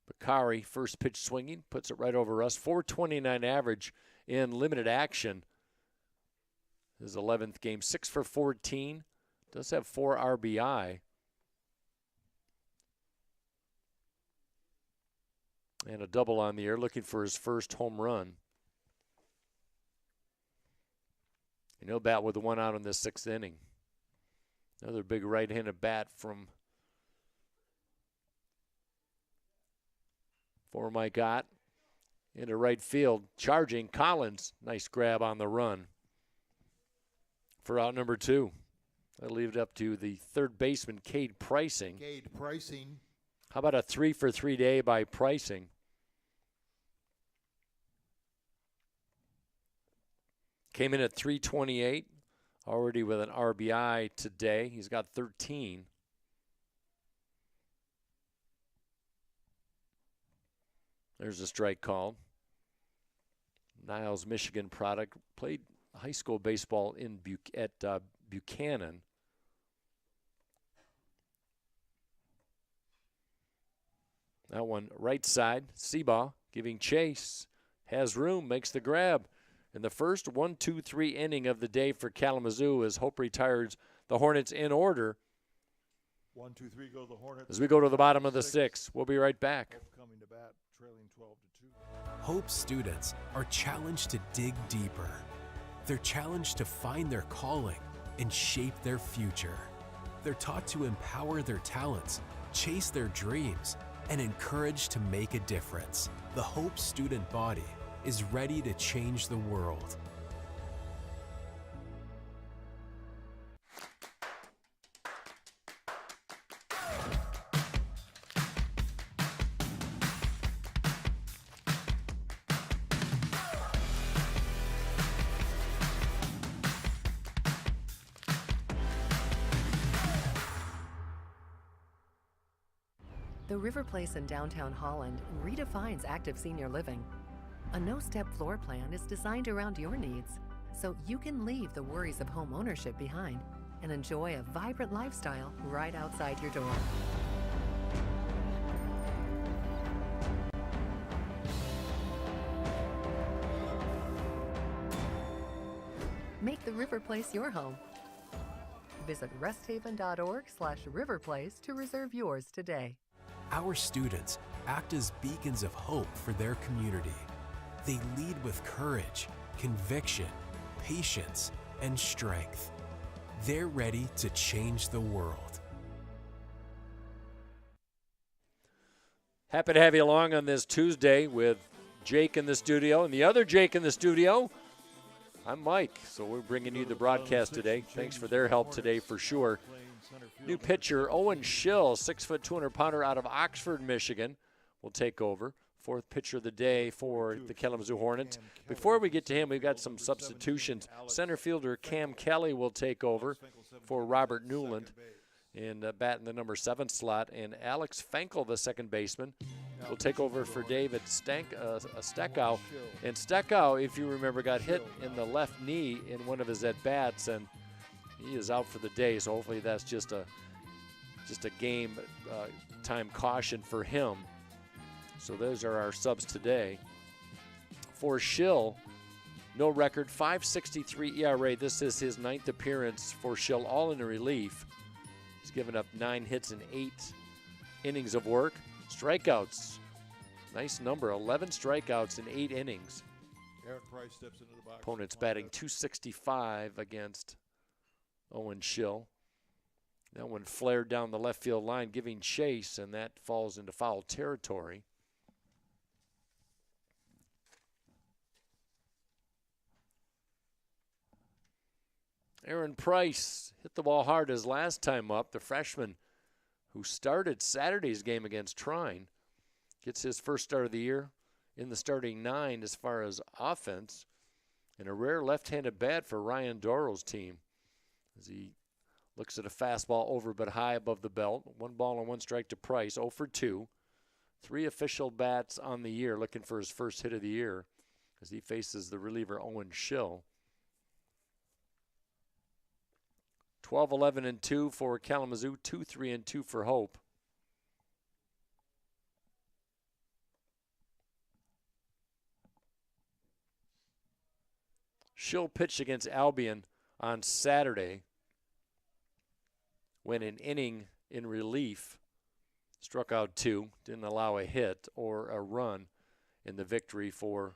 Bakari, first pitch swinging, puts it right over us. 4.29 average in limited action. His 11th game, 6 for 14. Does have 4 RBI. And a double on the air, looking for his first home run. And he'll bat with 1 out in this 6th inning. Another big right-handed bat from Mike Ott into right field. Charging Collins. Nice grab on the run for out number 2. That'll leave it up to the 3rd baseman, Cade Pricing. Cade Pricing. How about a 3-for-3 day by Pricing? Came in at 328, already with an RBI today. He's got 13. There's a strike called. Niles, Michigan product. Played high school baseball at Buchanan. That one right side. Seabaugh giving chase. Has room, makes the grab. In the first 1-2-3 inning of the day for Kalamazoo as Hope retires the Hornets in order. 1, 2, 3 go the Hornets. As we go to the bottom of the sixth, we'll be right back. Hope coming to bat, trailing 12-2. Hope students are challenged to dig deeper. They're challenged to find their calling and shape their future. They're taught to empower their talents, chase their dreams, and encouraged to make a difference. The Hope student body is ready to change the world. The River Place in downtown Holland redefines active senior living. A no-step floor plan is designed around your needs, so you can leave the worries of home ownership behind and enjoy a vibrant lifestyle right outside your door. Make the River Place your home. Visit resthaven.org/riverplace to reserve yours today. Our students act as beacons of hope for their community. They lead with courage, conviction, patience, and strength. They're ready to change the world. Happy to have you along on this Tuesday with Jake in the studio and the other Jake in the studio. I'm Mike, so we're bringing you the broadcast today. Thanks for their help today for sure. New pitcher Owen Schill, 6', 200-pounder out of Oxford, Michigan, will take over. Fourth pitcher of the day for the Kalamazoo Hornets. Before we get to him, we've got some substitutions. Center fielder Cam Kelly will take over for Robert Newland and bat in the number 7 slot. And Alex Fenkel, the second baseman, will take over for David Steckow. And Steckow, if you remember, got hit in the left knee in one of his at-bats, and he is out for the day, so hopefully that's just a game time caution for him. So those are our subs today. For Schill, no record, 5.63 ERA. This is his 9th appearance for Schill, all in relief. He's given up 9 hits and 8 innings of work. Strikeouts, nice number, 11 strikeouts in 8 innings. Aaron Price steps into the box. Opponent's batting .265 against Owen Schill. That one flared down the left field line, giving chase, and that falls into foul territory. Aaron Price hit the ball hard his last time up. The freshman who started Saturday's game against Trine gets his first start of the year in the starting 9 as far as offense, and a rare left-handed bat for Ryan Doro's team as he looks at a fastball over but high above the belt. 1 ball and 1 strike to Price, 0 for 2. 3 official bats on the year, looking for his first hit of the year as he faces the reliever Owen Schill. 12-11-2 for Kalamazoo, 2-3-2 for Hope. Schill pitched against Albion on Saturday, went an inning in relief, struck out 2, didn't allow a hit or a run in the victory for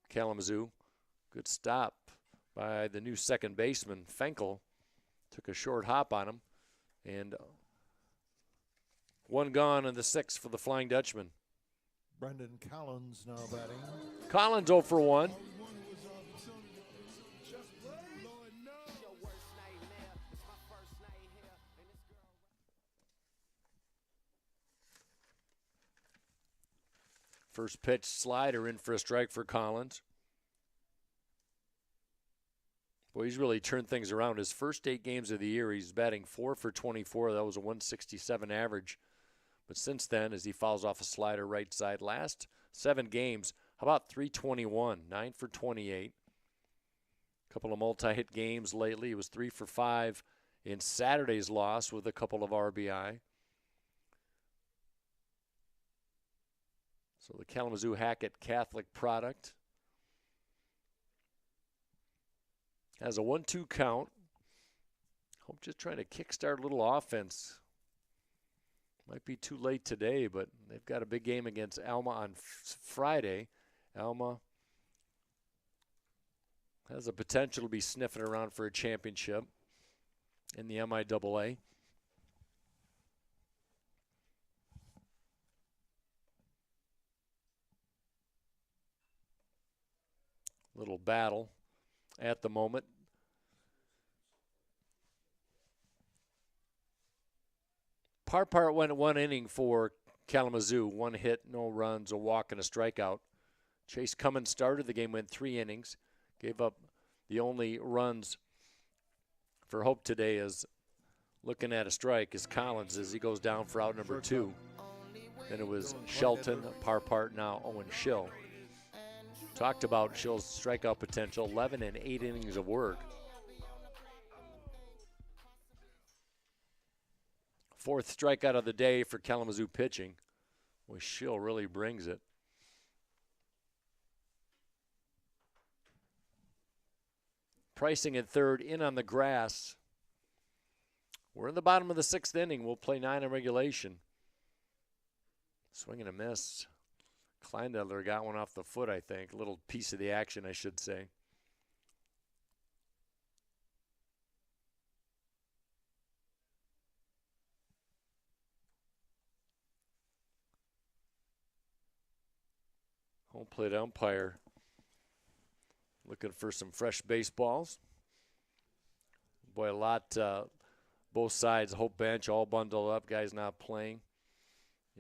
Kalamazoo. Good stop by the new second baseman, Fenkel. Took a short hop on him, and 1 gone in the 6th for the Flying Dutchman. Brendan Collins now batting. Collins 0 for 1. First pitch slider in for a strike for Collins. Boy, he's really turned things around. His first 8 games of the year, he's batting 4 for 24. That was a 167 average. But since then, as he fouls off a slider right side, last 7 games, how about 321, 9 for 28. A couple of multi-hit games lately. He was 3 for 5 in Saturday's loss with a couple of RBI. So the Kalamazoo Hackett Catholic product has a 1-2 count. Hope just trying to kickstart a little offense. Might be too late today, but they've got a big game against Alma on Friday. Alma has the potential to be sniffing around for a championship in the MIAA. Little battle at the moment. Parpart went 1 inning for Kalamazoo. 1 hit, no runs, a walk, and a strikeout. Chase Cummins started the game, went 3 innings. Gave up the only runs for Hope today is looking at a strike is Collins as he goes down for out number 2. Then it was Shelton, Parpart, now Owen Schill. Talked about Schill's strikeout potential, 11 and 8 innings of work. 4th strikeout of the day for Kalamazoo pitching. Boy, Schill really brings it. Pricing at 3rd, in on the grass. We're in the bottom of the 6th inning. We'll play 9 in regulation. Swing and a miss. Kleindedler got one off the foot, I think. A little piece of the action, I should say. Home plate umpire looking for some fresh baseballs. Boy, a lot, both sides, Hope bench all bundled up, guys not playing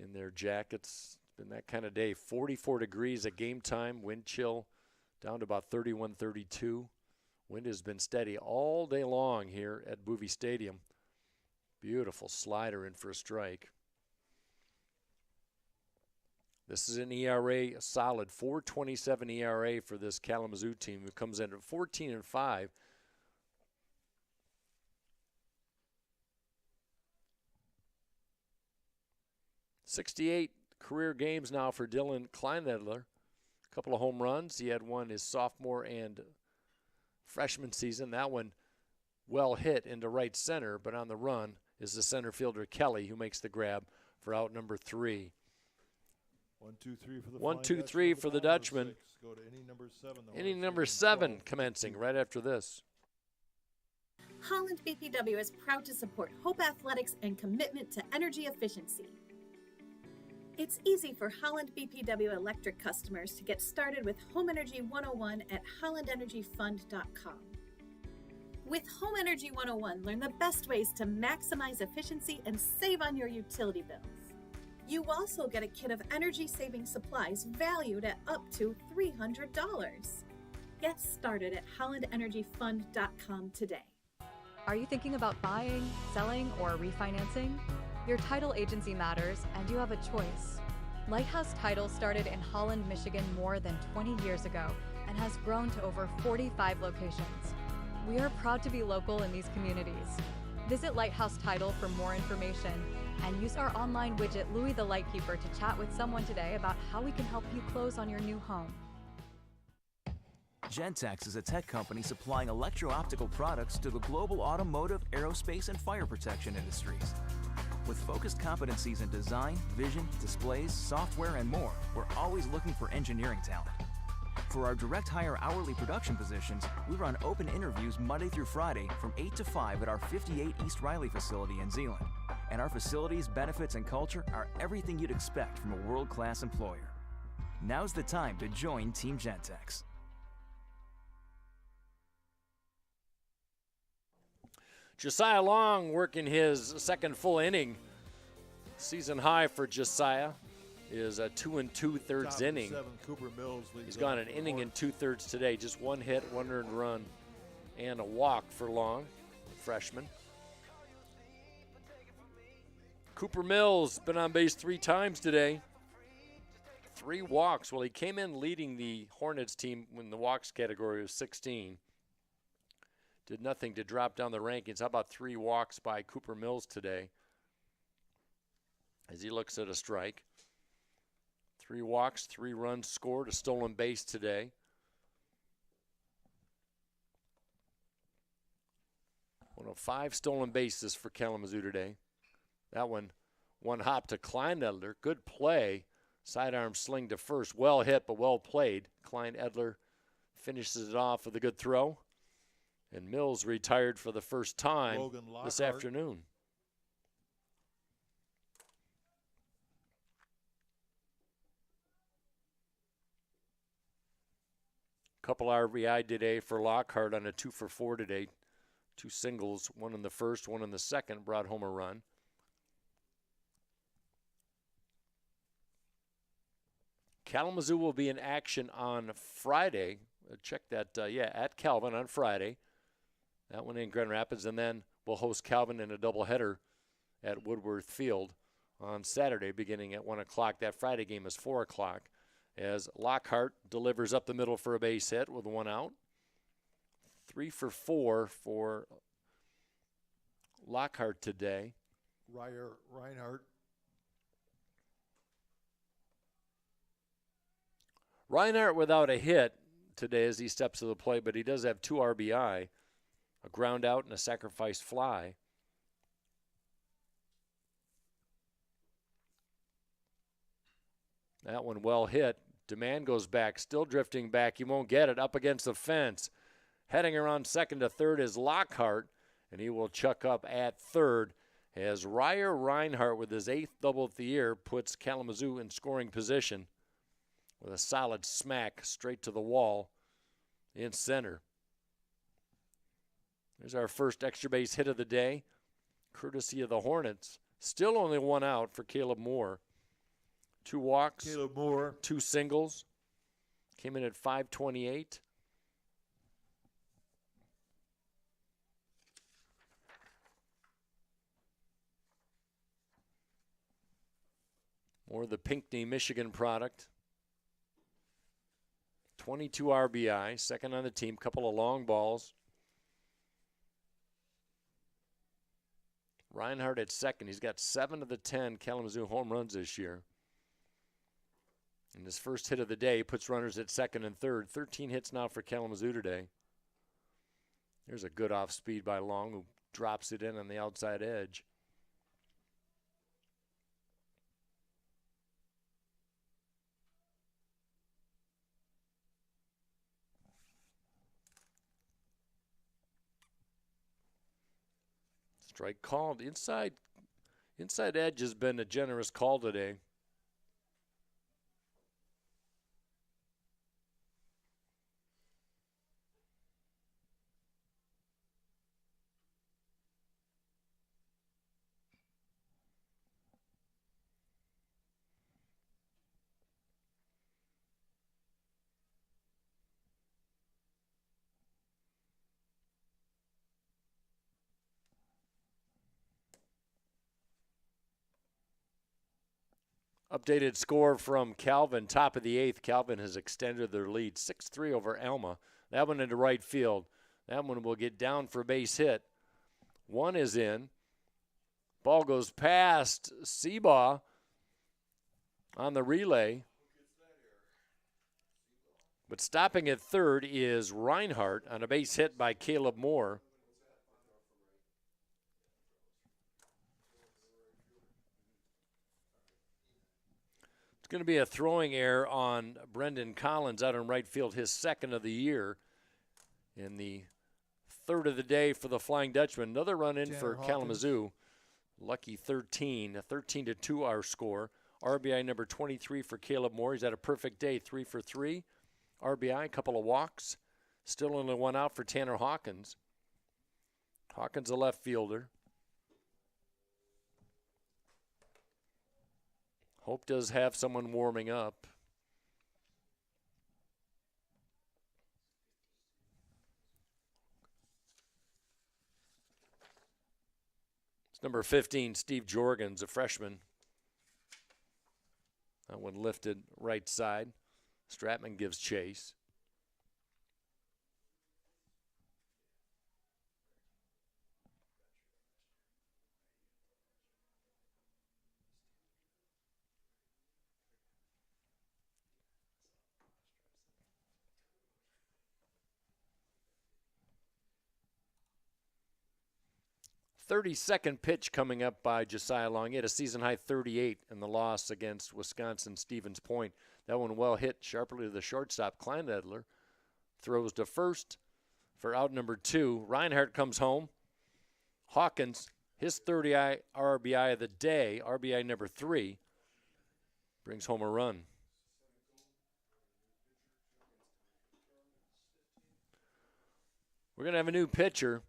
in their jackets. It's been that kind of day. 44 degrees at game time, wind chill down to about 31, 32. Wind has been steady all day long here at Boovie Stadium. Beautiful slider in for a strike. This is an ERA, a solid 4.27 ERA for this Kalamazoo team, who comes in at 14-5. '68 career games now for Dylan Kleindedler. A couple of home runs. He had one his sophomore and freshman season. That one well hit into right center, but on the run is the center fielder Kelly, who makes the grab for out number 3. 1-2-3 for the 1-2-3 for the Dutchman. Go to inning number 7. Inning number 7 commencing right after this. Holland BPW is proud to support Hope Athletics and commitment to energy efficiency. It's easy for Holland BPW electric customers to get started with Home Energy 101 at hollandenergyfund.com. With Home Energy 101, learn the best ways to maximize efficiency and save on your utility bills. You also get a kit of energy-saving supplies valued at up to $300. Get started at hollandenergyfund.com today. Are you thinking about buying, selling, or refinancing? Your title agency matters, and you have a choice. Lighthouse Title started in Holland, Michigan more than 20 years ago and has grown to over 45 locations. We are proud to be local in these communities. Visit Lighthouse Title for more information and use our online widget Louis the Lightkeeper to chat with someone today about how we can help you close on your new home. Gentex is a tech company supplying electro-optical products to the global automotive, aerospace, and fire protection industries. With focused competencies in design, vision, displays, software, and more, we're always looking for engineering talent. For our direct hire hourly production positions, we run open interviews Monday through Friday from 8 to 5 at our 58 East Riley facility in Zeeland. And our facilities, benefits, and culture are everything you'd expect from a world-class employer. Now's the time to join Team Gentex. Josiah Long working his second full inning. Season high for Josiah is a 2 2/3 inning. He's gone an inning and 2/3 today. Just 1 hit, 1 earned run, and a walk for Long, freshman. Cooper Mills been on base 3 times today. 3 walks. Well, he came in leading the Hornets team when the walks category was 16. Did nothing to drop down the rankings. How about 3 walks by Cooper Mills today as he looks at a strike? 3 walks, 3 runs scored, a stolen base today. One of 5 stolen bases for Kalamazoo today. That one hop to Klein Edler. Good play. Sidearm sling to first. Well hit, but well played. Klein Edler finishes it off with a good throw. And Mills retired for the first time this afternoon. Couple RBI today for Lockhart on a 2-for-4 today. 2 singles, 1 in the first, 1 in the second, brought home a run. Kalamazoo will be in action on Friday. Check that, at Calvin on Friday. That one in Grand Rapids, and then we'll host Calvin in a doubleheader at Woodworth Field on Saturday beginning at 1 o'clock. That Friday game is 4 o'clock as Lockhart delivers up the middle for a base hit with 1 out. 3 for 4 for Lockhart today. Reinhardt without a hit today as he steps to the plate, but he does have 2 RBI, a ground out and a sacrifice fly. That one well hit. Demand goes back, still drifting back. He won't get it. Up against the fence. Heading around second to third is Lockhart, and he will chuck up at third as Reinhardt, with his 8th double of the year, puts Kalamazoo in scoring position with a solid smack straight to the wall in center. There's our first extra base hit of the day, courtesy of the Hornets. Still only 1 out for Caleb Moore. 2 walks, Caleb Moore. 2 singles. Came in at .528. More of the Pinckney, Michigan product. 22 RBI, second on the team, couple of long balls. Reinhardt at second. He's got 7 of the 10 Kalamazoo home runs this year. And his first hit of the day puts runners at second and third. 13 hits now for Kalamazoo today. There's a good off speed by Long, who drops it in on the outside edge. Strike called. Inside edge has been a generous call today. Updated score from Calvin, top of the 8th. Calvin has extended their lead, 6-3 over Alma. That one into right field. That one will get down for a base hit. 1 is in. Ball goes past Seabaugh on the relay. But stopping at third is Reinhardt on a base hit by Caleb Moore. It's going to be a throwing error on Brendan Collins out in right field, his 2nd of the year. In the 3rd of the day for the Flying Dutchman. Another run in for Kalamazoo. Lucky 13. A 13-2 our score. RBI number 23 for Caleb Moore. He's had a perfect day, 3 for 3. RBI, a couple of walks. Still only 1 out for Tanner Hawkins. Hawkins, a left fielder. Hope does have someone warming up. It's Number 15, Steve Jorgens, a freshman. That one lifted right side. Stratman gives chase. Thirty-second pitch coming up by Josiah Long. He had a season-high 38 in the loss against Wisconsin Stevens Point. That one well hit sharply to the shortstop. Kleinedler throws to first for out number 2. Reinhardt comes home. Hawkins, his 30 RBI of the day, RBI number 3, brings home a run. We're going to have a new pitcher.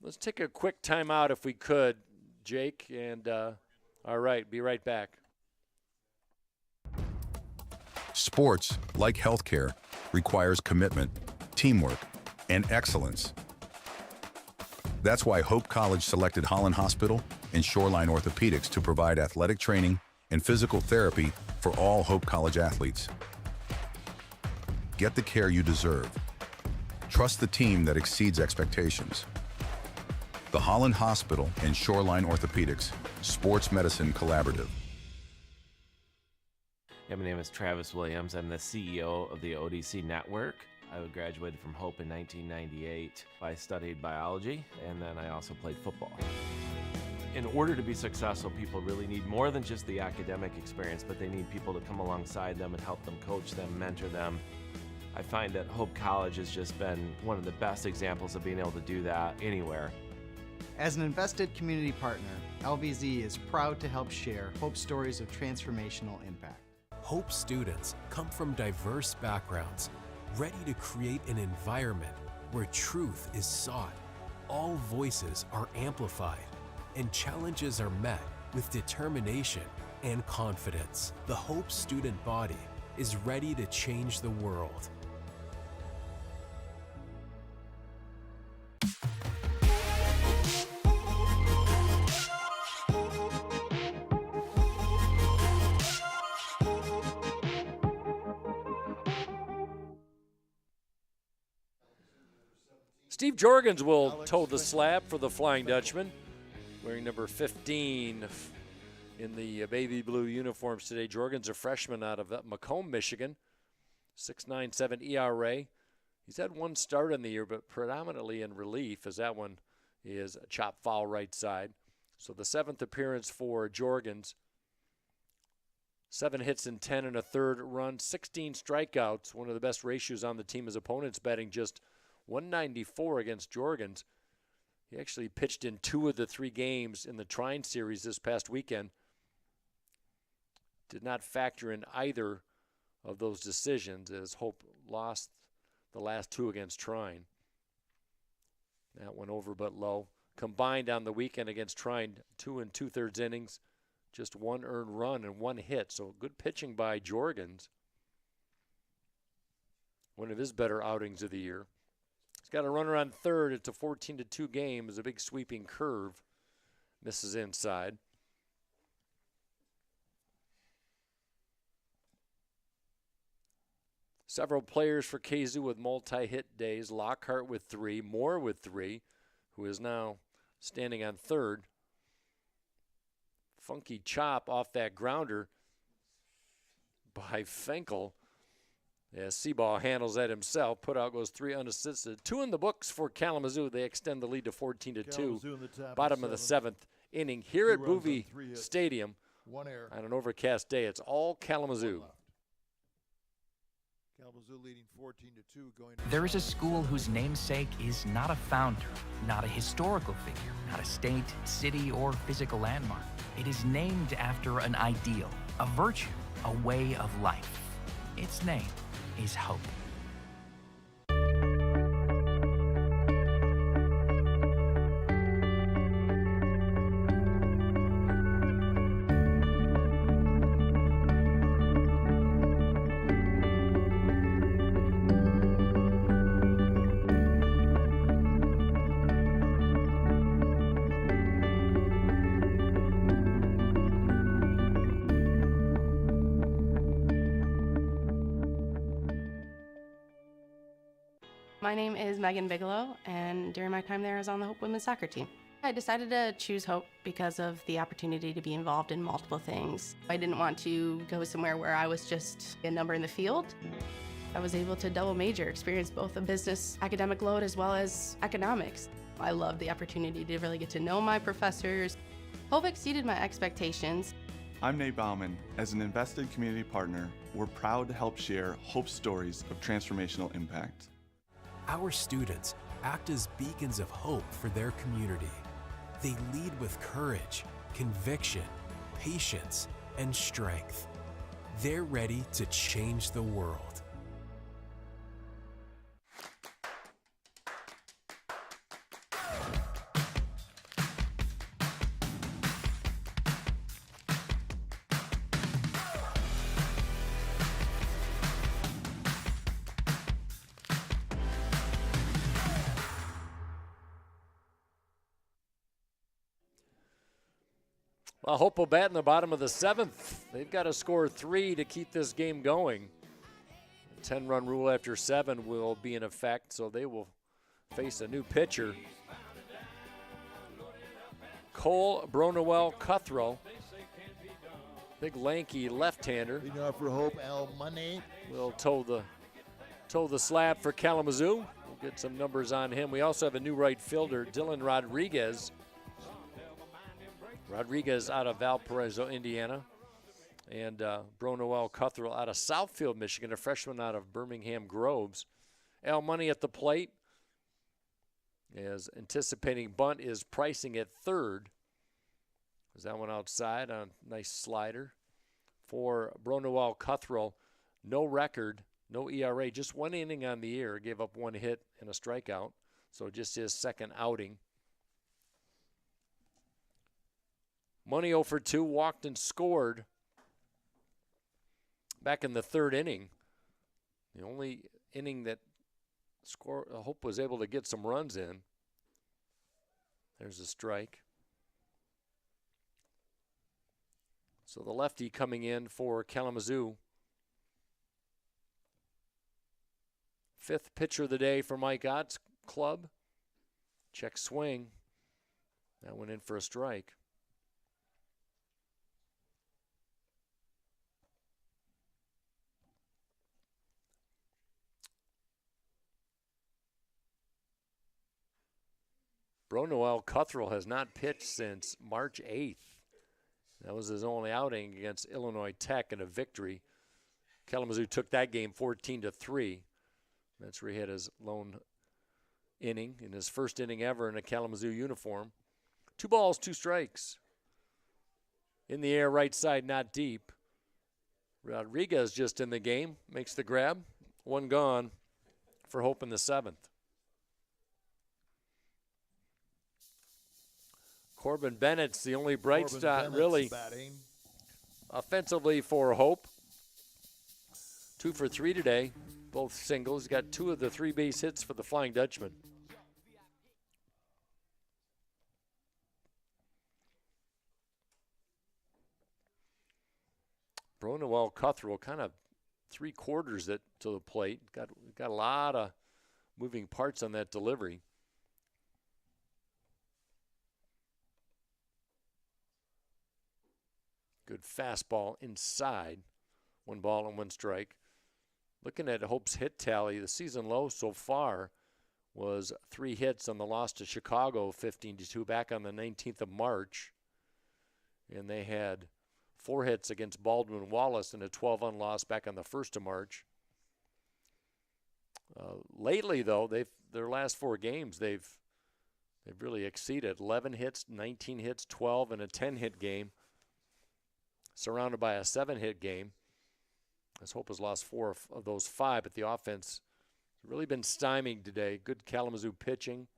Let's take a quick timeout if we could, Jake. And all right, be right back. Sports, like healthcare, requires commitment, teamwork, and excellence. That's why Hope College selected Holland Hospital and Shoreline Orthopedics to provide athletic training and physical therapy for all Hope College athletes. Get the care you deserve. Trust the team that exceeds expectations. The Holland Hospital and Shoreline Orthopedics Sports Medicine Collaborative. Yeah, my name is Travis Williams. I'm the CEO of the ODC Network. I graduated from Hope in 1998. I studied biology, and then I also played football. In order to be successful, people really need more than just the academic experience, but they need people to come alongside them and help them, coach them, mentor them. I find that Hope College has just been one of the best examples of being able to do that anywhere. As an invested community partner, LVZ is proud to help share Hope stories of transformational impact. Hope students come from diverse backgrounds, ready to create an environment where truth is sought, all voices are amplified, and challenges are met with determination and confidence. The Hope student body is ready to change the world. Steve Jorgens will toe the slab for the Flying Dutchman, wearing number 15 in the baby blue uniforms today. Jorgens, a freshman out of Macomb, Michigan, 6.97 ERA. He's had one start in the year, but predominantly in relief, as that one is a chop foul right side. So the 7th appearance for Jorgens. 7 hits and 10 and a third run, 16 strikeouts, one of the best ratios on the team. His opponents batting just 194 against Jorgens. He actually pitched in 2 of the 3 games in the Trine series this past weekend. Did not factor in either of those decisions, as Hope lost the last 2 against Trine. That went over but low. Combined on the weekend against Trine, 2 2/3 innings, just 1 earned run and 1 hit. So good pitching by Jorgens. One of his better outings of the year. He's got a runner on third. It's a 14-2 game. It's a big sweeping curve. Misses inside. Several players for KZoo with multi-hit days. Lockhart with 3, Moore with 3, who is now standing on third. Funky chop off that grounder by Fenkel. Yeah, Seaball handles that himself. Put out goes 3 unassisted. 2 in the books for Kalamazoo. They extend the lead to 14-2. Bottom of the 7th inning. Here at Boovie Stadium, 1 error. On an overcast day, it's all Kalamazoo. Kalamazoo leading 14-2 going. There is a school whose namesake is not a founder, not a historical figure, not a state, city, or physical landmark. It is named after an ideal, a virtue, a way of life. Its name is hope. My name is Megan Bigelow, and during my time there, I was on the Hope women's soccer team. I decided to choose Hope because of the opportunity to be involved in multiple things. I didn't want to go somewhere where I was just a number in the field. I was able to double major, experience both a business academic load as well as economics. I loved the opportunity to really get to know my professors. Hope exceeded my expectations. I'm Nate Bauman. As an invested community partner, we're proud to help share Hope's stories of transformational impact. Our students act as beacons of hope for their community. They lead with courage, conviction, patience, and strength. They're ready to change the world. Well, Hope will bat in the bottom of the 7th. They've got to score 3 to keep this game going. The 10-run rule after 7 will be in effect, so they will face a new pitcher. Cole Bronowell Cuthro, big lanky left-hander. Leading off for Hope, Al Money. Will toe the slab for Kalamazoo. We'll get some numbers on him. We also have a new right fielder, Dylan Rodriguez. Rodriguez out of Valparaiso, Indiana, and Bronowell Cuthro out of Southfield, Michigan, a freshman out of Birmingham Groves. Al Money at the plate, as anticipating bunt is pricing at third. Is that one outside on a nice slider for Bronowell Cuthro? No record, no ERA, just 1 inning on the year. Gave up 1 hit and a strikeout, so just his second outing. Money 0 for 2, walked and scored back in the 3rd inning. The only inning that Hope was able to get some runs in. There's a strike. So the lefty coming in for Kalamazoo. 5th pitcher of the day for Mike Ott's club. Check swing. That went in for a strike. Bronowell Cuthro has not pitched since March 8th. That was his only outing against Illinois Tech in a victory. Kalamazoo took that game 14-3. That's where he had his lone inning in his first inning ever in a Kalamazoo uniform. 2 balls, 2 strikes. In the air, right side, not deep. Rodriguez just in the game, makes the grab. 1 gone for Hope in the 7th. Corbin Bennett's the only bright spot, really, offensively for Hope. 2 for 3 today, both singles. He's got 2 of the 3 base hits for the Flying Dutchman. Bronowell Cuthro, kind of 3/4 it to the plate. Got a lot of moving parts on that delivery. Good fastball inside. 1 ball and 1 strike. Looking at Hope's hit tally, the season low so far was 3 hits on the loss to Chicago, 15-2, back on the 19th of March. And they had 4 hits against Baldwin Wallace in a 12-run loss back on the 1st of March. Lately, though, their last 4 games, they've really exceeded. 11 hits, 19 hits, 12, and a 10-hit game. Surrounded by a 7-hit game. As Hope has lost 4 of those 5, but the offense has really been stymied today. Good Kalamazoo pitching.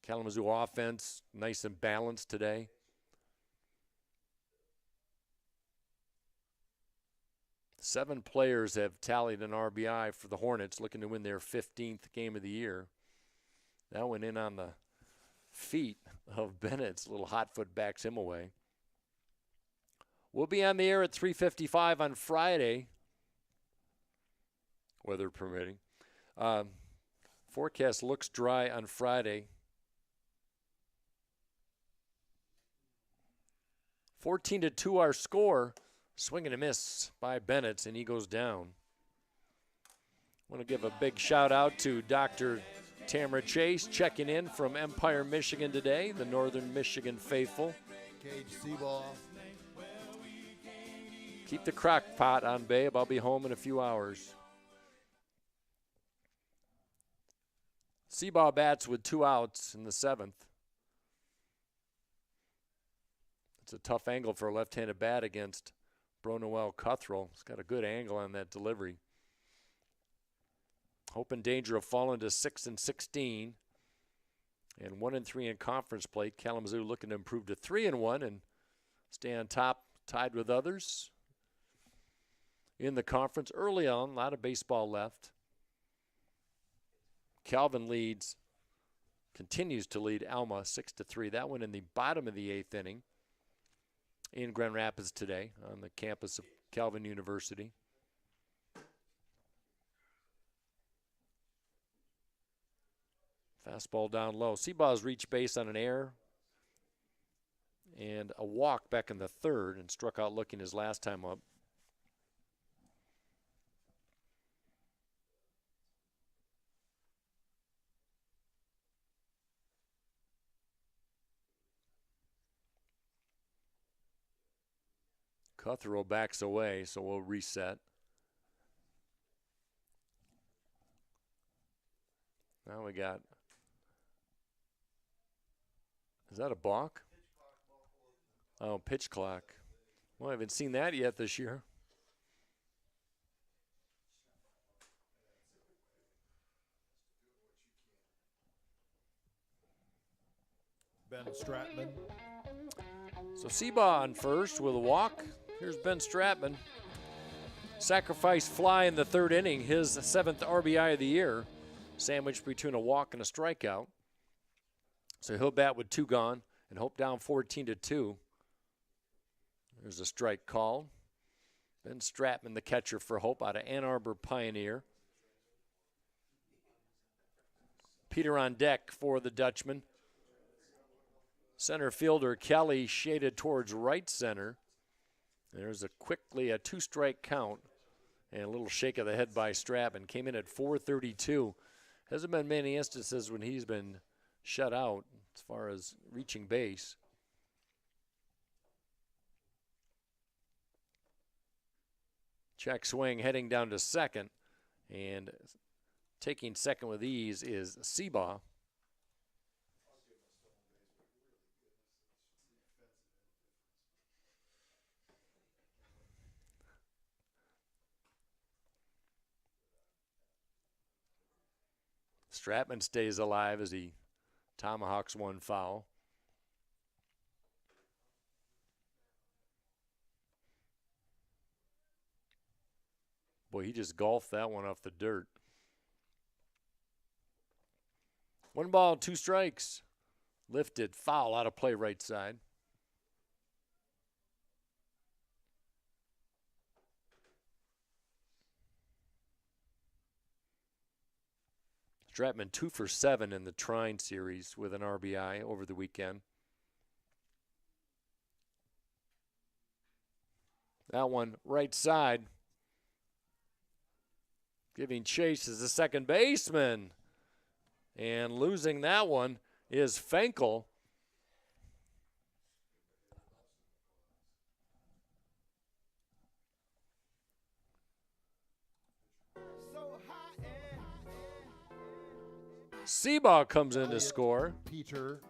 Kalamazoo offense, nice and balanced today. Seven players have tallied an RBI for the Hornets, looking to win their 15th game of the year. That went in on the feet of Bennett's. Little hot foot backs him away. We'll be on the air at 3:55 on Friday, weather permitting. Forecast looks dry on Friday. 14-2 our score. Swing and a miss by Bennett, and he goes down. I want to give a big shout out to Dr. Tamara Chase checking in from Empire, Michigan today, the Northern Michigan faithful. Cage Seaball. Keep the crock pot on, babe. I'll be home in a few hours. Seaball bats with 2 outs in the 7th. It's a tough angle for a left-handed bat against Bronoel Cuthrell. He's got a good angle on that delivery. Hope in danger of falling to 6-16. And 1-3 in conference play. Kalamazoo looking to improve to 3-1 and stay on top, tied with others in the conference. Early on, a lot of baseball left. Calvin continues to lead Alma 6-3. That one in the bottom of the 8th inning in Grand Rapids today on the campus of Calvin University. Fastball down low. Seaball's reached base on an error and a walk back in the 3rd and struck out looking his last time up. Cuthrell backs away, so we'll reset. Now we got, is that a balk? Oh, pitch clock. Well, I haven't seen that yet this year. Ben Stratman. So Seabaugh on first with a walk. Here's Ben Stratman. Sacrifice fly in the 3rd inning, his 7th RBI of the year, sandwiched between a walk and a strikeout. So he'll bat with 2 gone and Hope down 14-2. There's a strike called. Ben Stratman, the catcher for Hope out of Ann Arbor Pioneer. Peter on deck for the Dutchman. Center fielder Kelly shaded towards right center. There's a 2-strike count and a little shake of the head by Stratman. Came in at 432. Hasn't been many instances when he's been shut out as far as reaching base. Check swing heading down to second, and taking second with ease is Seabaugh. Stratman stays alive as he tomahawks one foul. Boy, he just golfed that one off the dirt. 1 ball, 2 strikes. Lifted, foul, out of play right side. Stratman 2 for 7 in the Trine series with an RBI over the weekend. That one right side. Giving chase as the second baseman. And losing that one is Fenkel. Seabaugh comes in to score. Peter.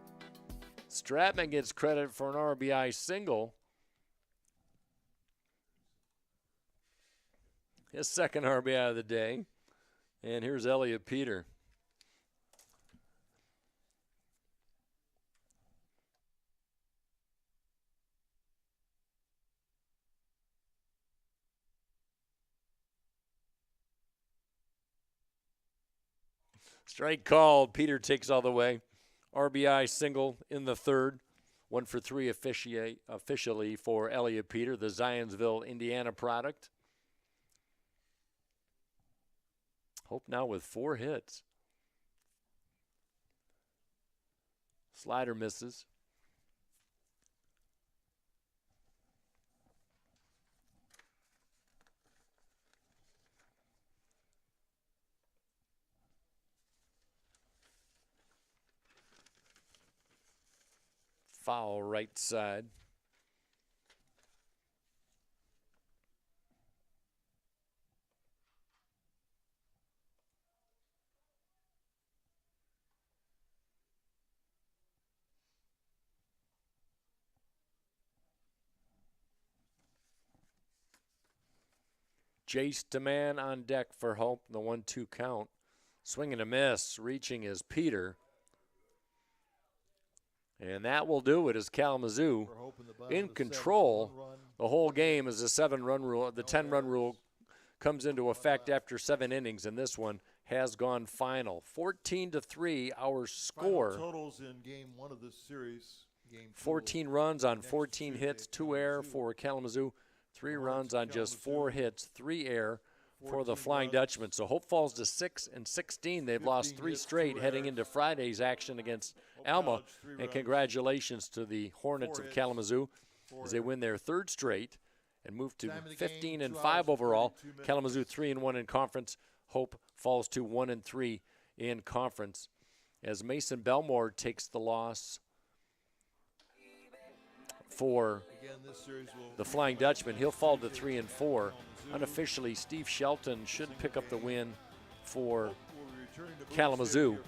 Stratman gets credit for an RBI single. His second RBI of the day. And here's Elliot Peter. Strike called. Peter takes all the way. RBI single in the 3rd. 1 for 3 officially for Elliot Peter, the Zionsville, Indiana product. Hope now with 4 hits. Slider misses. Foul right side. Jace DeMann on deck for Hope, the 1-2 count. Swing and a miss, reaching is Peter. And that will do it as Kalamazoo in control the whole game as the 7-run rule, the 10-run rule comes into effect after 7 innings, and this one has gone final. 14-3, our score. Final totals in game 1 of this series. Game 14 runs on 14 hits, 2 air for Kalamazoo, 3 runs on just 4 hits, 3 air for the Flying Dutchman. So Hope falls to 6-16. They've lost 3 straight heading into Friday's action against Alma. And congratulations to the Hornets of Kalamazoo as they win their 3rd straight and move to 15-5 overall. Kalamazoo 3-1 in conference. Hope falls to 1-3 in conference as Mason Belmore takes the loss for the Flying Dutchman. He'll fall to 3-4. Unofficially, Steve Shelton should pick up the win for Kalamazoo.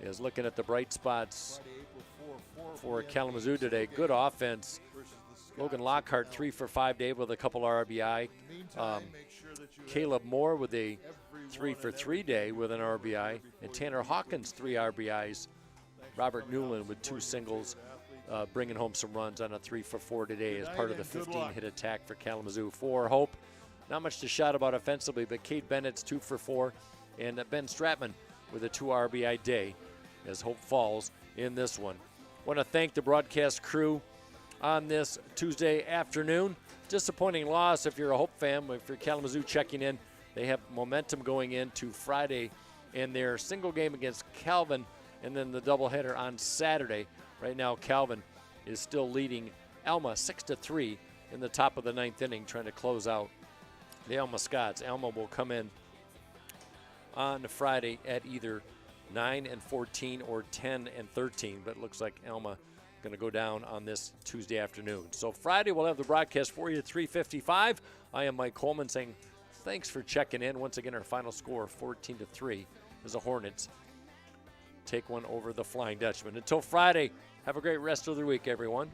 Is looking at the bright spots for Kalamazoo today. Good offense. Logan Lockhart 3 for 5 day with a couple RBI. Caleb Moore with a 3 for 3 day with an RBI. And Tanner Hawkins 3 RBIs. Robert Newland with 2 singles. Bringing home some runs on a 3 for 4 today as part of the 15-hit attack for Kalamazoo. For Hope, not much to shout about offensively, but Cade Bennett's 2 for 4, and Ben Stratman with a 2 RBI day as Hope falls in this one. Want to thank the broadcast crew on this Tuesday afternoon. Disappointing loss if you're a Hope fan, if you're Kalamazoo checking in. They have momentum going into Friday in their single game against Calvin, and then the doubleheader on Saturday. Right now, Calvin is still leading Alma 6-3 in the top of the 9th inning, trying to close out the Alma Scots. Alma will come in on Friday at either 9-14 or 10-13, but it looks like Alma going to go down on this Tuesday afternoon. So Friday we'll have the broadcast for you at 3:55. I am Mike Coleman saying thanks for checking in. Once again, our final score 14-3 as the Hornets take one over the Flying Dutchman. Until Friday, have a great rest of the week, everyone.